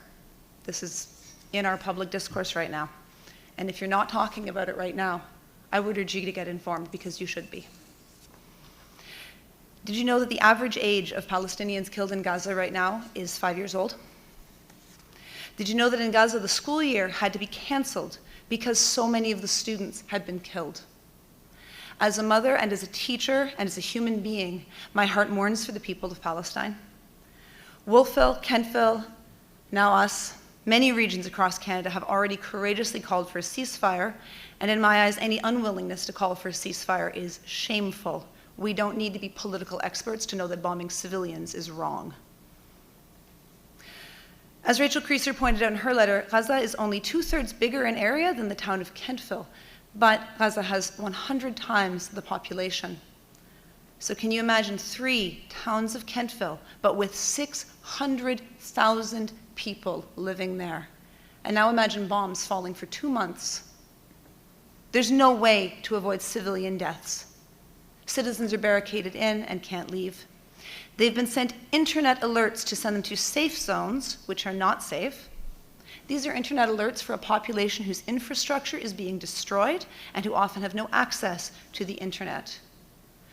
This is in our public discourse right now. And if you're not talking about it right now, I would urge you to get informed, because you should be. Did you know that the average age of Palestinians killed in Gaza right now is 5 years old? Did you know that in Gaza the school year had to be canceled because so many of the students had been killed? As a mother and as a teacher and as a human being, my heart mourns for the people of Palestine. Wolfville, Kentville, now us, many regions across Canada have already courageously called for a ceasefire, and in my eyes, any unwillingness to call for a ceasefire is shameful. We don't need to be political experts to know that bombing civilians is wrong. As Rachel Creaser pointed out in her letter, Gaza is only 2/3 bigger in area than the town of Kentville, but Gaza has 100 times the population. So can you imagine 3 towns of Kentville, but with 600,000 people living there? And now imagine bombs falling for 2 months. There's no way to avoid civilian deaths. Citizens are barricaded in and can't leave. They've been sent internet alerts to send them to safe zones, which are not safe. These are internet alerts for a population whose infrastructure is being destroyed and who often have no access to the internet.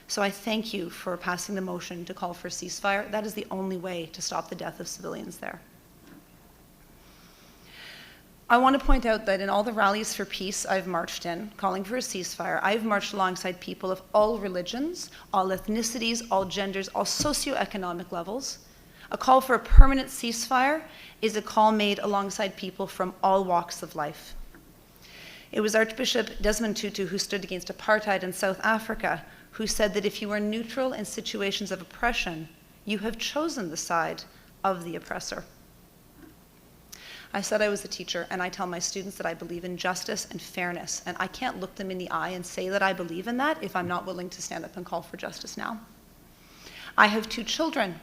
So I thank you for passing the motion to call for a ceasefire. That is the only way to stop the death of civilians there. I want to point out that in all the rallies for peace I've marched in, calling for a ceasefire, I've marched alongside people of all religions, all ethnicities, all genders, all socioeconomic levels. A call for a permanent ceasefire is a call made alongside people from all walks of life. It was Archbishop Desmond Tutu who stood against apartheid in South Africa, who said that if you are neutral in situations of oppression, you have chosen the side of the oppressor. I said I was a teacher, and I tell my students that I believe in justice and fairness, and I can't look them in the eye and say that I believe in that if I'm not willing to stand up and call for justice now. I have 2 children.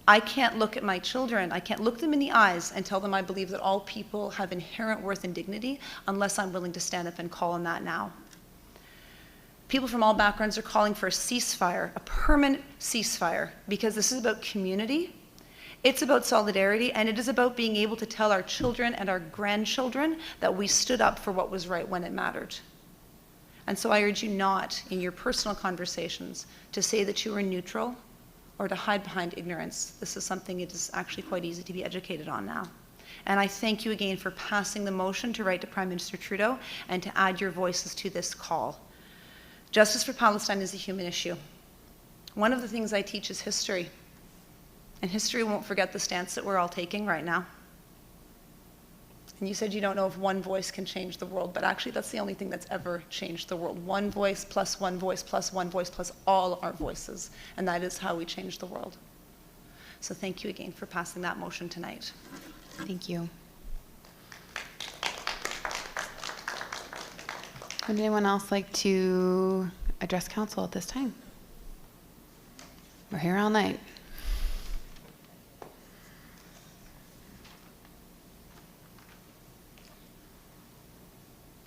I can't look at my children, I can't look them in the eyes and tell them I believe that all people have inherent worth and dignity unless I'm willing to stand up and call on that now. People from all backgrounds are calling for a ceasefire, a permanent ceasefire, because this is about community, it's about solidarity, and it is about being able to tell our children and our grandchildren that we stood up for what was right when it mattered. And so I urge you not, in your personal conversations, to say that you are neutral or to hide behind ignorance. This is something it is actually quite easy to be educated on now. And I thank you again for passing the motion to write to Prime Minister Trudeau and to add your voices to this call. Justice for Palestine is a human issue. One of the things I teach is history. And history won't forget the stance that we're all taking right now. And you said you don't know if one voice can change the world, but actually that's the only thing that's ever changed the world. One voice plus one voice plus one voice plus all our voices. And that is how we change the world. So thank you again for passing that motion tonight. Thank you. Would anyone else like to address council at this time? We're here all night.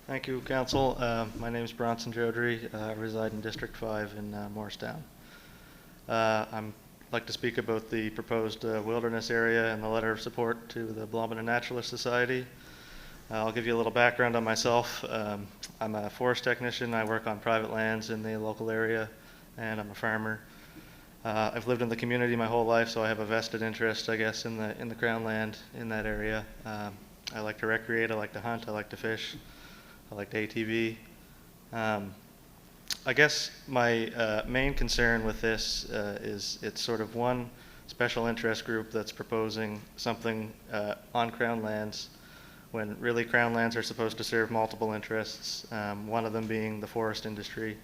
Thank you, Council. My name is Bronson Jodry. I reside in District 5 in Morristown. I'd like to speak about the proposed wilderness area and the letter of support to the Blomidon Naturalist Society. I'll give you a little background on myself. I'm a forest technician. I work on private lands in the local area, and I'm a farmer. I've lived in the community my whole life, so I have a vested interest, I guess, in the Crown land in that area. I like to recreate. I like to hunt. I like to fish. I like to ATV. I guess my main concern with this is it's sort of one special interest group that's proposing something on Crown lands when really Crown lands are supposed to serve multiple interests, one of them being the forest industry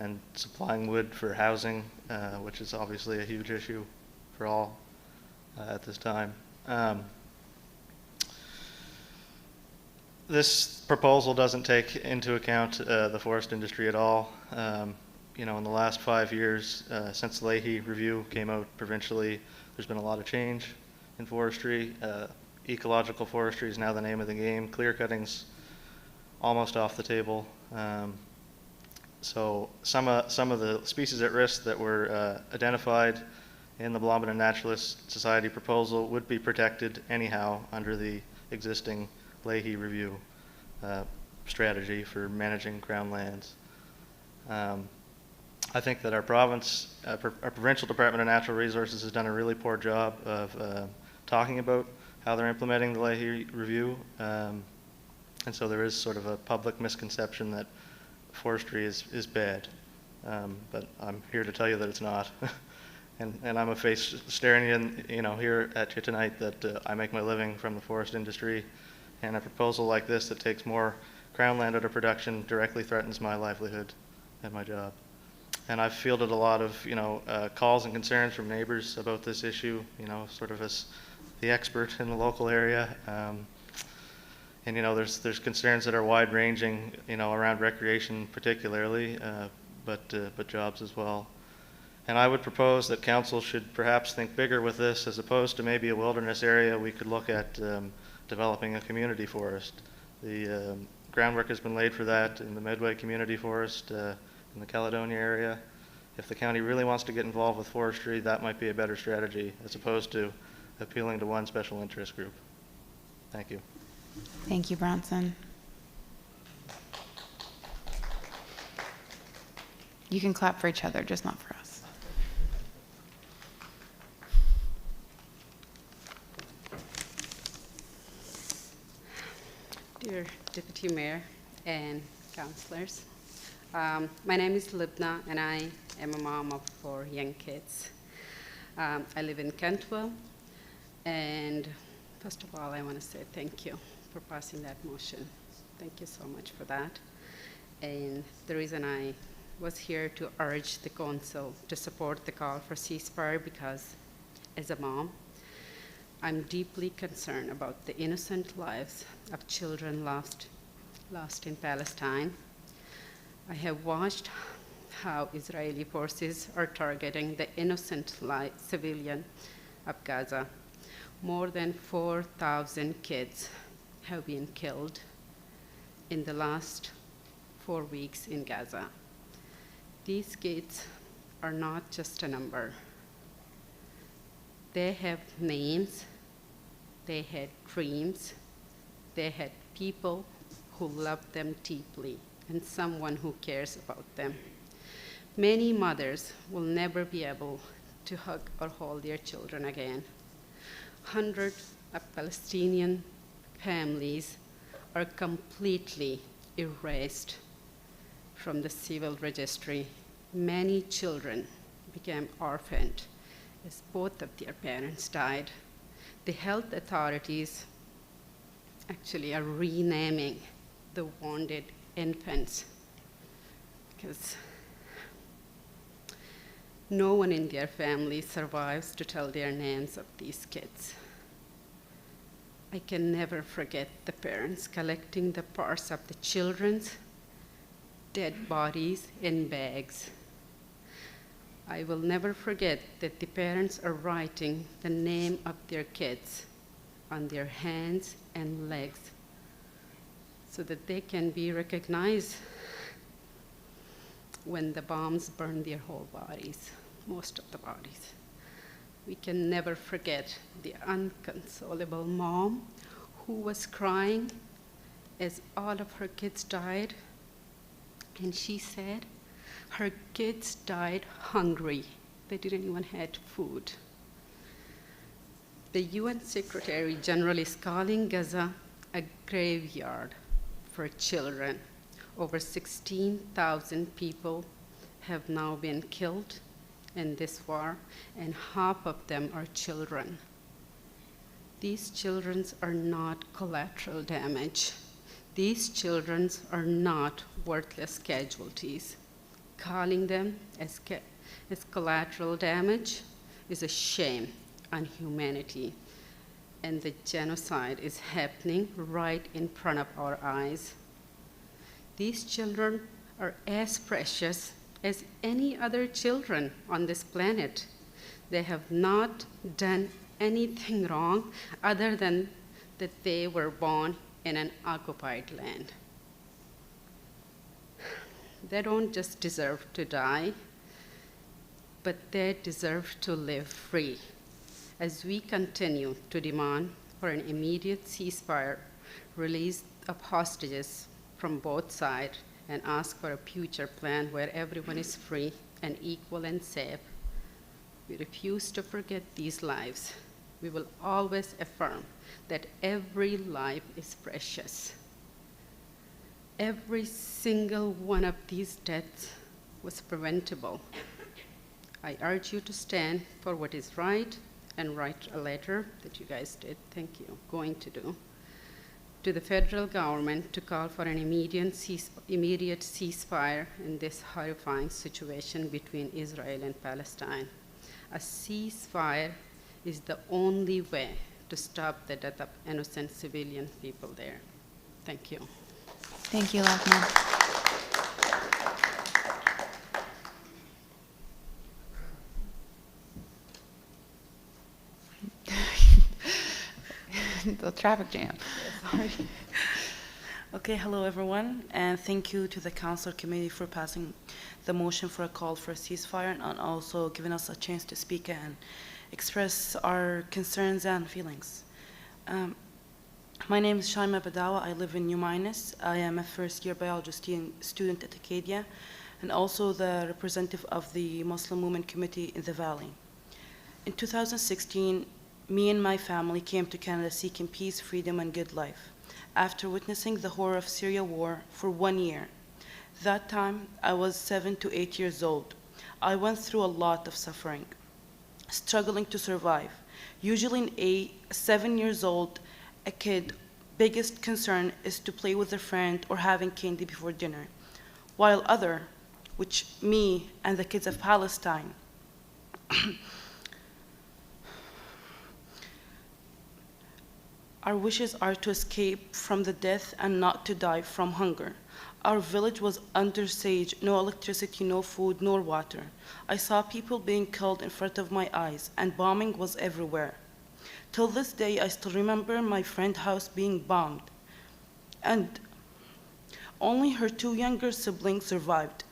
and supplying wood for housing, which is obviously a huge issue for all at this time. This proposal doesn't take into account the forest industry at all. You know, in the last 5 years, since the Leahy review came out provincially, there's been a lot of change in forestry. Ecological forestry is now the name of the game. Clear cutting's almost off the table. So some of the species at risk that were identified in the Blomidon Naturalist Society proposal would be protected anyhow under the existing Leahy review strategy for managing Crown lands. I think that our province, our provincial Department of Natural Resources has done a really poor job of talking about how they're implementing the Leahy review, and so there is sort of a public misconception that forestry is bad, but I'm here to tell you that it's not. And I'm a face staring in, you know, here at you tonight that I make my living from the forest industry. And a proposal like this that takes more Crown land out of production directly threatens my livelihood and my job. And I've fielded a lot of, you know, calls and concerns from neighbors about this issue, you know, sort of as the expert in the local area. And, you know, there's concerns that are wide-ranging, you know, around recreation particularly, but jobs as well. And I would propose that council should perhaps think bigger with this, as opposed to maybe a wilderness area. We could look at developing a community forest. The groundwork has been laid for that in the Medway Community Forest in the Caledonia area. If the county really wants to get involved with forestry, that might be a better strategy as opposed to appealing to one special interest group. Thank you. Thank you, Bronson. You can clap for each other, just not for us. Dear Deputy Mayor and councillors, my name is Libna and I am a mom of 4 young kids. I live in Kentville, and first of all I want to say thank you for passing that motion. Thank you so much for that. And the reason I was here to urge the council to support the call for ceasefire because as a mom, I'm deeply concerned about the innocent lives of children lost in Palestine. I have watched how Israeli forces are targeting the innocent civilian of Gaza. More than 4,000 kids have been killed in the last 4 weeks in Gaza. These kids are not just a number. They have names, they had dreams, they had people who loved them deeply and someone who cares about them. Many mothers will never be able to hug or hold their children again. Hundreds of Palestinian families are completely erased from the civil registry. Many children became orphaned as both of their parents died. The health authorities actually are renaming the wounded infants because no one in their family survives to tell their names of these kids. I can never forget the parents collecting the parts of the children's dead bodies in bags. I will never forget that the parents are writing the name of their kids on their hands and legs so that they can be recognized when the bombs burn their whole bodies, most of the bodies. We can never forget the inconsolable mom who was crying as all of her kids died, and she said her kids died hungry. They didn't even have food. The UN Secretary General is calling Gaza a graveyard for children. Over 16,000 people have now been killed in this war, and half of them are children. These children are not collateral damage. These children are not worthless casualties. Calling them as collateral damage is a shame on humanity, and the genocide is happening right in front of our eyes. These children are as precious as any other children on this planet. They have not done anything wrong other than that they were born in an occupied land. They don't just deserve to die, but they deserve to live free. As we continue to demand for an immediate ceasefire, release of hostages from both sides, and ask for a future plan where everyone is free and equal and safe, we refuse to forget these lives. We will always affirm that every life is precious. Every single one of these deaths was preventable. I urge you to stand for what is right and write a letter that you guys did, thank you, going to do, to the federal government to call for an immediate ceasefire in this horrifying situation between Israel and Palestine. A ceasefire is the only way to stop the death of innocent civilian people there. Thank you. Thank you, Lachlan. The traffic jam. Sorry. Okay, hello everyone, and thank you to the Council Committee for passing the motion for a call for a ceasefire and also giving us a chance to speak and express our concerns and feelings. My name is Shaima Badawa. I live in New Minas. I am a first-year biology student at Acadia and also the representative of the Muslim Women Committee in the Valley. In 2016, me and my family came to Canada seeking peace, freedom, and good life after witnessing the horror of Syria war for 1 year. That time, I was 7 to 8 years old. I went through a lot of suffering, struggling to survive. Usually in 7 years old, a kid, biggest concern is to play with a friend or having candy before dinner, while other, which me and the kids of Palestine, our wishes are to escape from the death and not to die from hunger. Our village was under siege, no electricity, no food, nor water. I saw people being killed in front of my eyes, and bombing was everywhere. Till this day, I still remember my friend's house being bombed, and only her 2 younger siblings survived.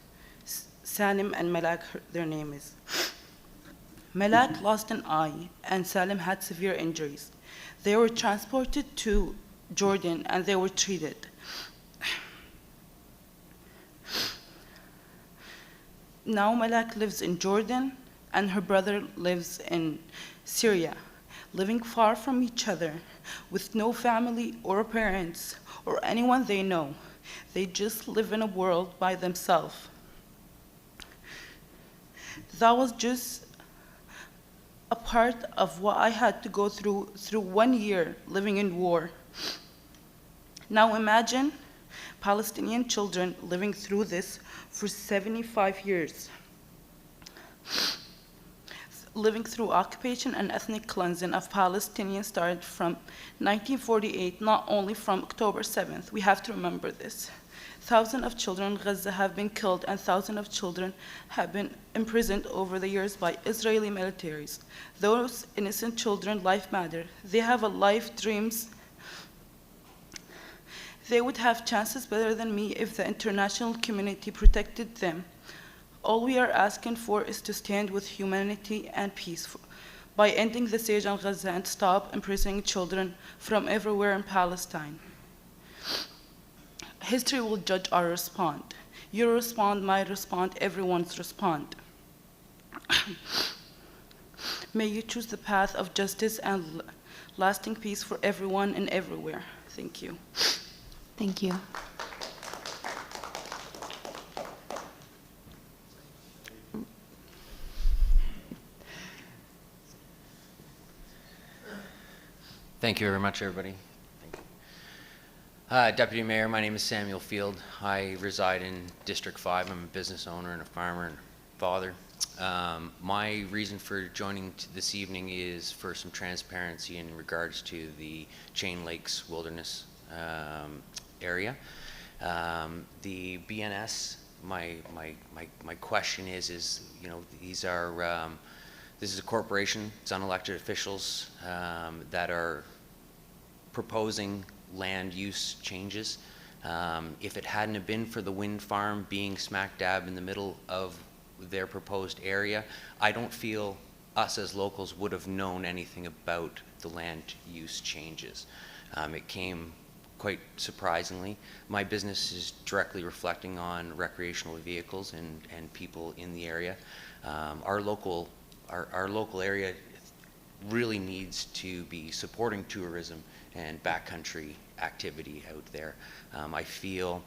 Salim and Malak, their name is. Malak lost an eye, and Salim had severe injuries. They were transported to Jordan and they were treated. Now Malak lives in Jordan and her brother lives in Syria, living far from each other, with no family or parents or anyone they know. They just live in a world by themselves. That was just a part of what I had to go through 1 year living in war. Now imagine Palestinian children living through this for 75 years. Living through occupation and ethnic cleansing of Palestinians started from 1948, not only from October 7th. We have to remember this. Thousands of children in Gaza have been killed, and thousands of children have been imprisoned over the years by Israeli militaries. Those innocent children, life matter. They have a life, dreams. They would have chances better than me if the international community protected them. All we are asking for is to stand with humanity and peace by ending the siege on Gaza and stop imprisoning children from everywhere in Palestine. History will judge our response. Your response, my response, everyone's response. May you choose the path of justice and lasting peace for everyone and everywhere. Thank you. Thank you. Thank you very much, everybody. Deputy Mayor, my name is Samuel Field. I reside in District 5. I'm a business owner and a farmer and father. My reason for joining this evening is for some transparency in regards to the Chain Lakes Wilderness area. The BNS, my question is, you know, these are, this is a corporation, it's unelected officials that are proposing land use changes. If it hadn't have been for the wind farm being smack dab in the middle of their proposed area, I don't feel us as locals would have known anything about the land use changes. It came quite surprisingly. My business is directly reflecting on recreational vehicles and people in the area. Our local area really needs to be supporting tourism and backcountry activity out there. I feel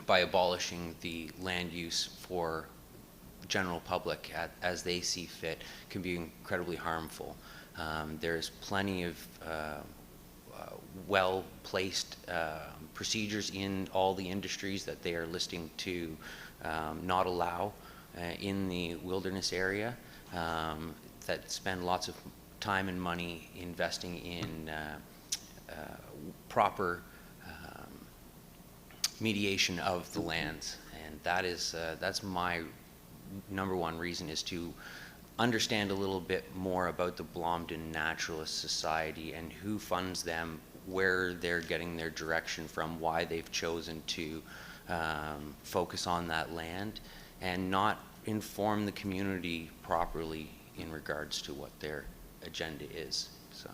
by abolishing the land use for general public as they see fit can be incredibly harmful. There's plenty of well-placed procedures in all the industries that they are listing to not allow in the wilderness area that spend lots of time and money investing in proper mediation of the lands, and that is that's my number one reason, is to understand a little bit more about the Blomidon Naturalist Society and who funds them, where they're getting their direction from, why they've chosen to focus on that land, and not inform the community properly in regards to what their agenda is. So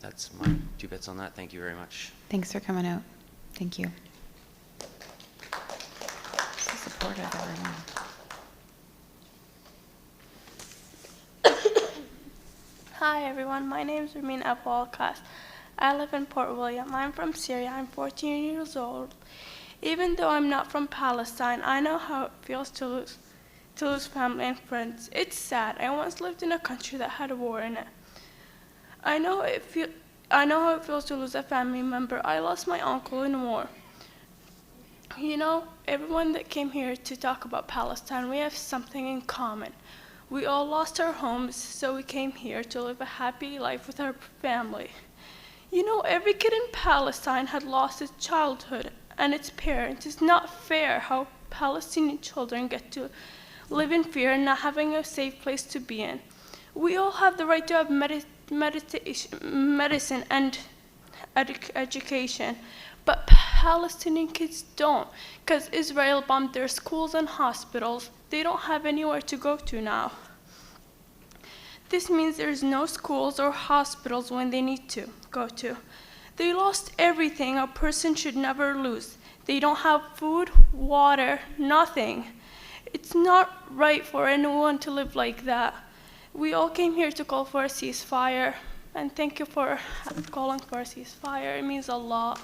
that's my 2 bits on that. Thank you very much. Thanks for coming out. Thank you. So supportive, everyone. Hi everyone, my name is Ramin Abwalkas. I live in Port William. I'm from Syria. I'm 14 years old. Even though I'm not from Palestine, I know how it feels to lose family and friends. It's sad. I once lived in a country that had a war in it. I know how it feels to lose a family member. I lost my uncle in war. You know, everyone that came here to talk about Palestine, we have something in common. We all lost our homes, so we came here to live a happy life with our family. You know, every kid in Palestine had lost its childhood and its parents. It's not fair how Palestinian children get to live in fear and not having a safe place to be in. We all have the right to have medicine and education, but Palestinian kids don't, because Israel bombed their schools and hospitals. They don't have anywhere to go to now. This means there's no schools or hospitals when they need to go to. They lost everything a person should never lose. They don't have food, water, nothing. It's not right for anyone to live like that. We all came here to call for a ceasefire, and thank you for calling for a ceasefire. It means a lot.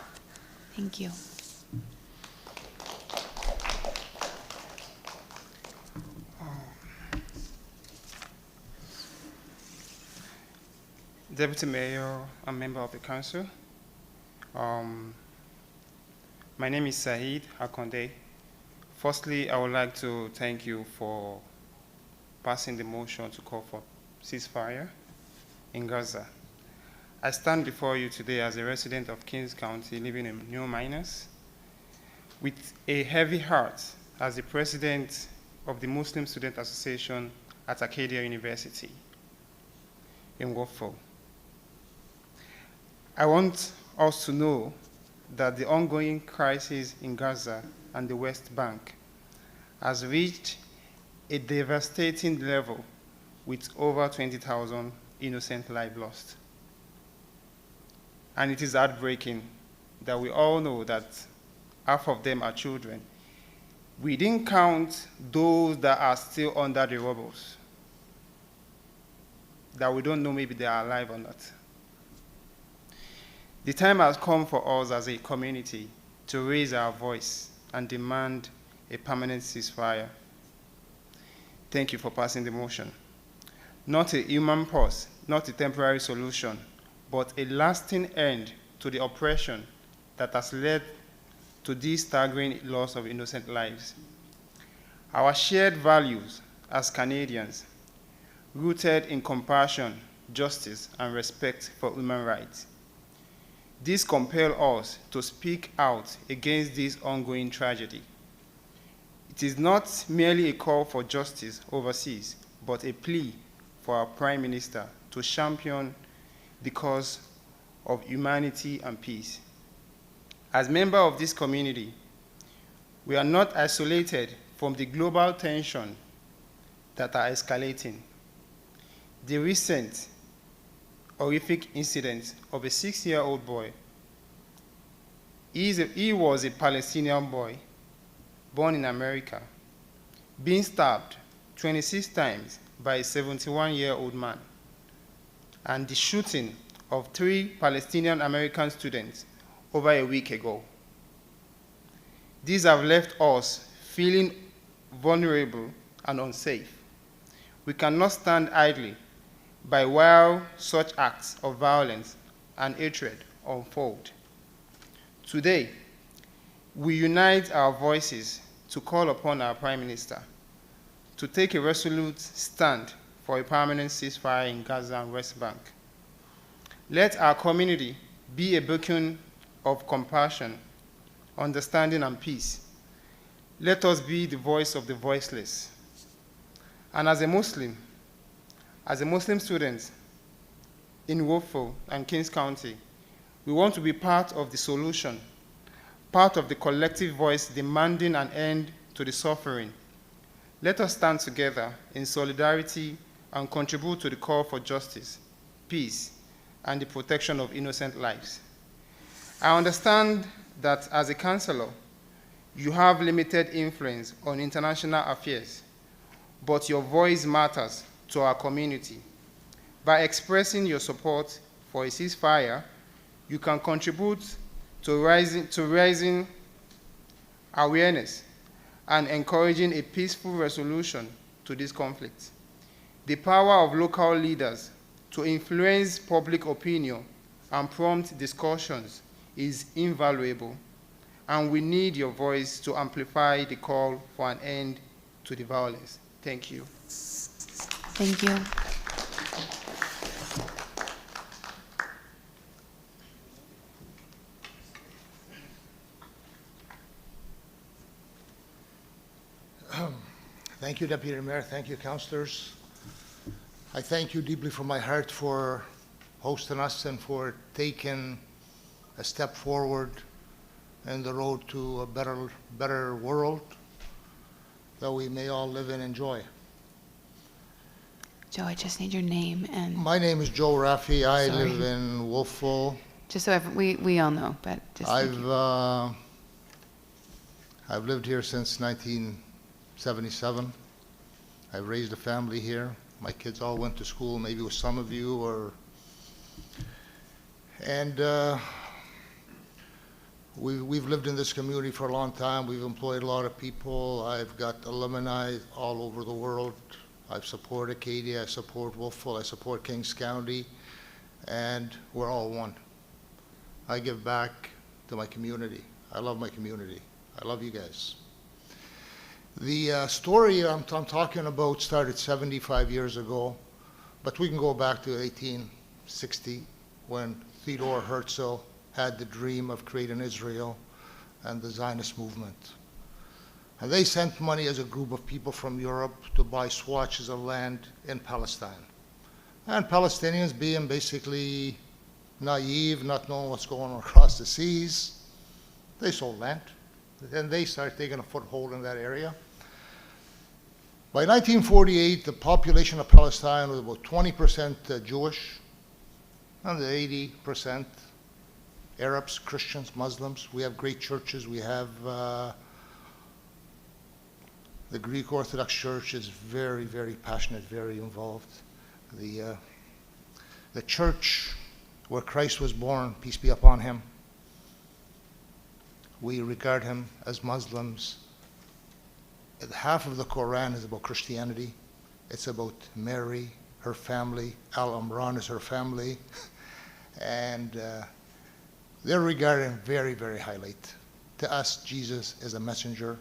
Thank you. Deputy Mayor and member of the council. My name is Saeed Akonde. Firstly, I would like to thank you for passing the motion to call for ceasefire in Gaza. I stand before you today as a resident of Kings County living in New Minas with a heavy heart as the president of the Muslim Student Association at Acadia University in Waterville. I want us to know that the ongoing crisis in Gaza and the West Bank has reached a devastating level with over 20,000 innocent lives lost. And it is heartbreaking that we all know that half of them are children. We didn't count those that are still under the rubble, that we don't know maybe they are alive or not. The time has come for us as a community to raise our voice and demand a permanent ceasefire. Thank you for passing the motion. Not a human pause, not a temporary solution, but a lasting end to the oppression that has led to this staggering loss of innocent lives. Our shared values as Canadians, rooted in compassion, justice, and respect for human rights, this compels us to speak out against this ongoing tragedy. It is not merely a call for justice overseas, but a plea for our Prime Minister to champion the cause of humanity and peace. As members of this community, we are not isolated from the global tension that are escalating. The recent horrific incident of a 6-year-old boy. He was a Palestinian boy born in America, being stabbed 26 times by a 71-year-old man, and the shooting of 3 Palestinian American students over a week ago. These have left us feeling vulnerable and unsafe. We cannot stand idly by while such acts of violence and hatred unfold. Today, we unite our voices to call upon our Prime Minister to take a resolute stand for a permanent ceasefire in Gaza and West Bank. Let our community be a beacon of compassion, understanding, and peace. Let us be the voice of the voiceless. And as a Muslim student in Waterville and Kings County, we want to be part of the solution, part of the collective voice demanding an end to the suffering. Let us stand together in solidarity and contribute to the call for justice, peace, and the protection of innocent lives. I understand that as a councillor, you have limited influence on international affairs, but your voice matters to our community. By expressing your support for a ceasefire, you can contribute to raising awareness and encouraging a peaceful resolution to this conflict. The power of local leaders to influence public opinion and prompt discussions is invaluable, and we need your voice to amplify the call for an end to the violence. Thank you. Thank you. Thank you, Deputy Mayor. Thank you, councillors. I thank you deeply from my heart for hosting us and for taking a step forward in the road to a better world that we may all live and enjoy. Joe, I just need your name and... My name is Joe Raffi. I Sorry. live in Wolfville. Just so we all know, but just... I've lived here since 19 77. I raised a family here. My kids all went to school, maybe with some of you, and we've lived in this community for a long time. We've employed a lot of people. I've got alumni all over the world. I've supported Acadia, I support Wolfville, I support Kings County, and we're all one. I give back to my community. I love my community. I love you guys. The story I'm talking about started 75 years ago, but we can go back to 1860 when Theodore Herzl had the dream of creating Israel and the Zionist movement. And they sent money as a group of people from Europe to buy swatches of land in Palestine. And Palestinians, being basically naive, not knowing what's going on across the seas, they sold land. And they started taking a foothold in that area. By 1948, the population of Palestine was about 20% Jewish, and 80% Arabs, Christians, Muslims. We have great churches. We have the Greek Orthodox Church is very, very passionate, very involved. The church where Christ was born, peace be upon him, we regard him as Muslims. Half of the Quran is about Christianity. It's about Mary, her family. Al-Imran is her family. And they're regarded very, very highly. To us, Jesus is a messenger,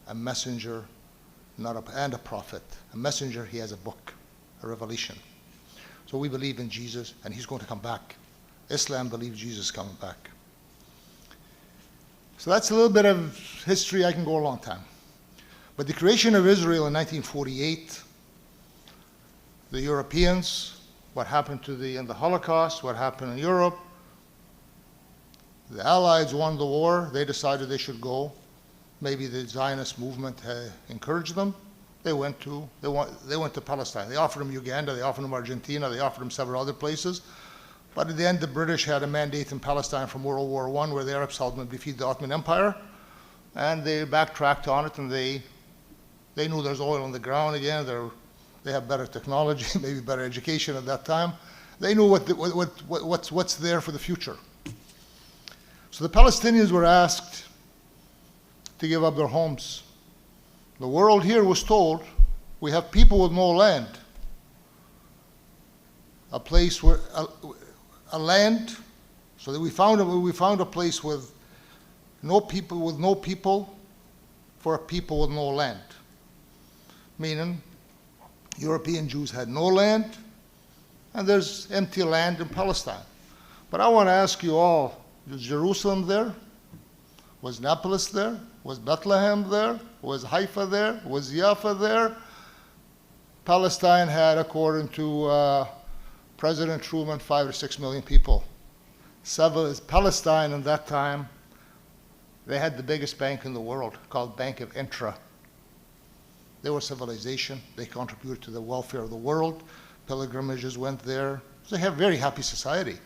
and a prophet. A messenger, he has a book, a revelation. So we believe in Jesus, and he's going to come back. Islam believes Jesus is coming back. So that's a little bit of history. I can go a long time. But the creation of Israel in 1948, the Europeans, what happened in the Holocaust, what happened in Europe, the Allies won the war. They decided they should go. Maybe the Zionist movement encouraged them. They went to Palestine. They offered them Uganda, they offered them Argentina, they offered them several other places. But at the end, the British had a mandate in Palestine from World War I where the Arabs helped them defeat the Ottoman Empire. And they backtracked on it, and they knew there's oil on the ground again. They have better technology, maybe better education at that time. They knew what's there for the future. So the Palestinians were asked to give up their homes. The world here was told, we have people with no land. A place where, a land, so that we found a place with no people for a people with no land. Meaning, European Jews had no land, and there's empty land in Palestine. But I want to ask you all, was Jerusalem there? Was Naples there? Was Bethlehem there? Was Haifa there? Was Jaffa there? Palestine had, according to President Truman, 5 or 6 million people. Palestine in that time, they had the biggest bank in the world called Bank of Intra. They were civilization. They contributed to the welfare of the world. Pilgrimages went there. They have a very happy society.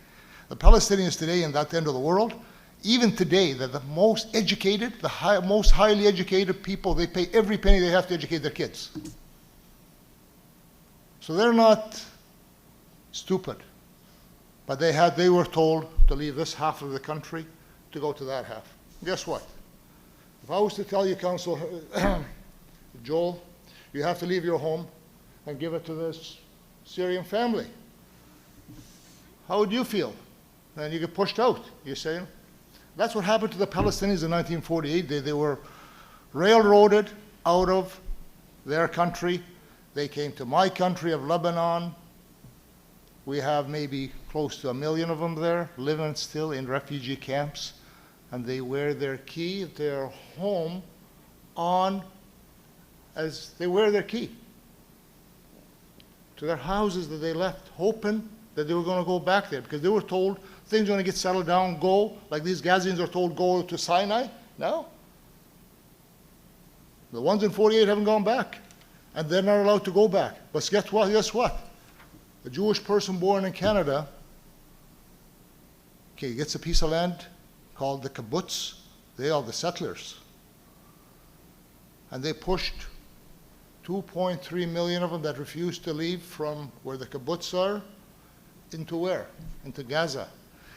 The Palestinians today in that end of the world, even today, they're the most educated, most highly educated people. They pay every penny they have to educate their kids. So they're not stupid. But they were told to leave this half of the country to go to that half. Guess what? If I was to tell you, Council Joel, you have to leave your home and give it to this Syrian family, how would you feel? And you get pushed out, you say? That's what happened to the Palestinians in 1948. They were railroaded out of their country. They came to my country of Lebanon. We have maybe close to 1 million of them there, living still in refugee camps. And they wear their key, their home, on as they wear their key to their houses that they left, hoping that they were going to go back there because they were told things are going to get settled down, go, like these Gazians are told, go to Sinai. No. The ones in 48 haven't gone back, and they're not allowed to go back. But guess what? A Jewish person born in Canada, okay, gets a piece of land called the kibbutz. They are the settlers. And they pushed 2.3 million of them that refused to leave from where the kibbutz are into where? Into Gaza.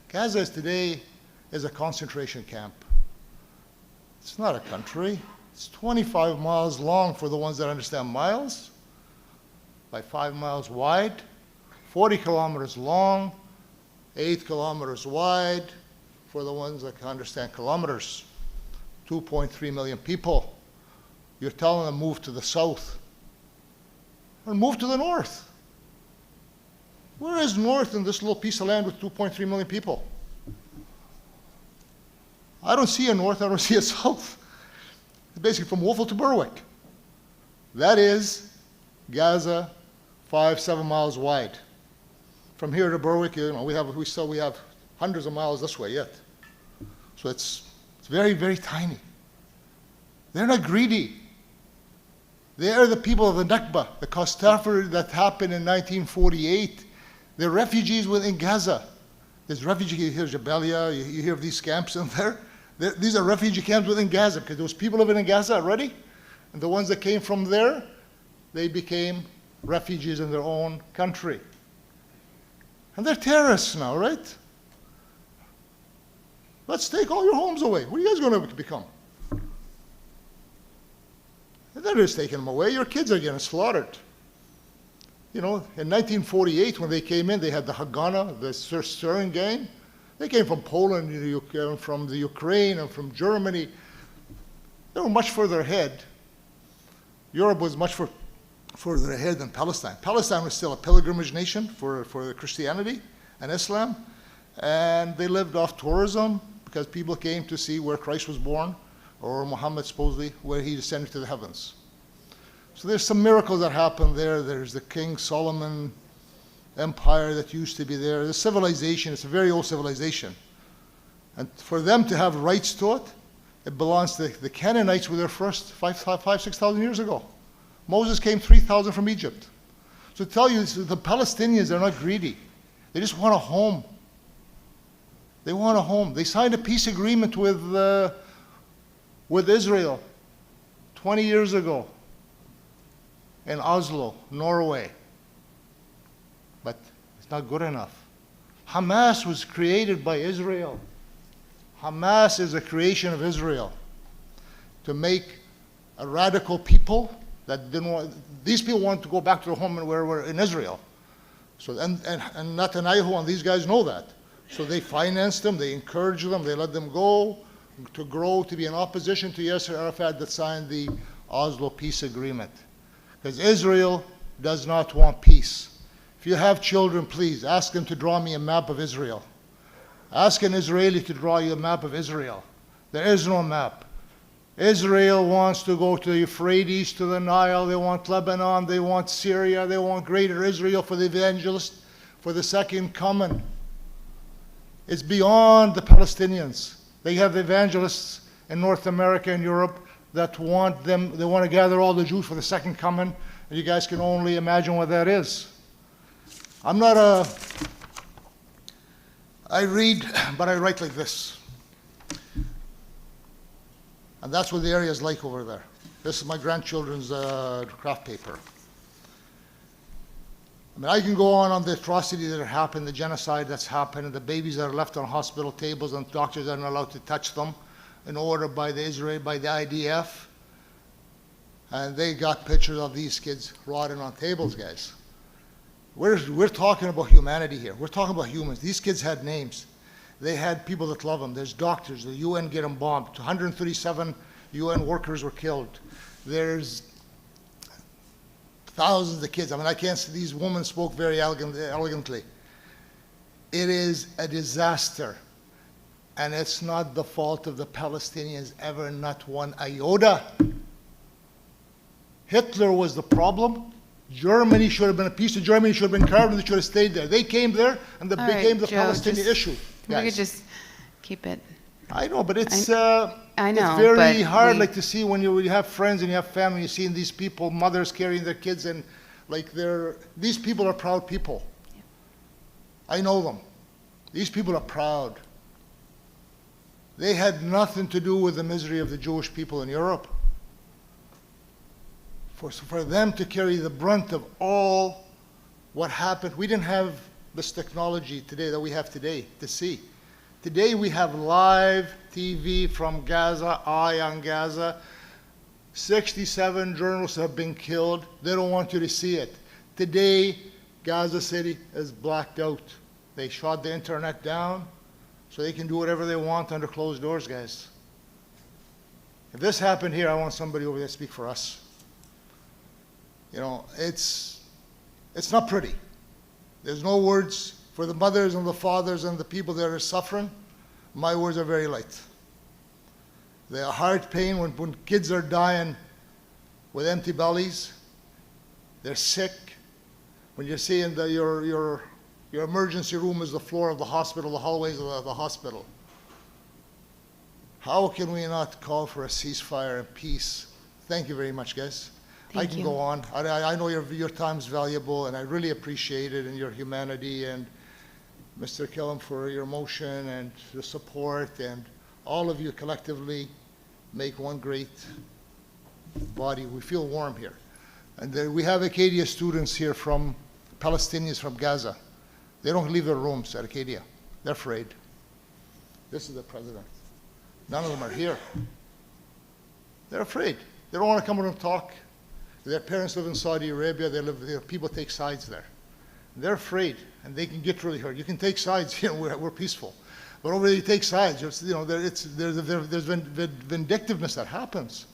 Gaza is today is a concentration camp. It's not a country. It's 25 miles long for the ones that understand miles, by 5 miles wide, 40 kilometers long, 8 kilometers wide for the ones that can understand kilometers. 2.3 million people. You're telling them move to the south or move to the north. Where is north in this little piece of land with 2.3 million people? I don't see a north, I don't see a south. It's basically from Waterville to Berwick. That is Gaza, 5-7 miles wide. From here to Berwick, you know, we have hundreds of miles this way yet. So it's very, very tiny. They're not greedy. They are the people of the Nakba, the catastrophe that happened in 1948. They're refugees within Gaza. There's refugees, you hear Jabalia, you hear of these camps in there. These are refugee camps within Gaza, because those people living in Gaza already, and the ones that came from there, they became refugees in their own country. And they're terrorists now, right? Let's take all your homes away. What are you guys going to become? They're just taking them away. Your kids are getting slaughtered. You know, in 1948, when they came in, they had the Haganah, the Syrian gang. They came from Poland, from the Ukraine, and from Germany. They were much further ahead. Europe was much further ahead than Palestine. Palestine was still a pilgrimage nation for Christianity and Islam, and they lived off tourism because people came to see where Christ was born, or Muhammad supposedly, where he descended to the heavens. So there's some miracles that happened there. There's the King Solomon empire that used to be there. The civilization, it's a very old civilization. And for them to have rights to it, it belongs to the Canaanites were there first 6,000 years ago. Moses came 3,000 from Egypt. So to tell you, the Palestinians are not greedy. They just want a home. They want a home. They signed a peace agreement with Israel 20 years ago in Oslo, Norway. But it's not good enough. Hamas was created by Israel. Hamas is a creation of Israel to make a radical people that didn't want, these people want to go back to their home where we're in Israel. So, and Netanyahu and these guys know that. So they finance them, they encourage them, they let them go to grow, to be in opposition to Yasser Arafat that signed the Oslo Peace Agreement. Because Israel does not want peace. If you have children, please ask them to draw me a map of Israel. Ask an Israeli to draw you a map of Israel. There is no map. Israel wants to go to the Euphrates, to the Nile. They want Lebanon. They want Syria. They want greater Israel for the evangelist, for the second coming. It's beyond the Palestinians. They have the evangelists in North America and Europe that want them, they want to gather all the Jews for the second coming. And you guys can only imagine what that is. I'm not I read, but I write like this. And that's what the area is like over there. This is my grandchildren's craft paper. I mean, I can go on the atrocity that happened, the genocide that's happened, and the babies that are left on hospital tables and doctors aren't allowed to touch them in order by the IDF. And they got pictures of these kids rotting on tables, guys. We're talking about humanity here. We're talking about humans. These kids had names. They had people that love them. There's doctors. The UN get them bombed. 137 UN workers were killed. There's thousands of kids. I mean, I can't say these women spoke very elegantly. It is a disaster. And it's not the fault of the Palestinians ever, not one iota. Hitler was the problem. Germany should have been, a piece of Germany should have been carved and they should have stayed there. They came there and it became the Palestinian issue. We could just keep it. I know, but it's I know, it's very hard like to see when you have friends and you have family, you see these people, mothers carrying their kids, and like these people are proud people. Yeah. I know them. These people are proud. They had nothing to do with the misery of the Jewish people in Europe. for them to carry the brunt of all what happened. We didn't have this technology today that we have today to see. Today we have live TV from Gaza, Eye on Gaza. 67 journalists have been killed. They don't want you to see it. Today, Gaza City is blacked out. They shut the internet down so they can do whatever they want under closed doors, guys. If this happened here, I want somebody over there to speak for us. You know, it's not pretty. There's no words for the mothers and the fathers and the people that are suffering. My words are very light. The heart pain when kids are dying with empty bellies, they're sick. When you're seeing that your emergency room is the floor of the hospital, the hallways of the hospital. How can we not call for a ceasefire and peace? Thank you very much, guys. I can go on. I know your time's valuable, and I really appreciate it and your humanity, and Mr. Killam for your motion and the support, and all of you collectively make one great body. We feel warm here. And we have Acadia students here from Palestinians from Gaza. They don't leave their rooms at Acadia. They're afraid. This is the president. None of them are here. They're afraid. They don't want to come in and talk. Their parents live in Saudi Arabia. People take sides there. They're afraid, and they can get really hurt. You can take sides. You know, we're peaceful. But over there, you take sides. You know, there's vindictiveness that happens.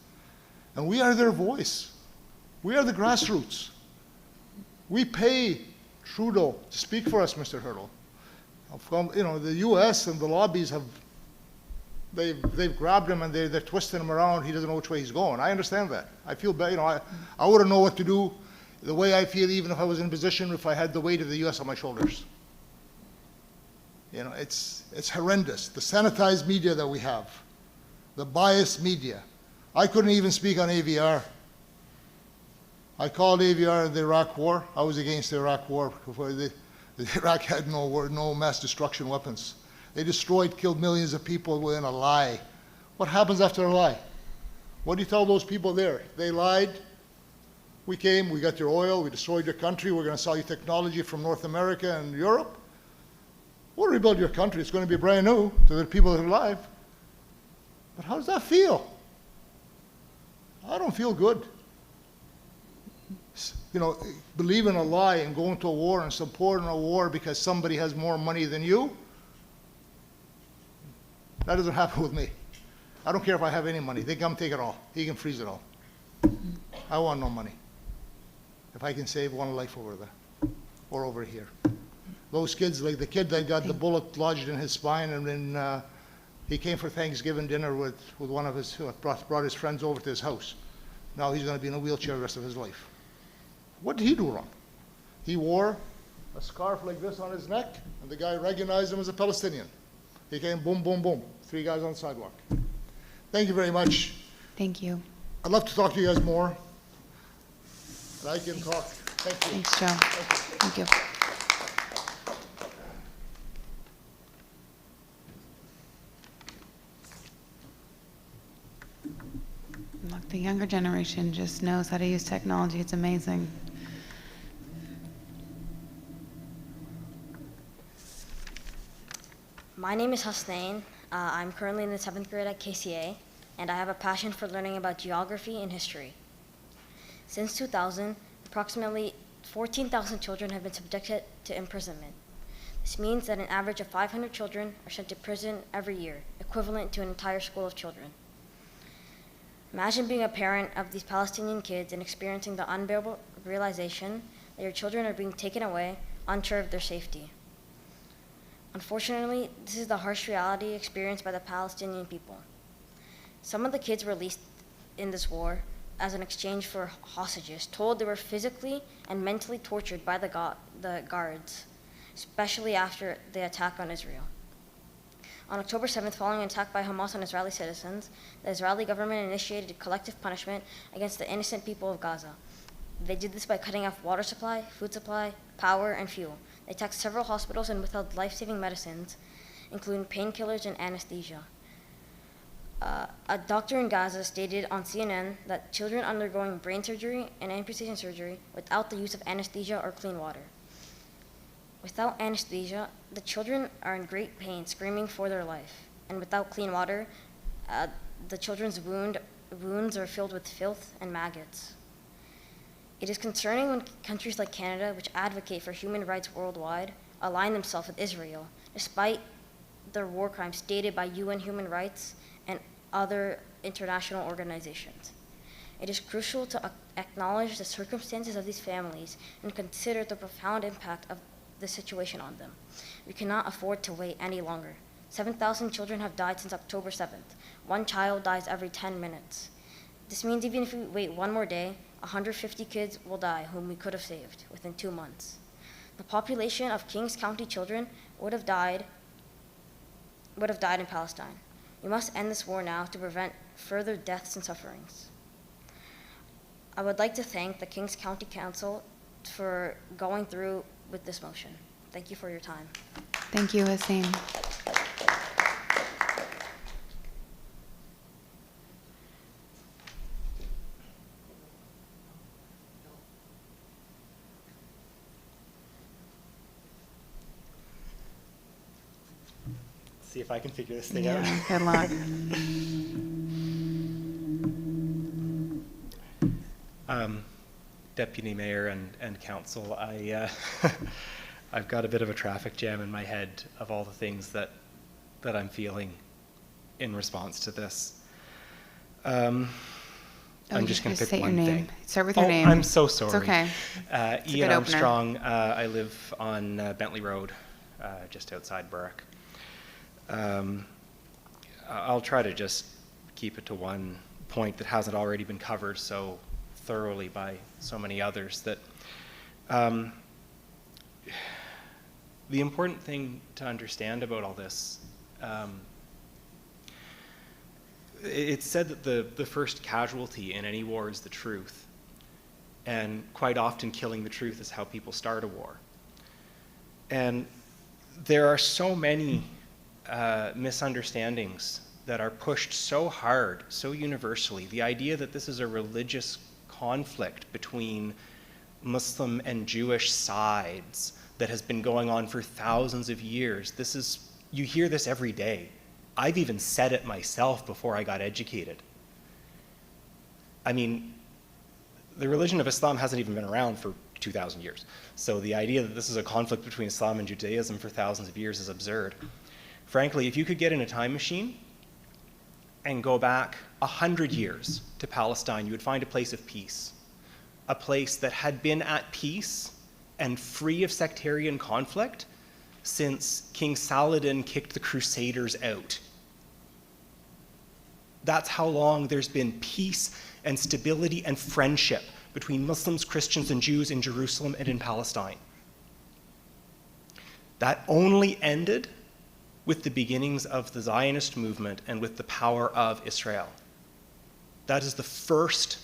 And we are their voice. We are the grassroots. We pay Trudeau to speak for us, Mr. Hurdle. You know, the U.S. and the lobbies they've grabbed him and they're twisting him around. He doesn't know which way he's going. I understand that. I feel bad. You know, I wouldn't know what to do the way I feel even if I was in a position if I had the weight of the U.S. on my shoulders. You know, it's horrendous. The sanitized media that we have, the biased media. I couldn't even speak on AVR. I called AVR the Iraq War. I was against the Iraq War. The Iraq had no mass destruction weapons. They destroyed, killed millions of people within a lie. What happens after a lie? What do you tell those people there? They lied. We came, we got your oil, we destroyed your country, we're going to sell you technology from North America and Europe. We'll rebuild your country. It's going to be brand new to the people that are alive. But how does that feel? I don't feel good. You know, believing a lie and going to a war and supporting a war because somebody has more money than you, that doesn't happen with me. I don't care if I have any money. They come take it all. He can freeze it all. I want no money. If I can save one life over there or over here. Those kids, like the kid that got the bullet lodged in his spine, and then he came for Thanksgiving dinner with one of his, brought his friends over to his house. Now he's going to be in a wheelchair the rest of his life. What did he do wrong? He wore a scarf like this on his neck, and the guy recognized him as a Palestinian. He came, boom, boom, boom. 3 guys on the sidewalk. Thank you very much. Thank you. I'd love to talk to you guys more. But I can talk. Thank you. Thanks, Joe. Thank you. Look, the younger generation just knows how to use technology. It's amazing. My name is Hasnain. I'm currently in the 7th grade at KCA, and I have a passion for learning about geography and history. Since 2000, approximately 14,000 children have been subjected to imprisonment. This means that an average of 500 children are sent to prison every year, equivalent to an entire school of children. Imagine being a parent of these Palestinian kids and experiencing the unbearable realization that your children are being taken away, unsure of their safety. Unfortunately, this is the harsh reality experienced by the Palestinian people. Some of the kids released in this war as an exchange for hostages told they were physically and mentally tortured by the guards, especially after the attack on Israel. On October 7th, following an attack by Hamas on Israeli citizens, the Israeli government initiated collective punishment against the innocent people of Gaza. They did this by cutting off water supply, food supply, power, and fuel. They attacked several hospitals and withheld life-saving medicines, including painkillers and anesthesia. A doctor in Gaza stated on CNN that children undergoing brain surgery and amputation surgery without the use of anesthesia or clean water. Without anesthesia, the children are in great pain, screaming for their life. And without clean water, the children's wounds are filled with filth and maggots. It is concerning when countries like Canada, which advocate for human rights worldwide, align themselves with Israel, despite their war crimes stated by UN Human Rights and other international organizations. It is crucial to acknowledge the circumstances of these families and consider the profound impact of the situation on them. We cannot afford to wait any longer. 7,000 children have died since October 7th. One child dies every 10 minutes. This means even if we wait one more day, 150 kids will die whom we could have saved within 2 months. The population of Kings County children would have died in Palestine. We must end this war now to prevent further deaths and sufferings. I would like to thank the Kings County Council for going through with this motion. Thank you for your time. Thank you, Wasim. See if I can figure this thing Yeah, out. good luck. Deputy Mayor and Council, I've got a bit of a traffic jam in my head of all the things that I'm feeling in response to this. I'm just going to pick one thing. Start with your name. I'm so sorry. It's okay. It's Ian Armstrong. I live on Bentley Road, just outside Berwick. I'll try to just keep it to one point that hasn't already been covered so thoroughly by so many others. That the important thing to understand about all this, it's said that the first casualty in any war is the truth, and quite often killing the truth is how people start a war. And there are so many misunderstandings that are pushed so hard, so universally. The idea that this is a religious conflict between Muslim and Jewish sides that has been going on for thousands of years. You hear this every day. I've even said it myself before I got educated. I mean, the religion of Islam hasn't even been around for 2,000 years. So the idea that this is a conflict between Islam and Judaism for thousands of years is absurd. Frankly, if you could get in a time machine and go back 100 years to Palestine, you would find a place of peace, a place that had been at peace and free of sectarian conflict since King Saladin kicked the Crusaders out. That's how long there's been peace and stability and friendship between Muslims, Christians, and Jews in Jerusalem and in Palestine. That only ended with the beginnings of the Zionist movement and with the power of Israel. That is the first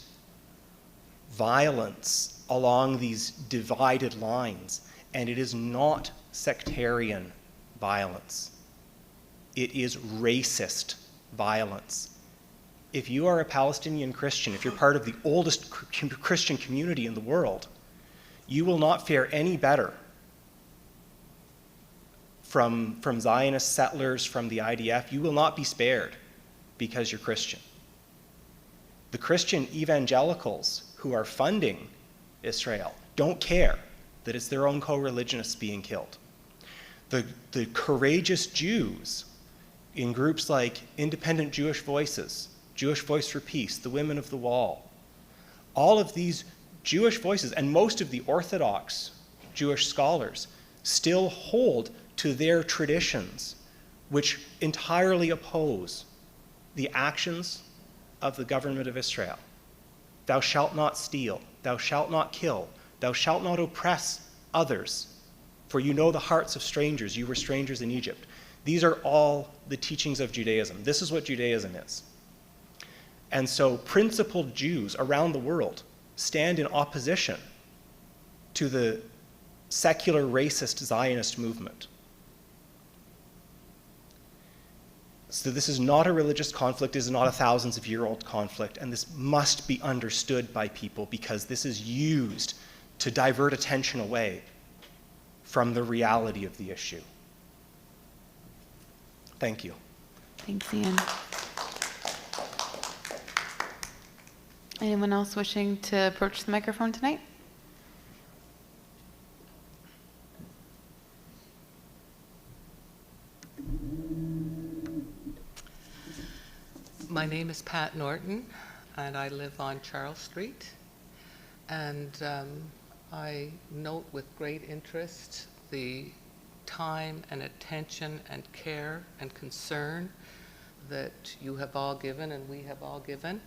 violence along these divided lines, and it is not sectarian violence. It is racist violence. If you are a Palestinian Christian, if you're part of the oldest Christian community in the world, you will not fare any better from Zionist settlers, from the IDF. You will not be spared because you're Christian. The Christian evangelicals who are funding Israel don't care that it's their own co-religionists being killed. The courageous Jews in groups like Independent Jewish Voices, Jewish Voice for Peace, the Women of the Wall, all of these Jewish voices and most of the Orthodox Jewish scholars still hold to their traditions, which entirely oppose the actions of the government of Israel. Thou shalt not steal, thou shalt not kill, thou shalt not oppress others, for you know the hearts of strangers, you were strangers in Egypt. These are all the teachings of Judaism. This is what Judaism is. And so principled Jews around the world stand in opposition to the secular racist Zionist movement. So this is not a religious conflict, this is not a thousands of year old conflict, and this must be understood by people because this is used to divert attention away from the reality of the issue. Thank you. Thanks, Ian. Anyone else wishing to approach the microphone tonight? My name is Pat Norton, and I live on Charles Street. And I note with great interest the time and attention and care and concern that you have all given and we have all given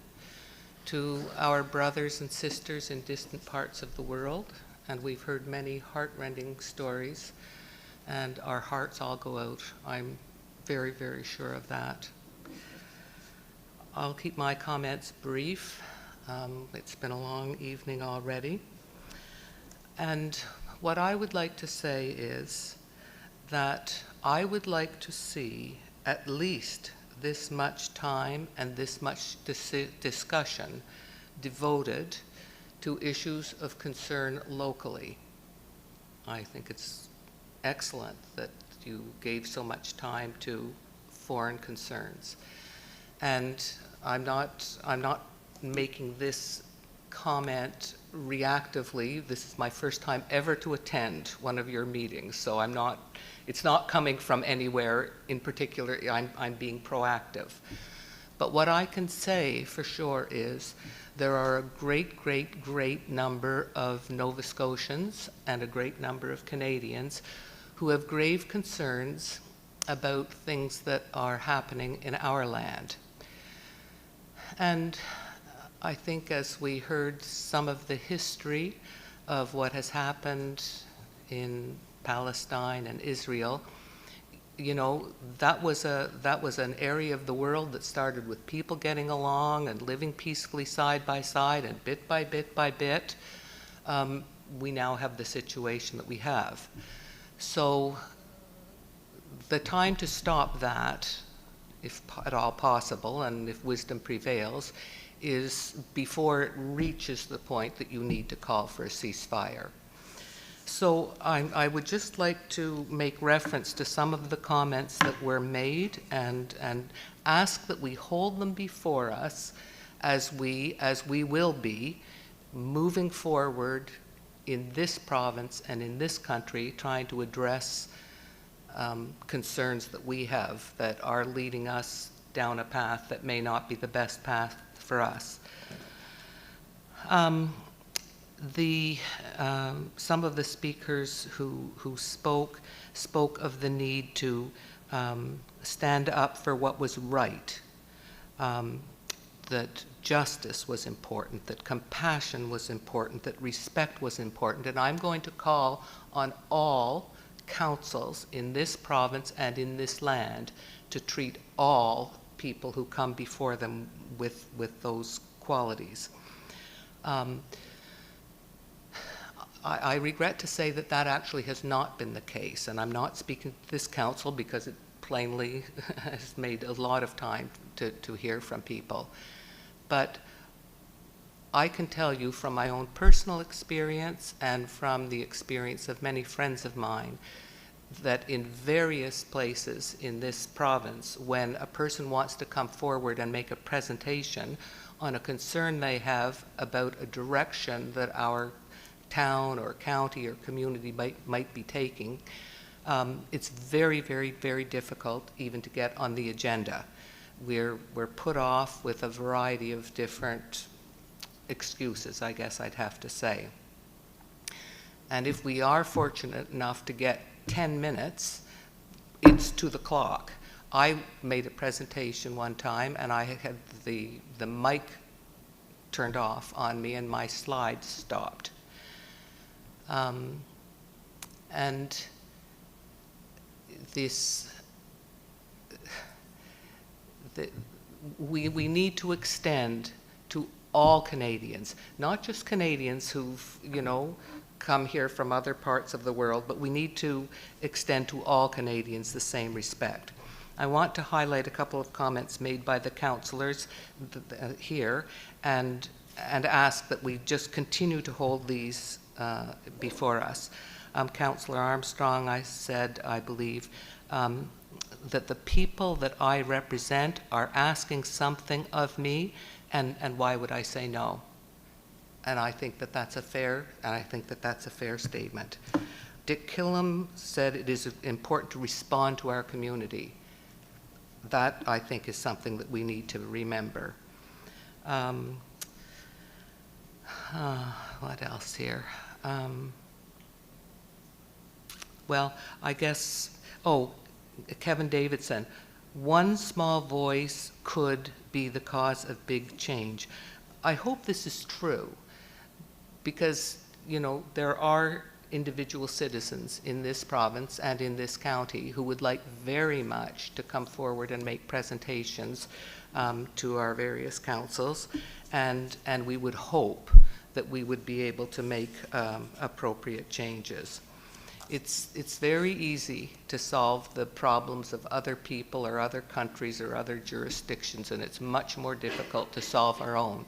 to our brothers and sisters in distant parts of the world. And we've heard many heart-rending stories, and our hearts all go out. I'm very, very sure of that. I'll keep my comments brief. It's been a long evening already. And what I would like to say is that I would like to see at least this much time and this much discussion devoted to issues of concern locally. I think it's excellent that you gave so much time to foreign concerns. And I'm not making this comment reactively. This is my first time ever to attend one of your meetings, so it's not coming from anywhere in particular. I'm being proactive. But what I can say for sure is there are a great number of Nova Scotians and a great number of Canadians who have grave concerns about things that are happening in our land. And I think as we heard some of the history of what has happened in Palestine and Israel, you know, that was an area of the world that started with people getting along and living peacefully side by side, and bit by bit, we now have the situation that we have. So the time to stop that, if at all possible, and if wisdom prevails, is before it reaches the point that you need to call for a ceasefire. So I would just like to make reference to some of the comments that were made and ask that we hold them before us as we will be moving forward in this province and in this country, trying to address concerns that we have that are leading us down a path that may not be the best path for us. Some of the speakers who spoke of the need to stand up for what was right, that justice was important, that compassion was important, that respect was important, and I'm going to call on all councils in this province and in this land to treat all people who come before them with those qualities. I regret to say that that actually has not been the case, and I'm not speaking to this council because it plainly has made a lot of time to hear from people. But I can tell you from my own personal experience and from the experience of many friends of mine that in various places in this province, when a person wants to come forward and make a presentation on a concern they have about a direction that our town or county or community might be taking, it's very difficult even to get on the agenda. We're put off with a variety of different excuses, I guess I'd have to say. And if we are fortunate enough to get 10 minutes, it's to the clock. I made a presentation one time and I had the mic turned off on me and my slides stopped. And we need to extend to all Canadians, not just Canadians who've, you know, come here from other parts of the world, but we need to extend to all Canadians the same respect. I want to highlight a couple of comments made by the councillors here and ask that we just continue to hold these before us. Councillor Armstrong, I said, I believe, that the people that I represent are asking something of me, and why would I say no? And I think that that's a fair statement. Dick Killam said it is important to respond to our community. That, I think, is something that we need to remember. What else here? Well, I guess, Kevin Davidson, one small voice could be the cause of big change. I hope this is true, because, you know, there are individual citizens in this province and in this county who would like very much to come forward and make presentations to our various councils, and we would hope that we would be able to make appropriate changes. It's very easy to solve the problems of other people or other countries or other jurisdictions, and it's much more difficult to solve our own.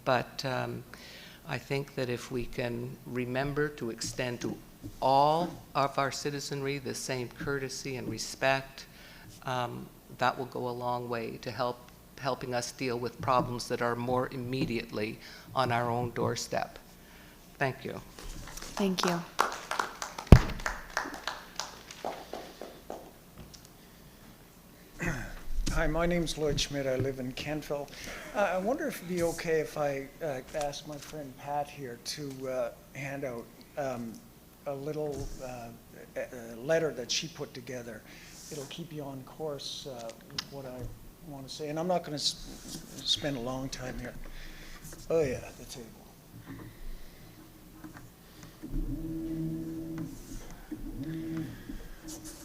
But I think that if we can remember to extend to all of our citizenry the same courtesy and respect, that will go a long way to helping us deal with problems that are more immediately on our own doorstep. Thank you. Thank you. Hi, my name's Lloyd Schmidt. I live in Kentville. I wonder if it'd be okay if I ask my friend Pat here to hand out a little letter that she put together. It'll keep you on course with what I want to say. And I'm not going to spend a long time here. Oh, yeah, the table.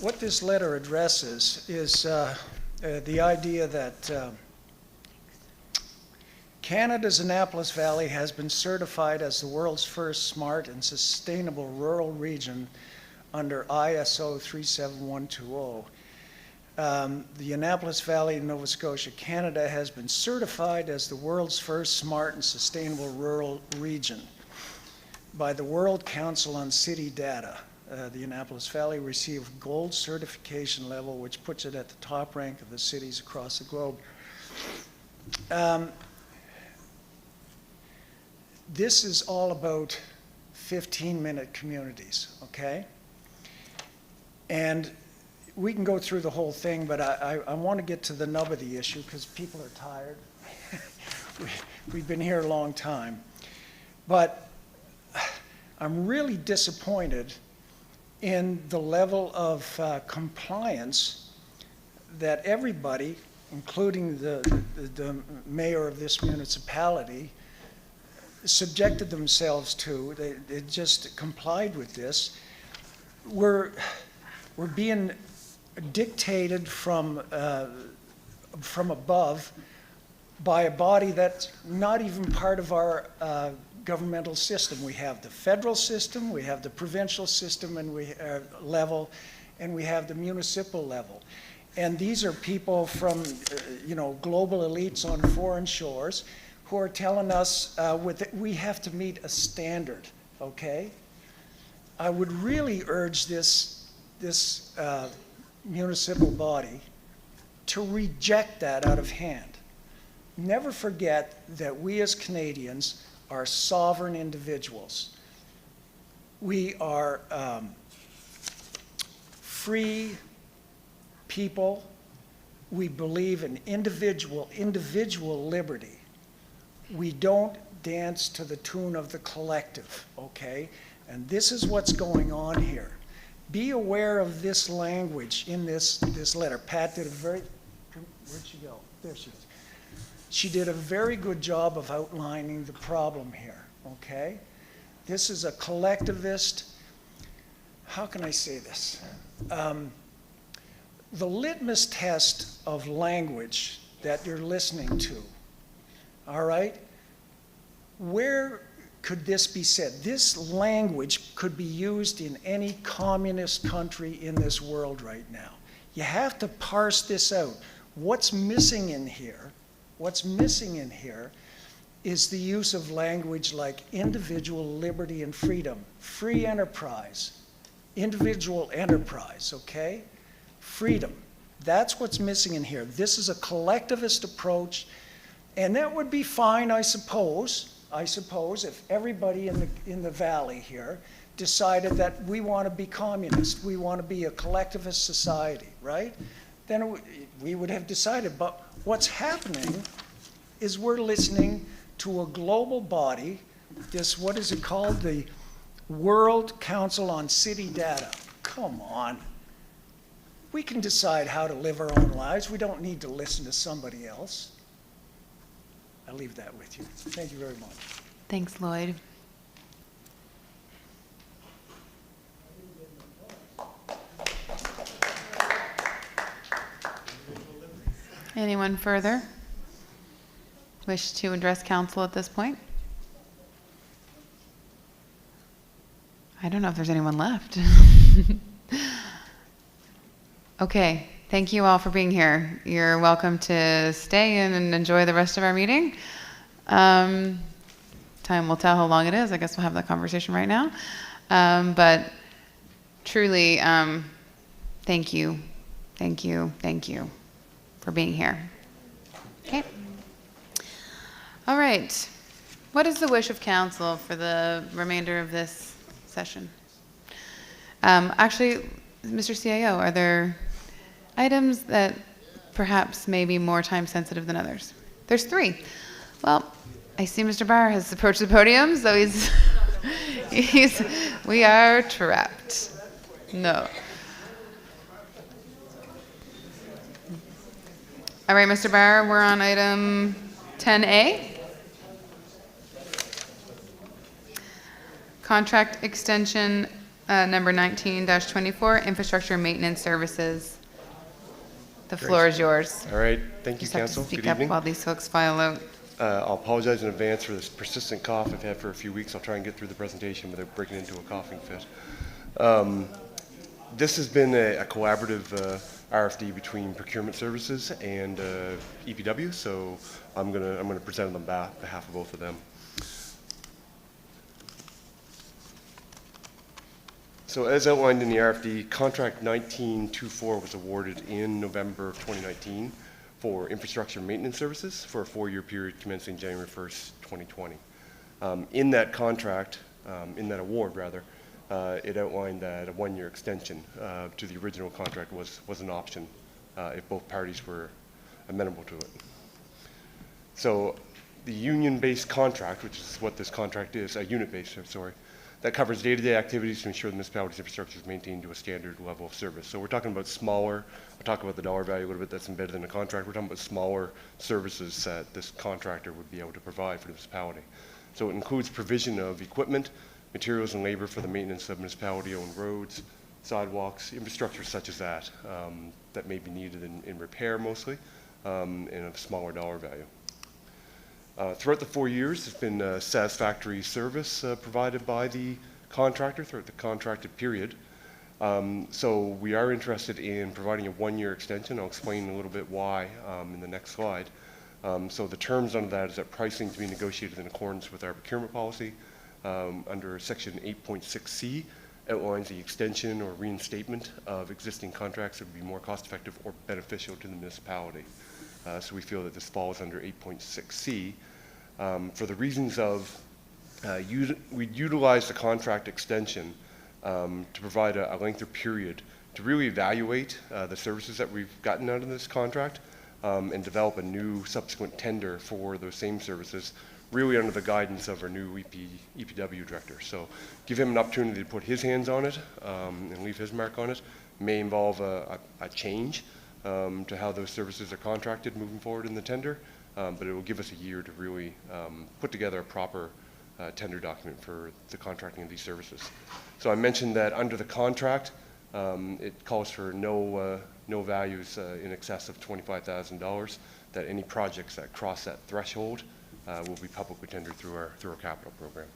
What this letter addresses is the idea that Canada's Annapolis Valley has been certified as the world's first smart and sustainable rural region under ISO 37120. The Annapolis Valley in Nova Scotia, Canada has been certified as the world's first smart and sustainable rural region by the World Council on City Data. The Annapolis Valley received gold certification level, which puts it at the top rank of the cities across the globe. This is all about 15-minute communities, okay? And we can go through the whole thing, but I want to get to the nub of the issue because people are tired. We've been here a long time. But I'm really disappointed in the level of compliance that everybody, including the mayor of this municipality, subjected themselves to. They just complied with this. We're being dictated from above by a body that's not even part of our governmental system. We have the federal system, we have the provincial system and level, and we have the municipal level. And these are people from global elites on foreign shores who are telling us we have to meet a standard, okay? I would really urge this municipal body to reject that out of hand. Never forget that we as Canadians are sovereign individuals. We are free people. We believe in individual liberty. We don't dance to the tune of the collective, okay? And this is what's going on here. Be aware of this language in this letter. Pat did where'd she go? There she is. She did a very good job of outlining the problem here, okay? This is a collectivist, how can I say this? The litmus test of language that you're listening to, all right? Where could this be said? This language could be used in any communist country in this world right now. You have to parse this out. What's missing in here is the use of language like individual liberty and freedom, free enterprise, individual enterprise, okay? Freedom. That's what's missing in here. This is a collectivist approach, and that would be fine, I suppose, if everybody in the valley here decided that we want to be communist, we want to be a collectivist society, right? Then we would have decided. But what's happening is we're listening to a global body, this, what is it called? The World Council on City Data. Come on. We can decide how to live our own lives. We don't need to listen to somebody else. I'll leave that with you. Thank you very much. Thanks, Lloyd. Anyone further wish to address council at this point? I don't know if there's anyone left. Okay, thank you all for being here. You're welcome to stay and enjoy the rest of our meeting. Time will tell how long it is. I guess we'll have that conversation right now. But truly, thank you for being here. Okay. All right. What is the wish of council for the remainder of this session? Actually, Mr. CIO, are there items that perhaps may be more time sensitive than others? There's 3. Well, I see Mr. Barr has approached the podium, so we are trapped. No. All right, Mr. Barr, we're on item 10A. Contract extension number 19-24, infrastructure maintenance services. The floor is yours. All right, thank you, Just have to Council. speak Good up evening. while these folks file out. I'll apologize in advance for this persistent cough I've had for a few weeks. I'll try and get through the presentation without breaking into a coughing fit. This has been a collaborative RFD between procurement services and EPW, so I'm gonna present on behalf of both of them. So as outlined in the RFD, contract 1924 was awarded in November of 2019 for infrastructure maintenance services for a 4-year period commencing January 1st, 2020. In that contract, in that award rather, it outlined that a 1-year extension to the original contract was an option if both parties were amenable to it. So the union-based contract, which is what this contract is, a unit-based, sorry, that covers day-to-day activities to ensure the municipality's infrastructure is maintained to a standard level of service. So we're talking about smaller, we'll talk about the dollar value a little bit that's embedded in the contract, we're talking about smaller services that this contractor would be able to provide for the municipality. So it includes provision of equipment, materials and labor for the maintenance of municipality-owned roads, sidewalks, infrastructure such as that, that may be needed in repair mostly, and of smaller dollar value. Throughout the 4 years, there's been satisfactory service provided by the contractor throughout the contracted period. So we are interested in providing a 1-year extension. I'll explain a little bit why in the next slide. So the terms under that is that pricing to be negotiated in accordance with our procurement policy. Under section 8.6C outlines the extension or reinstatement of existing contracts that would be more cost effective or beneficial to the municipality. So we feel that this falls under 8.6C. For the reasons of, we utilize the contract extension to provide a lengthier period to really evaluate the services that we've gotten out of this contract and develop a new subsequent tender for those same services, really under the guidance of our new EPW director. So give him an opportunity to put his hands on it and leave his mark on it. May involve a change to how those services are contracted moving forward in the tender, but it will give us a year to really put together a proper tender document for the contracting of these services. So I mentioned that under the contract, it calls for no values in excess of $25,000, that any projects that cross that threshold will be publicly tendered through our capital program.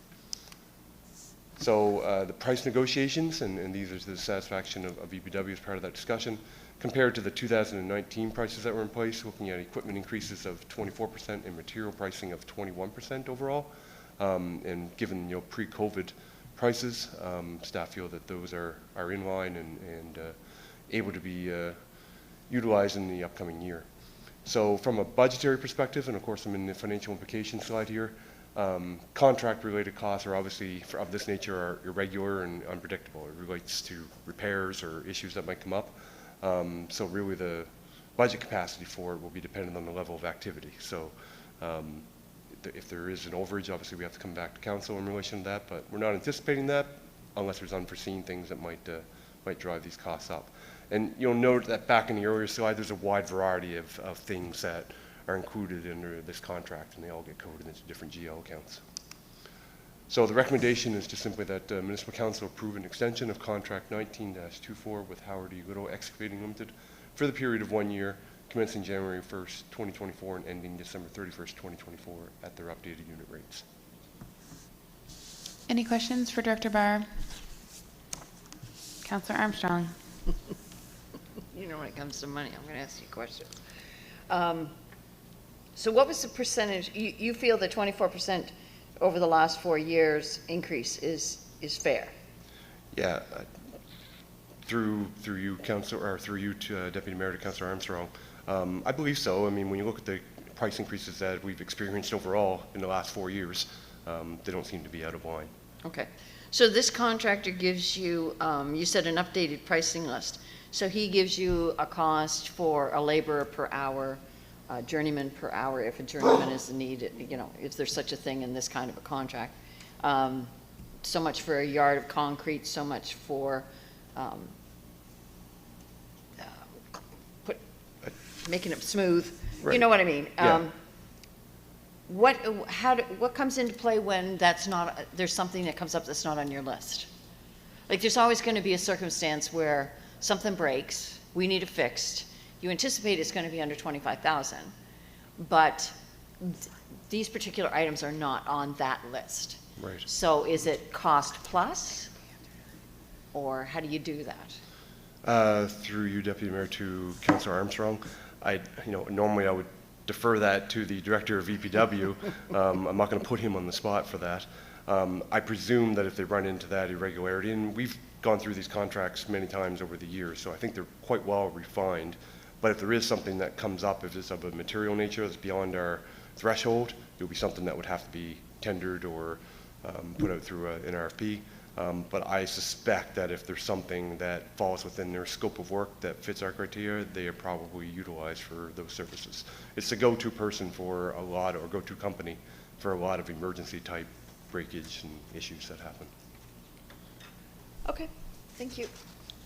So the price negotiations, and these are to the satisfaction of EPW as part of that discussion, Compared to the 2019 prices that were in place, looking at equipment increases of 24% and material pricing of 21% overall. And given pre-COVID prices, staff feel that those are in line and able to be utilized in the upcoming year. So from a budgetary perspective, and of course I'm in the financial implications slide here, contract-related costs are obviously, of this nature, are irregular and unpredictable. It relates to repairs or issues that might come up. So really the budget capacity for it will be dependent on the level of activity. So if there is an overage, obviously we have to come back to council in relation to that, but we're not anticipating that unless there's unforeseen things that might drive these costs up. And you'll note that back in the earlier slide, there's a wide variety of things that are included under this contract, and they all get coded into different GL accounts. So the recommendation is just simply that Municipal Council approve an extension of contract 19-24 with Howard E. Little Excavating Limited for the period of 1 year, commencing January 1st, 2024 and ending December 31st, 2024 at their updated unit rates. Any questions for Director Barr? Councillor Armstrong. You know, when it comes to money, I'm going to ask you a question. So what was the percentage? You feel the 24% over the last 4 years increase is fair? Yeah, through you, Councillor, or through you to Deputy Mayor to Councillor Armstrong, I believe so. I mean, when you look at the price increases that we've experienced overall in the last 4 years, they don't seem to be out of line. Okay. So this contractor gives you, you said an updated pricing list. So he gives you a cost for a laborer per hour, journeyman per hour, if a journeyman is needed, you know, if there's such a thing in this kind of a contract. So much for a yard of concrete, so much for making it smooth. Right. You know what I mean? Yeah. What comes into play when that's not, there's something that comes up that's not on your list? Like there's always going to be a circumstance where something breaks, we need it fixed. You anticipate it's going to be under 25,000, but these particular items are not on that list. Right. So is it cost plus, or how do you do that? Through you, Deputy Mayor, to Councillor Armstrong, normally I would defer that to the Director of EPW. I'm not going to put him on the spot for that. I presume that if they run into that irregularity, and we've gone through these contracts many times over the years, so I think they're quite well refined. But if there is something that comes up, if it's of a material nature that's beyond our threshold, it'll be something that would have to be tendered or put out through an RFP. But I suspect that if there's something that falls within their scope of work that fits our criteria, they are probably utilized for those services. It's the go-to person for a lot, or go-to company for a lot of emergency type breakage and issues that happen. Okay, thank you.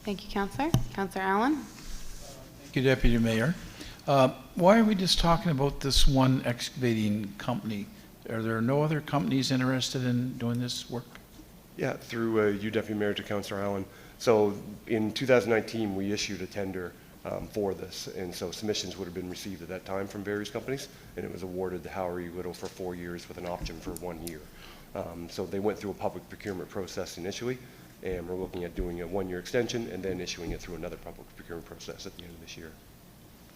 Thank you, Councillor. Councillor Allen. Thank you, Deputy Mayor. Why are we just talking about this one excavating company? Are there no other companies interested in doing this work? Yeah, through you, Deputy Mayor, to Councillor Allen. So in 2019, we issued a tender for this, and so submissions would have been received at that time from various companies, and it was awarded to Howard E. Little for 4 years with an option for 1 year. So they went through a public procurement process initially, and we're looking at doing a 1-year extension and then issuing it through another public procurement process at the end of this year.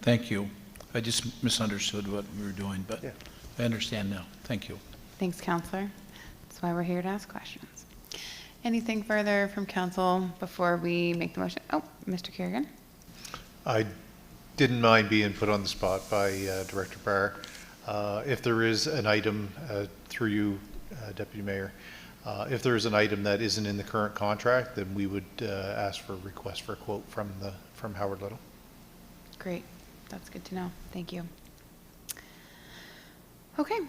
Thank you. I just misunderstood what we were doing, but yeah. I understand now. Thank you. Thanks, Councillor. That's why we're here to ask questions. Anything further from Council before we make the motion? Oh, Mr. Kerrigan. I didn't mind being put on the spot by Director Barr. If there is an item, through you, Deputy Mayor, if there is an item that isn't in the current contract, then we would ask for a request for a quote from Howard Little. Great. That's good to know. Thank you. Okay.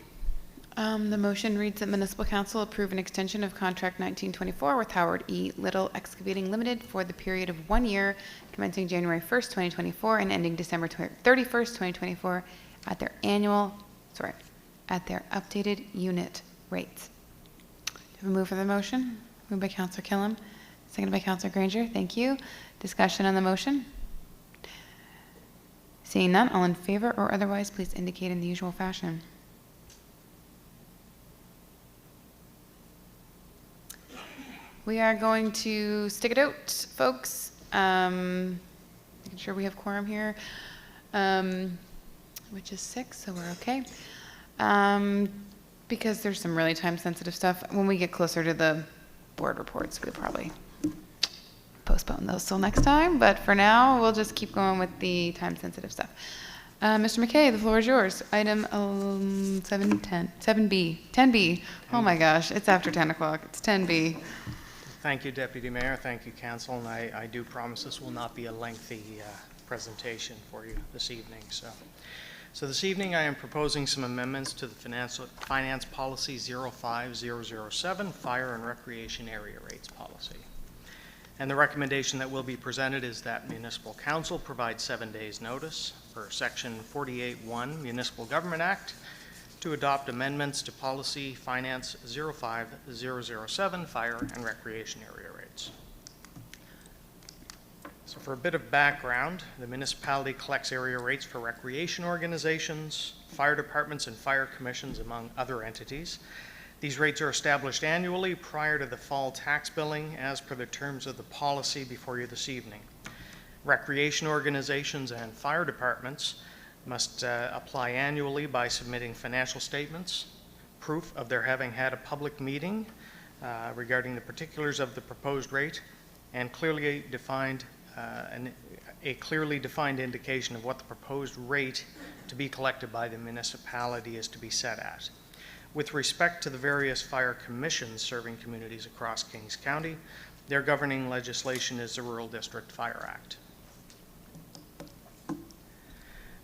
The motion reads that Municipal Council approve an extension of contract 1924 with Howard E. Little Excavating Limited for the period of 1 year, commencing January 1st, 2024 and ending December 31st, 2024 at their updated unit rates. Do you have a move for the motion? Moved by Councillor Killam, seconded by Councillor Granger. Thank you. Discussion on the motion? Seeing none, all in favor or otherwise, please indicate in the usual fashion. We are going to stick it out, folks. You can making sure we have quorum here, which is 6, so we're okay. Because there's some really time-sensitive stuff. When we get closer to the board reports, we'll probably postpone those till next time. But for now, we'll just keep going with the time-sensitive stuff. Mr. McKay, the floor is yours. Item 10B. Oh my gosh, it's after 10 o'clock. It's 10B. Thank you, Deputy Mayor. Thank you, Council. And I do promise this will not be a lengthy presentation for you this evening. So this evening I am proposing some amendments to the Finance Policy 05007, Fire and Recreation Area Rates Policy. And the recommendation that will be presented is that Municipal Council provide 7 days notice per Section 48(1) Municipal Government Act to adopt amendments to Policy Finance 05007, Fire and Recreation Area Rates. So for a bit of background, the municipality collects area rates for recreation organizations, fire departments, and fire commissions, among other entities. These rates are established annually prior to the fall tax billing as per the terms of the policy before you this evening. Recreation organizations and fire departments must apply annually by submitting financial statements, proof of their having had a public meeting regarding the particulars of the proposed rate, and a clearly defined indication of what the proposed rate to be collected by the municipality is to be set at. With respect to the various fire commissions serving communities across Kings County, their governing legislation is the Rural District Fire Act.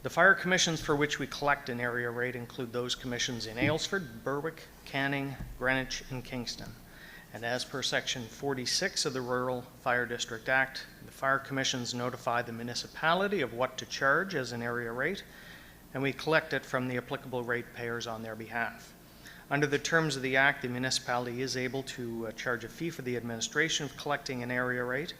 The fire commissions for which we collect an area rate include those commissions in Aylesford, Berwick, Canning, Greenwich, and Kingston. And as per Section 46 of the Rural Fire District Act, the fire commissions notify the municipality of what to charge as an area rate, and we collect it from the applicable ratepayers on their behalf. Under the terms of the Act, the municipality is able to charge a fee for the administration of collecting an area rate,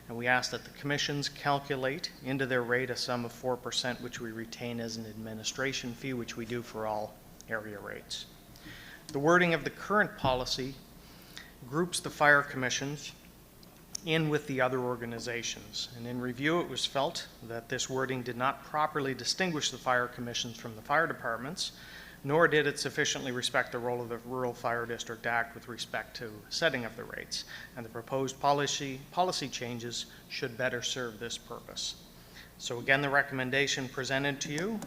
and we ask that the commissions calculate into their rate a sum of 4%, which we retain as an administration fee, which we do for all area rates. The wording of the current policy groups the fire commissions in with the other organizations. And in review, it was felt that this wording did not properly distinguish the fire commissions from the fire departments, nor did it sufficiently respect the role of the Rural Fire District Act with respect to setting of the rates. And the proposed policy changes should better serve this purpose. So again, the recommendation presented to you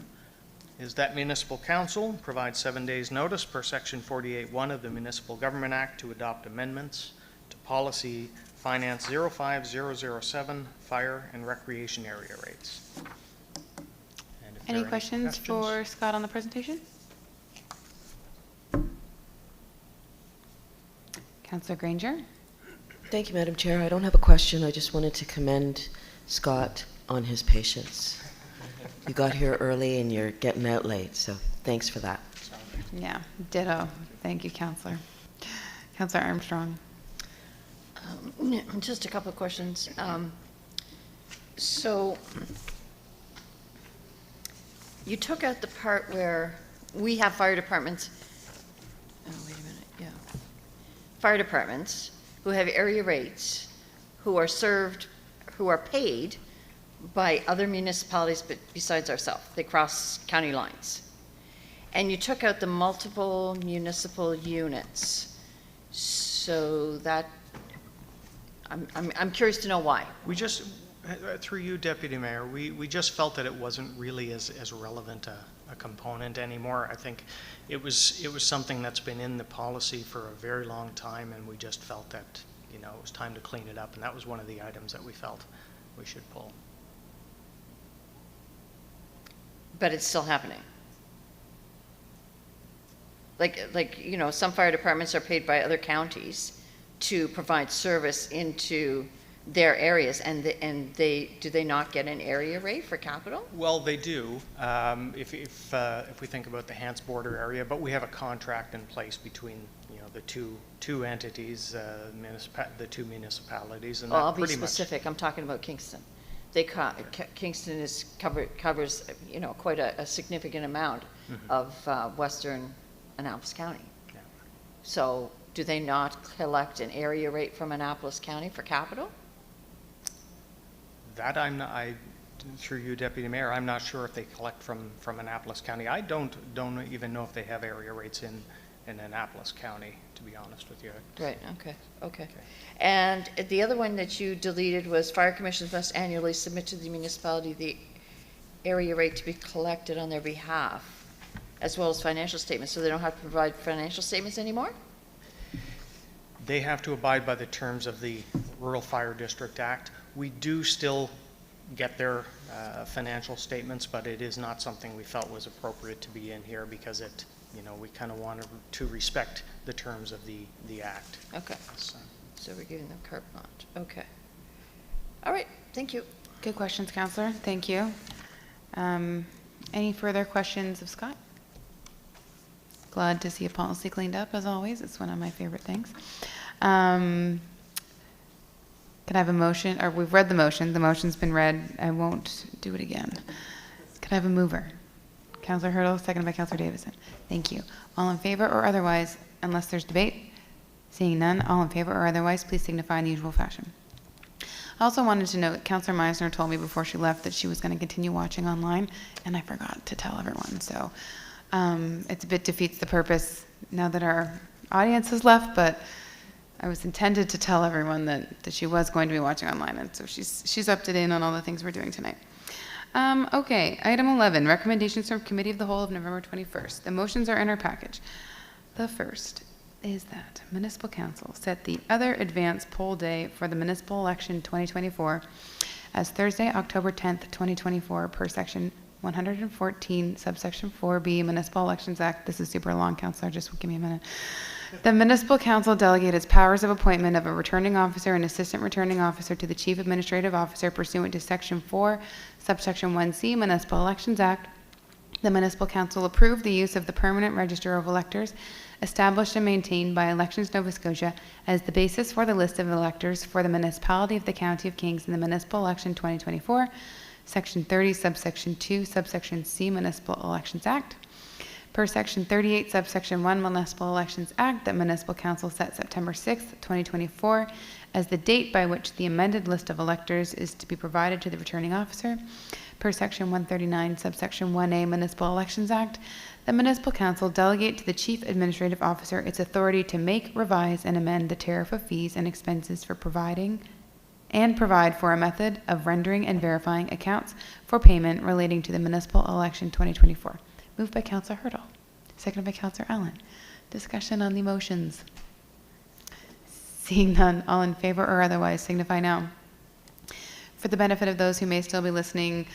is that Municipal Council provide 7 days notice per Section 48(1) of the Municipal Government Act to adopt amendments to Policy Finance 05007, Fire and Recreation Area Rates. And if there Any are questions for Scott on the presentation? Councillor Granger. Thank you, Madam Chair. I don't have a question. I just wanted to commend Scott on his patience. You got here early and you're getting out late, so thanks for that. Yeah, ditto. Thank you, Councillor. Councillor Armstrong. Just a couple of questions. So you took out the part where we have fire departments. Oh, wait a minute. Yeah. Fire departments who have area rates, who are paid by other municipalities but besides ourselves. They cross county lines. And you took out the multiple municipal units. So that, I'm curious to know why. We just, through you, Deputy Mayor, we just felt that it wasn't really as relevant a component anymore. I think it was something that's been in the policy for a very long time, and we just felt that, you know, it was time to clean it up, and that was one of the items that we felt we should pull. But it's still happening. Like you know, some fire departments are paid by other counties to provide service into their areas, and do they not get an area rate for capital? Well, they do, if we think about the Hants border area, but we have a contract in place between, you know, the two entities, the two municipalities, and Well, that I'll be pretty specific. I'm talking about Kingston. Kingston covers you know, quite a significant amount of western Annapolis County. Yeah. So do they not collect an area rate from Annapolis County for capital? That I Through you, Deputy Mayor, I'm not sure if they collect from Annapolis County. I don't even know if they have area rates in Annapolis County, to be honest with you. Right, okay. And the other one that you deleted was fire commissions must annually submit to the municipality the area rate to be collected on their behalf, as well as financial statements, so they don't have to provide financial statements anymore? They have to abide by the terms of the Rural Fire District Act. We do still get their financial statements, but it is not something we felt was appropriate to be in here because it, we kind of wanted to respect the terms of the act. Okay. So we're giving them carte blanche. Okay. All right. Thank you. Good questions, Councillor. Thank you. Any further questions of Scott? Glad to see a policy cleaned up, as always. It's one of my favorite things. Can I have a motion? Or we've read the motion. The motion's been read. I won't do it again. Can I have a mover? Councillor Hurdle, seconded by Councillor Davison. Thank you. All in favor or otherwise, unless there's debate? Seeing none, all in favor or otherwise, please signify in the usual fashion. I also wanted to note, Councillor Meisner told me before she left that she was going to continue watching online, and I forgot to tell everyone. So it's a bit defeats the purpose now that our audience has left, but I was intended to tell everyone that she was going to be watching online, and so she's up to date on all the things we're doing tonight. Okay, item 11, recommendations from Committee of the Whole of November 21st. The motions are in our package. The first is that Municipal Council set the other advance poll day for the municipal election 2024 as Thursday, October 10th, 2024, per section 114, subsection 4B, Municipal Elections Act. This is super long, Councillor, just give me a minute. The Municipal Council delegated its powers of appointment of a returning officer and assistant returning officer to the Chief Administrative Officer pursuant to Section 4, subsection 1C, Municipal Elections Act. The Municipal Council approved the use of the Permanent Register of Electors established and maintained by Elections Nova Scotia as the basis for the list of electors for the municipality of the County of Kings in the Municipal Election 2024, Section 30, subsection 2, subsection C, Municipal Elections Act. Per Section 38, subsection 1, Municipal Elections Act, that Municipal Council set September 6th, 2024 as the date by which the amended list of electors is to be provided to the returning officer. Per Section 139, subsection 1A, Municipal Elections Act, the Municipal Council delegate to the Chief Administrative Officer its authority to make, revise, and amend the tariff of fees and expenses for provide for a method of rendering and verifying accounts for payment relating to the municipal election 2024. Moved by Councillor Hurdle, seconded by Councillor Allen. Discussion on the motions. Seeing none, all in favor or otherwise signify now. For the benefit of those who may still be listening,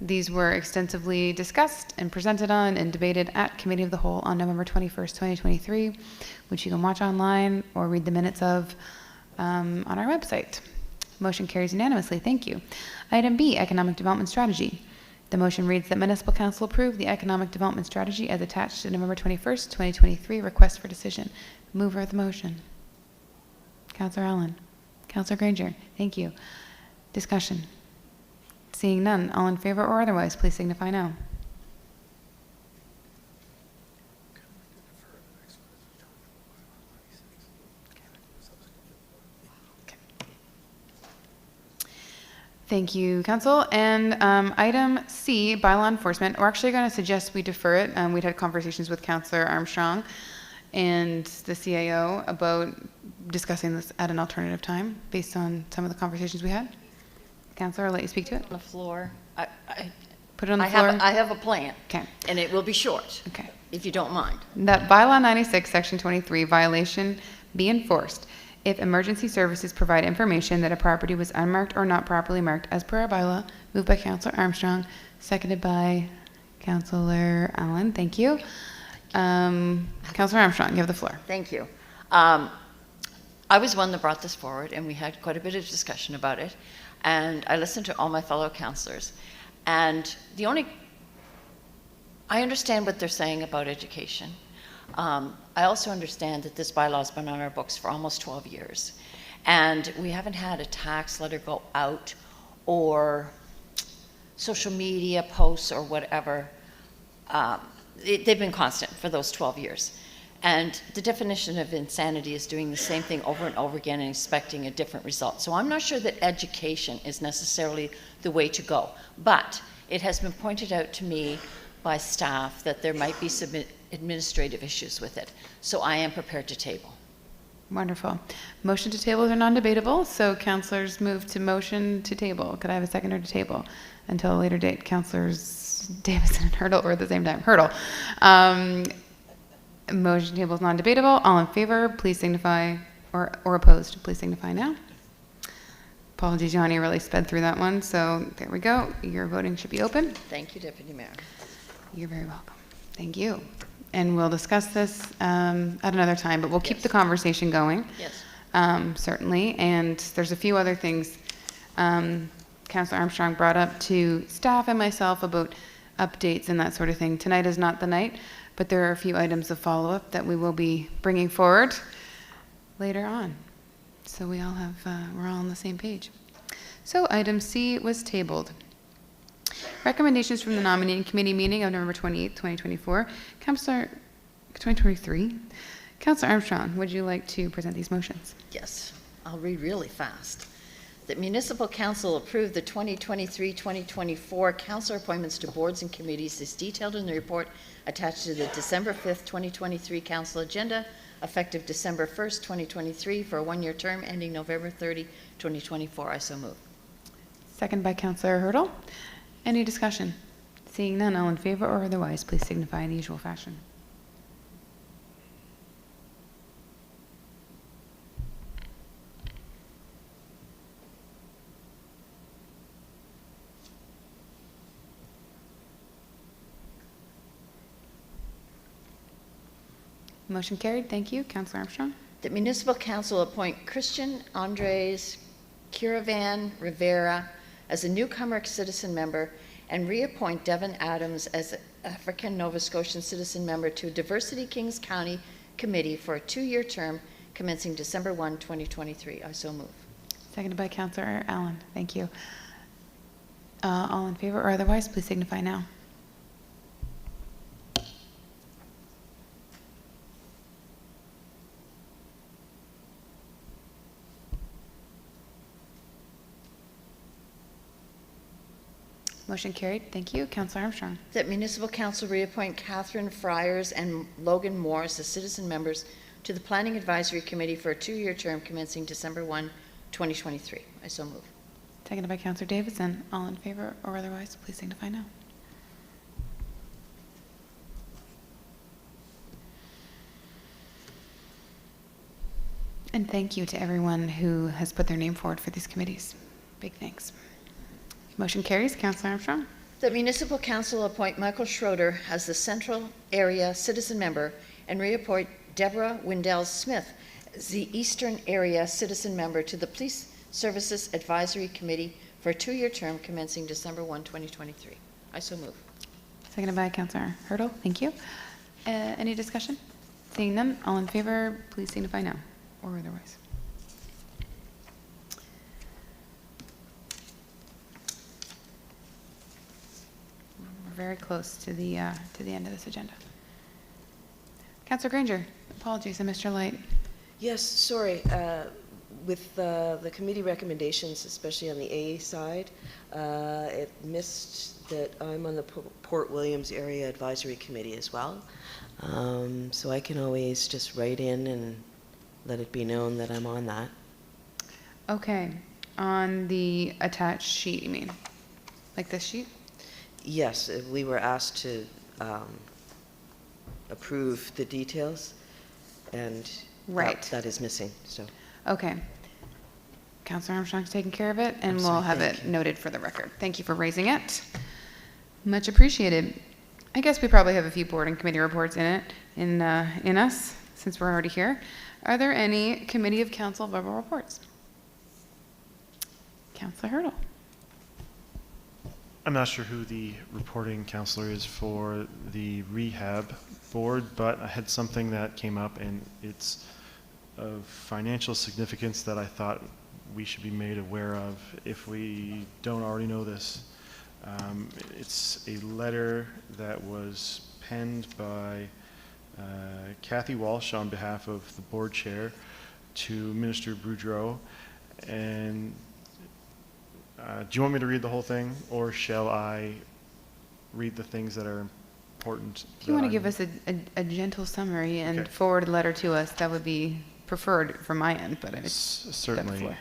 these were extensively discussed and presented on and debated at Committee of the Whole on November 21st, 2023, which you can watch online or read the minutes of on our website. Motion carries unanimously. Thank you. Item B, Economic Development Strategy. The motion reads that Municipal Council approve the Economic Development Strategy as attached to November 21st, 2023 request for decision. Mover of the motion. Councillor Allen. Councillor Granger. Thank you. Discussion. Seeing none, all in favor or otherwise, please signify now. Thank you, Council. And item C, bylaw enforcement. We're actually going to suggest we defer it. We'd had conversations with Councillor Armstrong and the CAO about discussing this at an alternative time based on some of the conversations we had. Councillor, I'll let you speak to it. On the floor. Put it on the floor. I have a plan. Okay. And it will be short. Okay. If you don't mind. That bylaw 96, section 23, violation be enforced if emergency services provide information that a property was unmarked or not properly marked as per our bylaw. Moved by Councillor Armstrong, seconded by Councillor Allen. Thank you. Councillor Armstrong, you have the floor. Thank you. I was one that brought this forward, and we had quite a bit of discussion about it. And I listened to all my fellow councillors. And I understand what they're saying about education. I also understand that this bylaw has been on our books for almost 12 years. And we haven't had a tax letter go out or social media posts or whatever. They've been constant for those 12 years. And the definition of insanity is doing the same thing over and over again and expecting a different result. So I'm not sure that education is necessarily the way to go. But it has been pointed out to me by staff that there might be some administrative issues with it. So I am prepared to table. Wonderful. Motion to tables are non-debatable, so councillors move to motion to table. Could I have a seconder to table until a later date? Councillors Davison and Hurdle, or at the same time? Hurdle. Motion to table is non-debatable. All in favor, please signify, or opposed, please signify now. Apologies, Johnny, really sped through that one, so there we go. Your voting should be open. Thank you, Deputy Mayor. You're very welcome. Thank you. And we'll discuss this at another time, but we'll keep the conversation going. Yes. Certainly. And there's a few other things Councillor Armstrong brought up to staff and myself about updates and that sort of thing. Tonight is not the night, but there are a few items of follow-up that we will be bringing forward later on. So we all have, we're all on the same page. So item C was tabled. Recommendations from the nominating committee meeting of November 28th, 2024. Councillor, 2023. Councillor Armstrong, would you like to present these motions? Yes, I'll read really fast. The Municipal Council approved the 2023-2024 councillor appointments to boards and committees as detailed in the report attached to the December 5th, 2023 council agenda, effective December 1st, 2023 for a one-year term ending November 30, 2024. I so move. Second by Councillor Hurdle. Any discussion? Seeing none, all in favor or otherwise, please signify in the usual fashion. Motion carried. Thank you. Councillor Armstrong. The Municipal Council appoint Christian Andres Curavan Rivera as a newcomer citizen member and reappoint Devin Adams as an African Nova Scotian citizen member to Diversity Kings County Committee for a 2-year term commencing December 1, 2023. I so move. Seconded by Councillor Allen. Thank you. All in favor or otherwise, please signify now. Motion carried. Thank you. Councillor Armstrong. That Municipal Council reappoint Catherine Friars and Logan Morris as citizen members to the Planning Advisory Committee for a 2-year term commencing December 1, 2023. I so move. Seconded by Councillor Davison. All in favor or otherwise, please signify now. And thank you to everyone who has put their name forward for these committees. Big thanks. Motion carries. Councillor Armstrong. The Municipal Council appoint Michael Schroeder as the Central Area Citizen Member and reappoint Deborah Windell Smith as the Eastern Area Citizen Member to the Police Services Advisory Committee for a 2-year term commencing December 1, 2023. I so move. Seconded by Councillor Hurdle. Thank you. Any discussion? Seeing none, all in favor, please signify now or otherwise. Very close to the end of this agenda. Councillor Granger, apologies, I missed your light. Yes, sorry. With the committee recommendations, especially on the A side, it missed that I'm on the Port Williams Area Advisory Committee as well. So I can always just write in and let it be known that I'm on that. Okay. On the attached sheet, you mean? Like this sheet? Yes, we were asked to approve the details, and right. that is missing. So. Okay. Councillor Armstrong's taking care of it, and we'll have it noted for the record. Thank you for raising it. Much appreciated. I guess we probably have a few board and committee reports in us, since we're already here. Are there any committee of council verbal reports? Councillor Hurdle. I'm not sure who the reporting counselor is for the rehab board, but I had something that came up, and it's of financial significance that I thought we should be made aware of if we don't already know this. It's a letter that was penned by Kathy Walsh on behalf of the board chair to Minister Boudreau. And do you want me to read the whole thing, or shall I read the things that are important? If you want to give us a gentle summary and forward a letter to us, that would be preferred from my end, but it's certainly.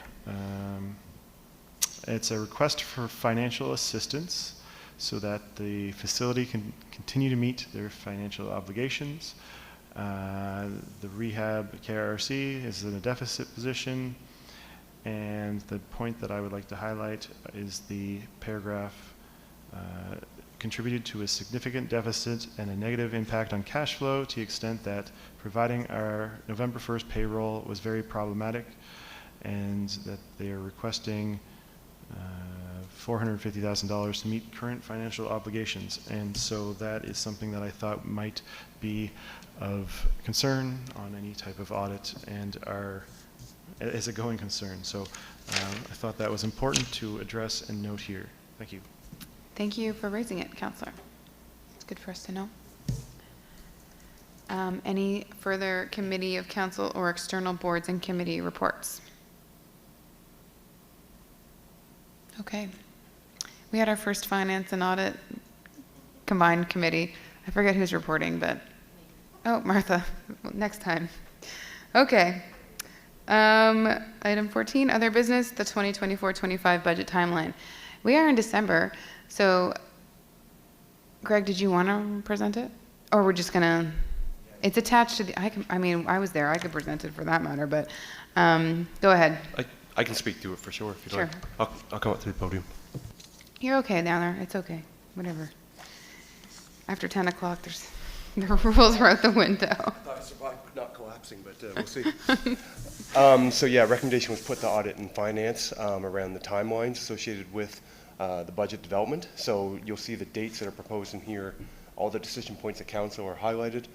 It's a request for financial assistance so that the facility can continue to meet their financial obligations. The rehab KRC is in a deficit position, and the point that I would like to highlight is the paragraph contributed to a significant deficit and a negative impact on cash flow to the extent that providing our November 1st payroll was very problematic, and that they are requesting $450,000 to meet current financial obligations. And so that is something that I thought might be of concern on any type of audit and is a going concern. So I thought that was important to address and note here. Thank you. Thank you for raising it, Councillor. It's good for us to know. Any further committee of council or external boards and committee reports? Okay. We had our first finance and audit combined committee. I forget who's reporting, but, oh, Martha, next time. Okay. Item 14, other business, the 2024-25 budget timeline. We are in December, so Greg, did you want to present it? Or we're just gonna, it's attached to the, I mean, I was there, I could present it for that matter, but go ahead. I can speak to it for sure if you'd Sure. like. I'll come up to the podium. You're okay down there, it's okay, whatever. After 10 o'clock, there's, the rules are out the window. I thought I survived not collapsing, but we'll see. So yeah, recommendation was put to audit and finance around the timelines associated with the budget development. So you'll see the dates that are proposed in here. All the decision points at council are highlighted.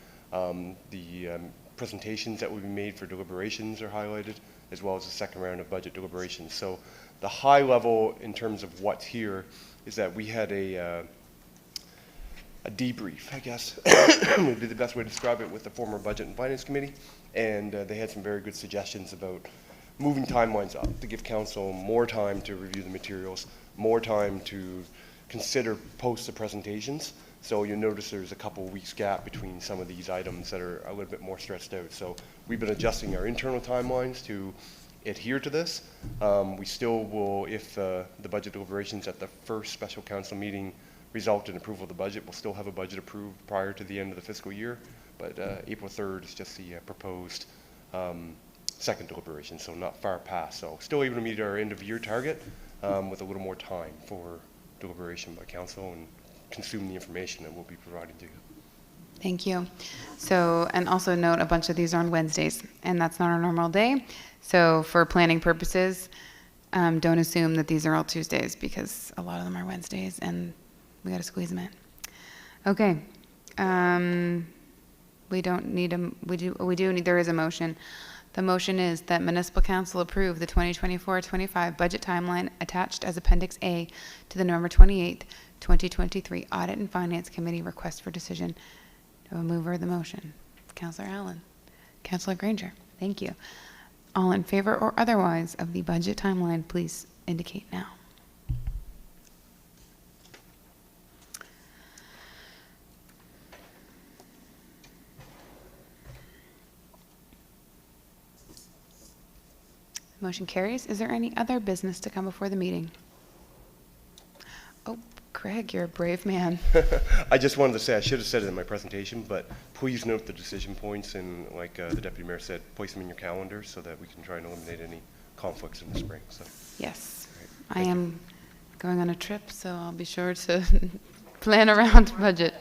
The presentations that will be made for deliberations are highlighted, as well as the second round of budget deliberations. So the high level in terms of what's here is that we had a debrief, I guess, would be the best way to describe it, with the former Budget and Finance Committee, and they had some very good suggestions about moving timelines up to give council more time to review the materials, more time to consider post the presentations. So you'll notice there's a couple of weeks gap between some of these items that are a little bit more stretched out. So we've been adjusting our internal timelines to adhere to this. We still will, if the budget deliberations at the first special council meeting result in approval of the budget, we'll still have a budget approved prior to the end of the fiscal year. But April 3rd is just the proposed second deliberation, so not far past. So still able to meet our end of year target with a little more time for deliberation by council and consume the information that we'll be providing to you. Thank you. So, and also note, a bunch of these are on Wednesdays, and that's not our normal day. So for planning purposes, don't assume that these are all Tuesdays, because a lot of them are Wednesdays, and we got to squeeze them in. Okay. We don't need there is a motion. The motion is that Municipal Council approve the 2024-25 budget timeline attached as Appendix A to the November 28th, 2023 Audit and Finance Committee request for decision. Do a mover of the motion? Councillor Allen. Councillor Granger. Thank you. All in favor or otherwise of the budget timeline, please indicate now. Motion carries. Is there any other business to come before the meeting? Oh, Craig, you're a brave man. I just wanted to say, I should have said it in my presentation, but please note the decision points, and like the Deputy Mayor said, place them in your calendar so that we can try and eliminate any conflicts in the spring. So. Yes. I am going on a trip, so I'll be sure to plan around budget.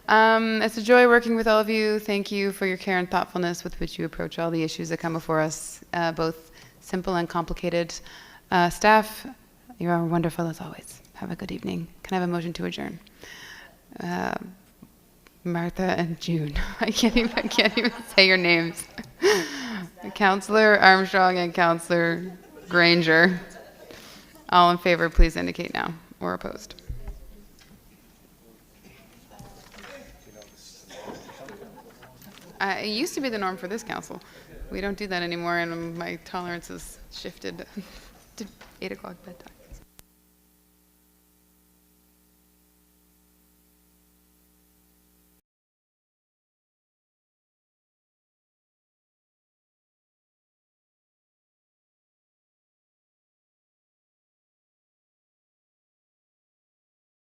It's a joy working with all of you. Thank you for your care and thoughtfulness with which you approach all the issues that come before us, both simple and complicated. Staff, you are wonderful as always. Have a good evening. Can I have a motion to adjourn? Martha and June. I can't even say your names. Councillor Armstrong and Councillor Granger. All in favor, please indicate now, or opposed. It used to be the norm for this council. We don't do that anymore, and my tolerance has shifted to 8 o'clock bedtime.